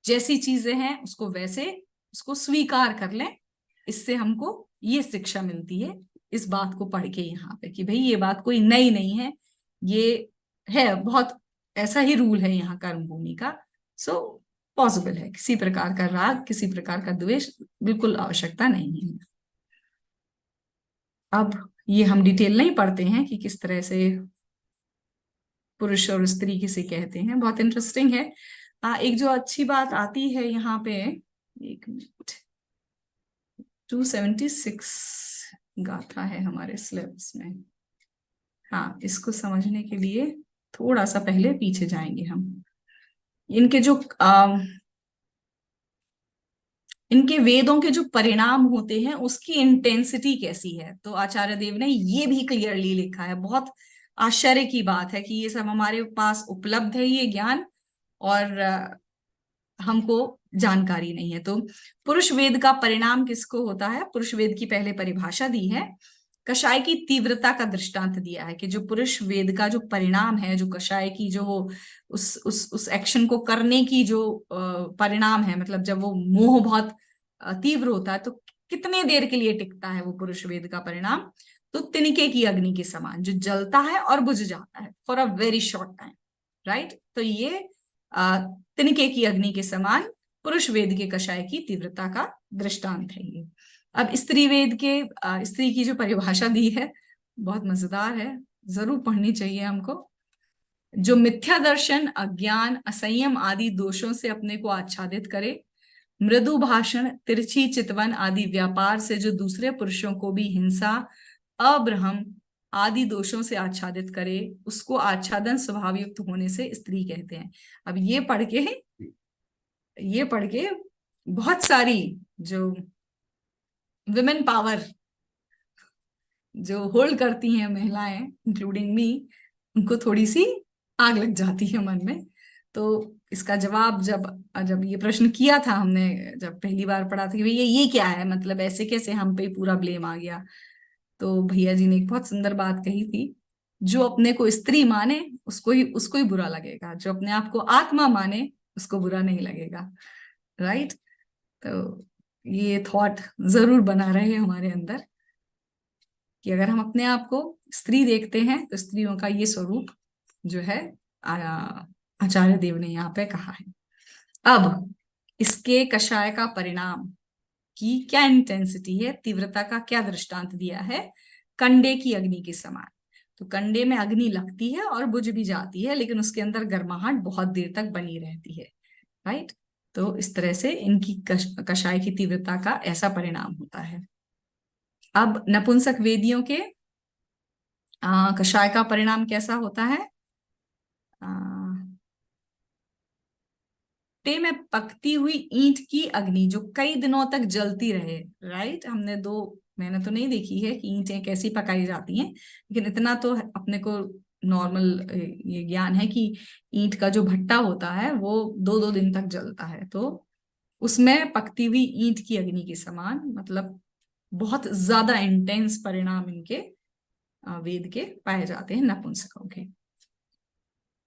S1: जैसी चीजें हैं उसको वैसे उसको स्वीकार कर लें। इससे हमको ये शिक्षा मिलती है इस बात को पढ़ के यहाँ पे कि भाई ये बात कोई नई नहीं है, ये है बहुत ऐसा ही रूल है यहाँ कर्म भूमि का। सो पॉसिबल है, किसी प्रकार का राग किसी प्रकार का द्वेष बिल्कुल आवश्यकता नहीं है। अब ये हम डिटेल नहीं पढ़ते हैं कि किस तरह से पुरुष और स्त्री किसे कहते हैं, बहुत इंटरेस्टिंग है। एक जो अच्छी बात आती है यहाँ पे, एक मिनट, 276 गाथा है हमारे सिलेबस में। हाँ, इसको समझने के लिए थोड़ा सा पहले पीछे जाएंगे हम। इनके जो इनके वेदों के जो परिणाम होते हैं उसकी इंटेंसिटी कैसी है, तो आचार्य देव ने ये भी क्लियरली लिखा है। बहुत आश्चर्य की बात है कि ये सब हमारे पास उपलब्ध है ये ज्ञान, और हमको जानकारी नहीं है। तो पुरुष वेद का परिणाम किसको होता है? पुरुष वेद की पहले परिभाषा दी है, कषाय की तीव्रता का दृष्टांत दिया है कि जो पुरुष वेद का जो परिणाम है, जो कषाय की जो उस एक्शन को करने की जो परिणाम है, मतलब जब वो मोह बहुत तीव्र होता है तो कितने देर के लिए टिकता है वो पुरुष वेद का परिणाम? तो तिनके की अग्नि के समान, जो जलता है और बुझ जाता है for a very short time, right. तो ये तिनके की अग्नि के समान पुरुष वेद के कषाय की तीव्रता का दृष्टांत है ये। अब स्त्री वेद के स्त्री की जो परिभाषा दी है बहुत मजेदार है, जरूर पढ़नी चाहिए हमको। जो मिथ्या दर्शन, अज्ञान, असंयम आदि दोषों से अपने को आच्छादित करे, मृदु भाषण, तिरछी चितवन आदि व्यापार से जो दूसरे पुरुषों को भी हिंसा, अब्रहम आदि दोषों से आच्छादित करे, उसको आच्छादन स्वभाव युक्त होने से स्त्री कहते हैं। अब ये पढ़ के बहुत सारी जो विमेन पावर जो होल्ड करती हैं महिलाएं, इंक्लूडिंग मी, उनको थोड़ी सी आग लग जाती है मन में। तो इसका जवाब जब ये प्रश्न किया था हमने, जब पहली बार पढ़ा था कि भैया ये क्या है, मतलब ऐसे कैसे हम पे पूरा ब्लेम आ गया, तो भैया जी ने एक बहुत सुंदर बात कही थी, जो अपने को स्त्री माने उसको ही बुरा लगेगा, जो अपने आप को आत्मा माने उसको बुरा नहीं लगेगा, राइट। तो ये थॉट जरूर बना रहे हमारे अंदर कि अगर हम अपने आप को स्त्री देखते हैं तो स्त्रियों का ये स्वरूप जो है आचार्य देव ने यहाँ पे कहा है। अब इसके कषाय का परिणाम की क्या इंटेंसिटी है, तीव्रता का क्या दृष्टांत दिया है? कंडे की अग्नि के समान। तो कंडे में अग्नि लगती है और बुझ भी जाती है, लेकिन उसके अंदर गर्माहट बहुत देर तक बनी रहती है, राइट। तो इस तरह से इनकी कषाय की तीव्रता का ऐसा परिणाम होता है। अब नपुंसक वेदियों के कषाय का परिणाम कैसा होता है? ते में पकती हुई ईंट की अग्नि जो कई दिनों तक जलती रहे। राइट, मैंने तो नहीं देखी है कि ईंटें कैसी पकाई जाती हैं, लेकिन इतना तो अपने को नॉर्मल ये ज्ञान है कि ईंट का जो भट्टा होता है वो 2-2 दिन तक जलता है। तो उसमें पकती हुई ईंट की अग्नि के समान, मतलब बहुत ज्यादा इंटेंस परिणाम इनके वेद के पाए जाते हैं नपुंसकों के।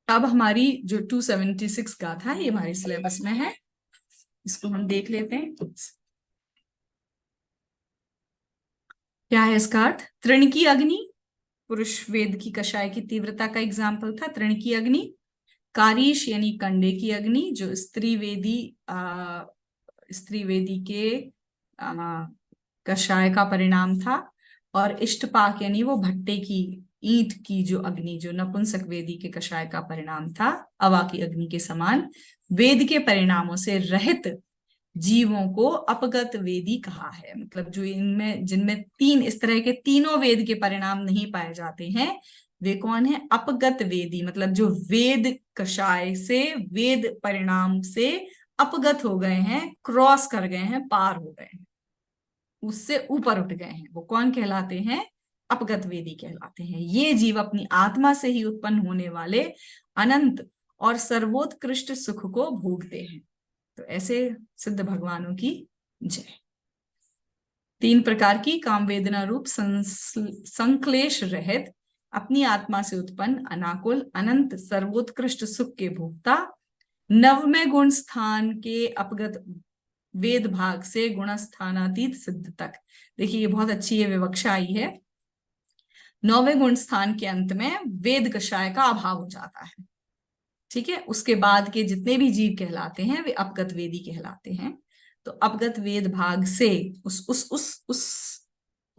S1: अब हमारी जो 276 गाथा है ये हमारे सिलेबस में है, इसको हम देख लेते हैं। क्या है इसका अर्थ? तृण की अग्नि पुरुष वेद की कषाय की तीव्रता का एग्जाम्पल था, तृण की अग्नि। कारीश यानी कंडे की अग्नि जो स्त्री वेदी के कषाय का परिणाम था। और इष्टपाक यानी वो भट्टे की ईंट की जो अग्नि जो नपुंसक वेदी के कषाय का परिणाम था, अवा की अग्नि के समान। वेद के परिणामों से रहित जीवों को अपगत वेदी कहा है। मतलब जो जिनमें इस तरह के तीनों वेद के परिणाम नहीं पाए जाते हैं, वे कौन है? अपगत वेदी, मतलब जो वेद कषाय से, वेद परिणाम से अपगत हो गए हैं, क्रॉस कर गए हैं, पार हो गए हैं, उससे ऊपर उठ गए हैं, वो कौन कहलाते हैं? अपगत वेदी कहलाते हैं। ये जीव अपनी आत्मा से ही उत्पन्न होने वाले अनंत और सर्वोत्कृष्ट सुख को भोगते हैं। तो ऐसे सिद्ध भगवानों की जय। 3 प्रकार की काम वेदना रूप संक्लेश रहित अपनी आत्मा से उत्पन्न अनाकुल अनंत सर्वोत्कृष्ट सुख के भोक्ता, नवमें गुण स्थान के अपगत वेद भाग से गुणस्थानातीत सिद्ध तक। देखिए ये बहुत अच्छी ये विवक्षा आई है। 9वें गुण स्थान के अंत में वेद कषाय का अभाव हो जाता है, ठीक है। उसके बाद के जितने भी जीव कहलाते हैं वे अपगत वेदी कहलाते हैं। तो अपगत वेद भाग से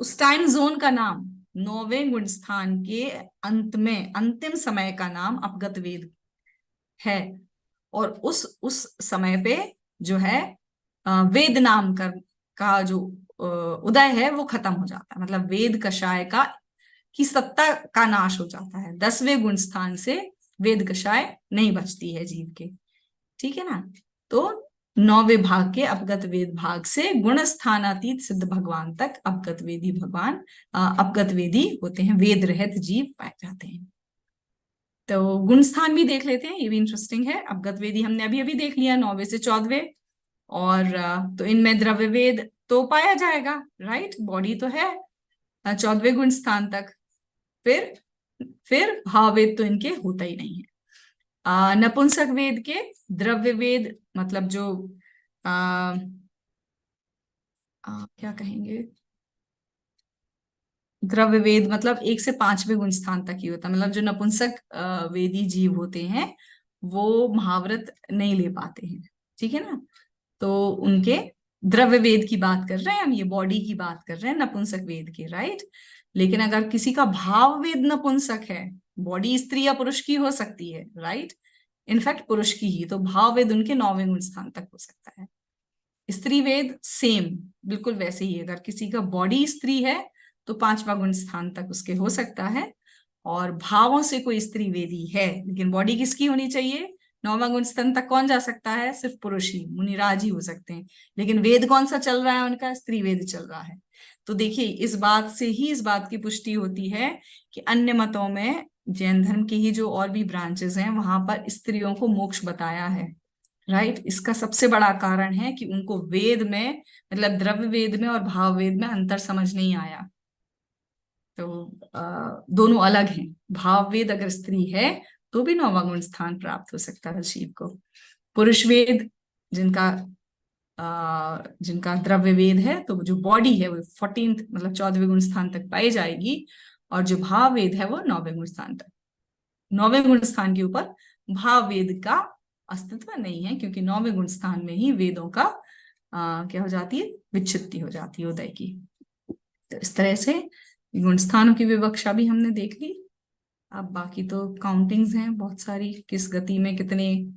S1: उस टाइम जोन का नाम, 9वें गुण स्थान के अंत में अंतिम समय का नाम अपगत वेद है। और उस समय पे जो है वेद नाम का जो उदय है वो खत्म हो जाता है, मतलब वेद कषाय की सत्ता का नाश हो जाता है। 10वें गुण स्थान से वेद कषाय नहीं बचती है जीव के, ठीक है ना। तो 9वें भाग के अपगत वेद भाग से गुण स्थानातीत सिद्ध भगवान तक अपगत वेदी होते हैं, वेद रहित जीव पाए जाते हैं। तो गुण स्थान भी देख लेते हैं, ये भी इंटरेस्टिंग है। अपगत वेदी हमने अभी अभी देख लिया, 9वें से 14वें। और तो इनमें द्रव्य वेद तो पाया जाएगा, राइट, बॉडी तो है 14वें गुण स्थान तक। फिर भाव वेद तो इनके होता ही नहीं है। नपुंसक वेद के द्रव्य वेद, मतलब जो क्या कहेंगे, द्रव्य वेद मतलब 1 से 5वें गुण स्थान तक ही होता है। मतलब जो नपुंसक वेदी जीव होते हैं वो महाव्रत नहीं ले पाते हैं, ठीक है ना। तो उनके द्रव्य वेद की बात कर रहे हैं हम, ये बॉडी की बात कर रहे हैं नपुंसक वेद के, राइट। लेकिन अगर किसी का भाव वेद नपुंसक है, बॉडी स्त्री या पुरुष की हो सकती है, राइट, इनफैक्ट पुरुष की ही, तो भाव वेद उनके 9वें गुण स्थान तक हो सकता है। स्त्री वेद सेम बिल्कुल वैसे ही है, अगर किसी का बॉडी स्त्री है तो 5वां गुण स्थान तक उसके हो सकता है। और भावों से कोई स्त्री वेदी है, लेकिन बॉडी किसकी होनी चाहिए? 9वां गुण स्थान तक कौन जा सकता है? सिर्फ पुरुष ही, मुनिराज ही हो सकते हैं। लेकिन वेद कौन सा चल रहा है उनका? स्त्री वेद चल रहा है। तो देखिए इस बात से ही इस बात की पुष्टि होती है कि अन्य मतों में, जैन धर्म की ही जो और भी ब्रांचेस हैं, वहां पर स्त्रियों को मोक्ष बताया है, राइट। इसका सबसे बड़ा कारण है कि उनको वेद में, मतलब द्रव्य वेद में और भाव वेद में अंतर समझ नहीं आया। तो दोनों अलग हैं। भाव वेद अगर स्त्री है तो भी 9वां गुण स्थान प्राप्त हो सकता है शिव को। पुरुष वेद जिनका द्रव्य वेद है, तो जो बॉडी है वो 14th मतलब 14वें गुण स्थान तक पाई जाएगी। और जो भाव वेद है वो 9वें गुण स्थान तक। 9वें गुण स्थान के ऊपर भाव वेद का अस्तित्व नहीं है, क्योंकि 9वें गुण स्थान में ही वेदों का क्या हो जाती है? विच्छित्ति हो जाती है, उदय की। तो इस तरह से गुण स्थानों की विवक्षा भी हमने देख ली। अब बाकी तो काउंटिंग्स हैं बहुत सारी, किस गति में कितने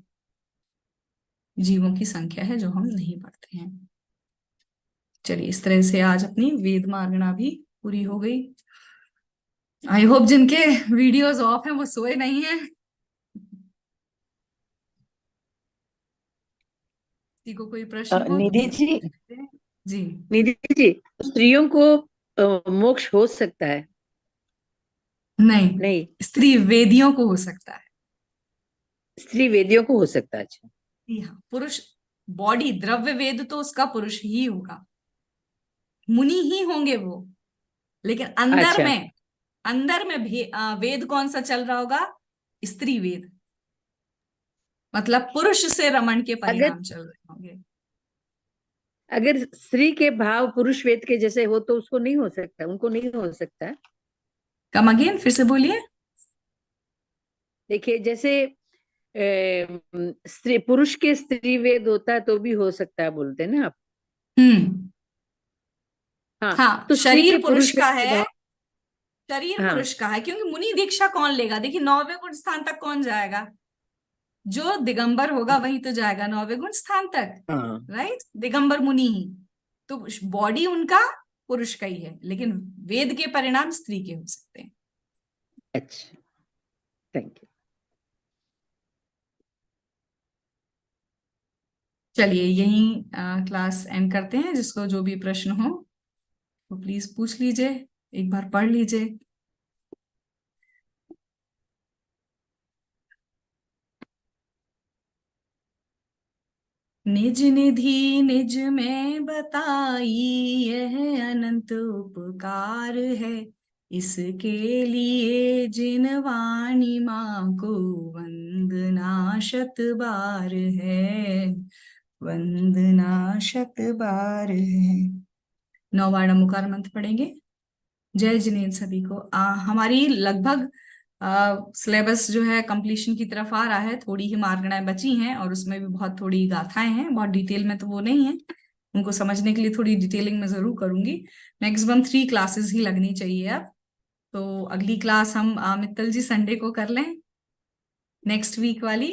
S1: जीवों की संख्या है जो हम नहीं पढ़ते हैं। चलिए, इस तरह से आज अपनी वेद मार्गना भी पूरी हो गई। आई होप जिनके वीडियोस ऑफ हैं वो सोए नहीं हैं। किसी को कोई प्रश्न हो तो
S6: निधि
S1: पूछ
S6: जी,
S1: सकते हैं। जी
S6: निधि जी, स्त्रियों को मोक्ष हो सकता है?
S1: नहीं,
S6: नहीं,
S1: स्त्री वेदियों को हो सकता है।
S6: स्त्री वेदियों को हो सकता है। अच्छा,
S1: जी हाँ, पुरुष बॉडी द्रव्य वेद तो उसका पुरुष ही होगा, मुनि ही होंगे वो। लेकिन
S6: अच्छा,
S1: अंदर में वेद कौन सा चल रहा होगा? स्त्री वेद, मतलब पुरुष से रमण के
S6: अगर
S1: परिणाम चल रहे होंगे।
S6: अगर स्त्री के भाव पुरुष वेद के जैसे हो तो उसको नहीं हो सकता, उनको नहीं हो सकता।
S1: कम अगेन, फिर से बोलिए।
S6: देखिए, जैसे स्त्री पुरुष के स्त्री वेद होता है तो भी हो सकता है, बोलते हैं ना आप।
S1: हम्म।
S6: हाँ,
S1: हाँ,
S6: तो स्त्री
S1: शरीर
S6: के
S1: पुरुष
S6: पुरुष वेद
S1: का
S6: के
S1: है,
S6: भाव।
S1: शरीर
S6: हाँ,
S1: पुरुष का है, क्योंकि मुनि दीक्षा कौन लेगा? देखिए, 9वें गुण स्थान तक कौन जाएगा? जो दिगंबर होगा वही तो जाएगा 9वें गुण स्थान तक,
S6: हाँ,
S1: राइट? दिगंबर मुनि ही। तो बॉडी उनका पुरुष का ही है, लेकिन वेद के परिणाम स्त्री के हो सकते हैं।
S6: अच्छा, थैंक यू।
S1: चलिए, यही क्लास एंड करते हैं। जिसको जो भी प्रश्न हो तो प्लीज पूछ लीजिए, एक बार पढ़ लीजिए। निज निधि निज में बताई, यह अनंत उपकार है। इसके लिए जिन वाणी माँ को वंदना शत बार है, वंदना शत बार है। 9 बार नमोकार मंत्र पढ़ेंगे। जय जिनेन्द्र सभी को। हमारी लगभग सिलेबस जो है कंप्लीशन की तरफ आ रहा है। थोड़ी ही मार्गणाएं बची हैं और उसमें भी बहुत थोड़ी गाथाएं हैं, बहुत डिटेल में तो वो नहीं है। उनको समझने के लिए थोड़ी डिटेलिंग में जरूर करूंगी। मैक्सिमम 3 क्लासेस ही लगनी चाहिए अब। तो अगली क्लास हम मित्तल जी संडे को कर लें, नेक्स्ट वीक वाली।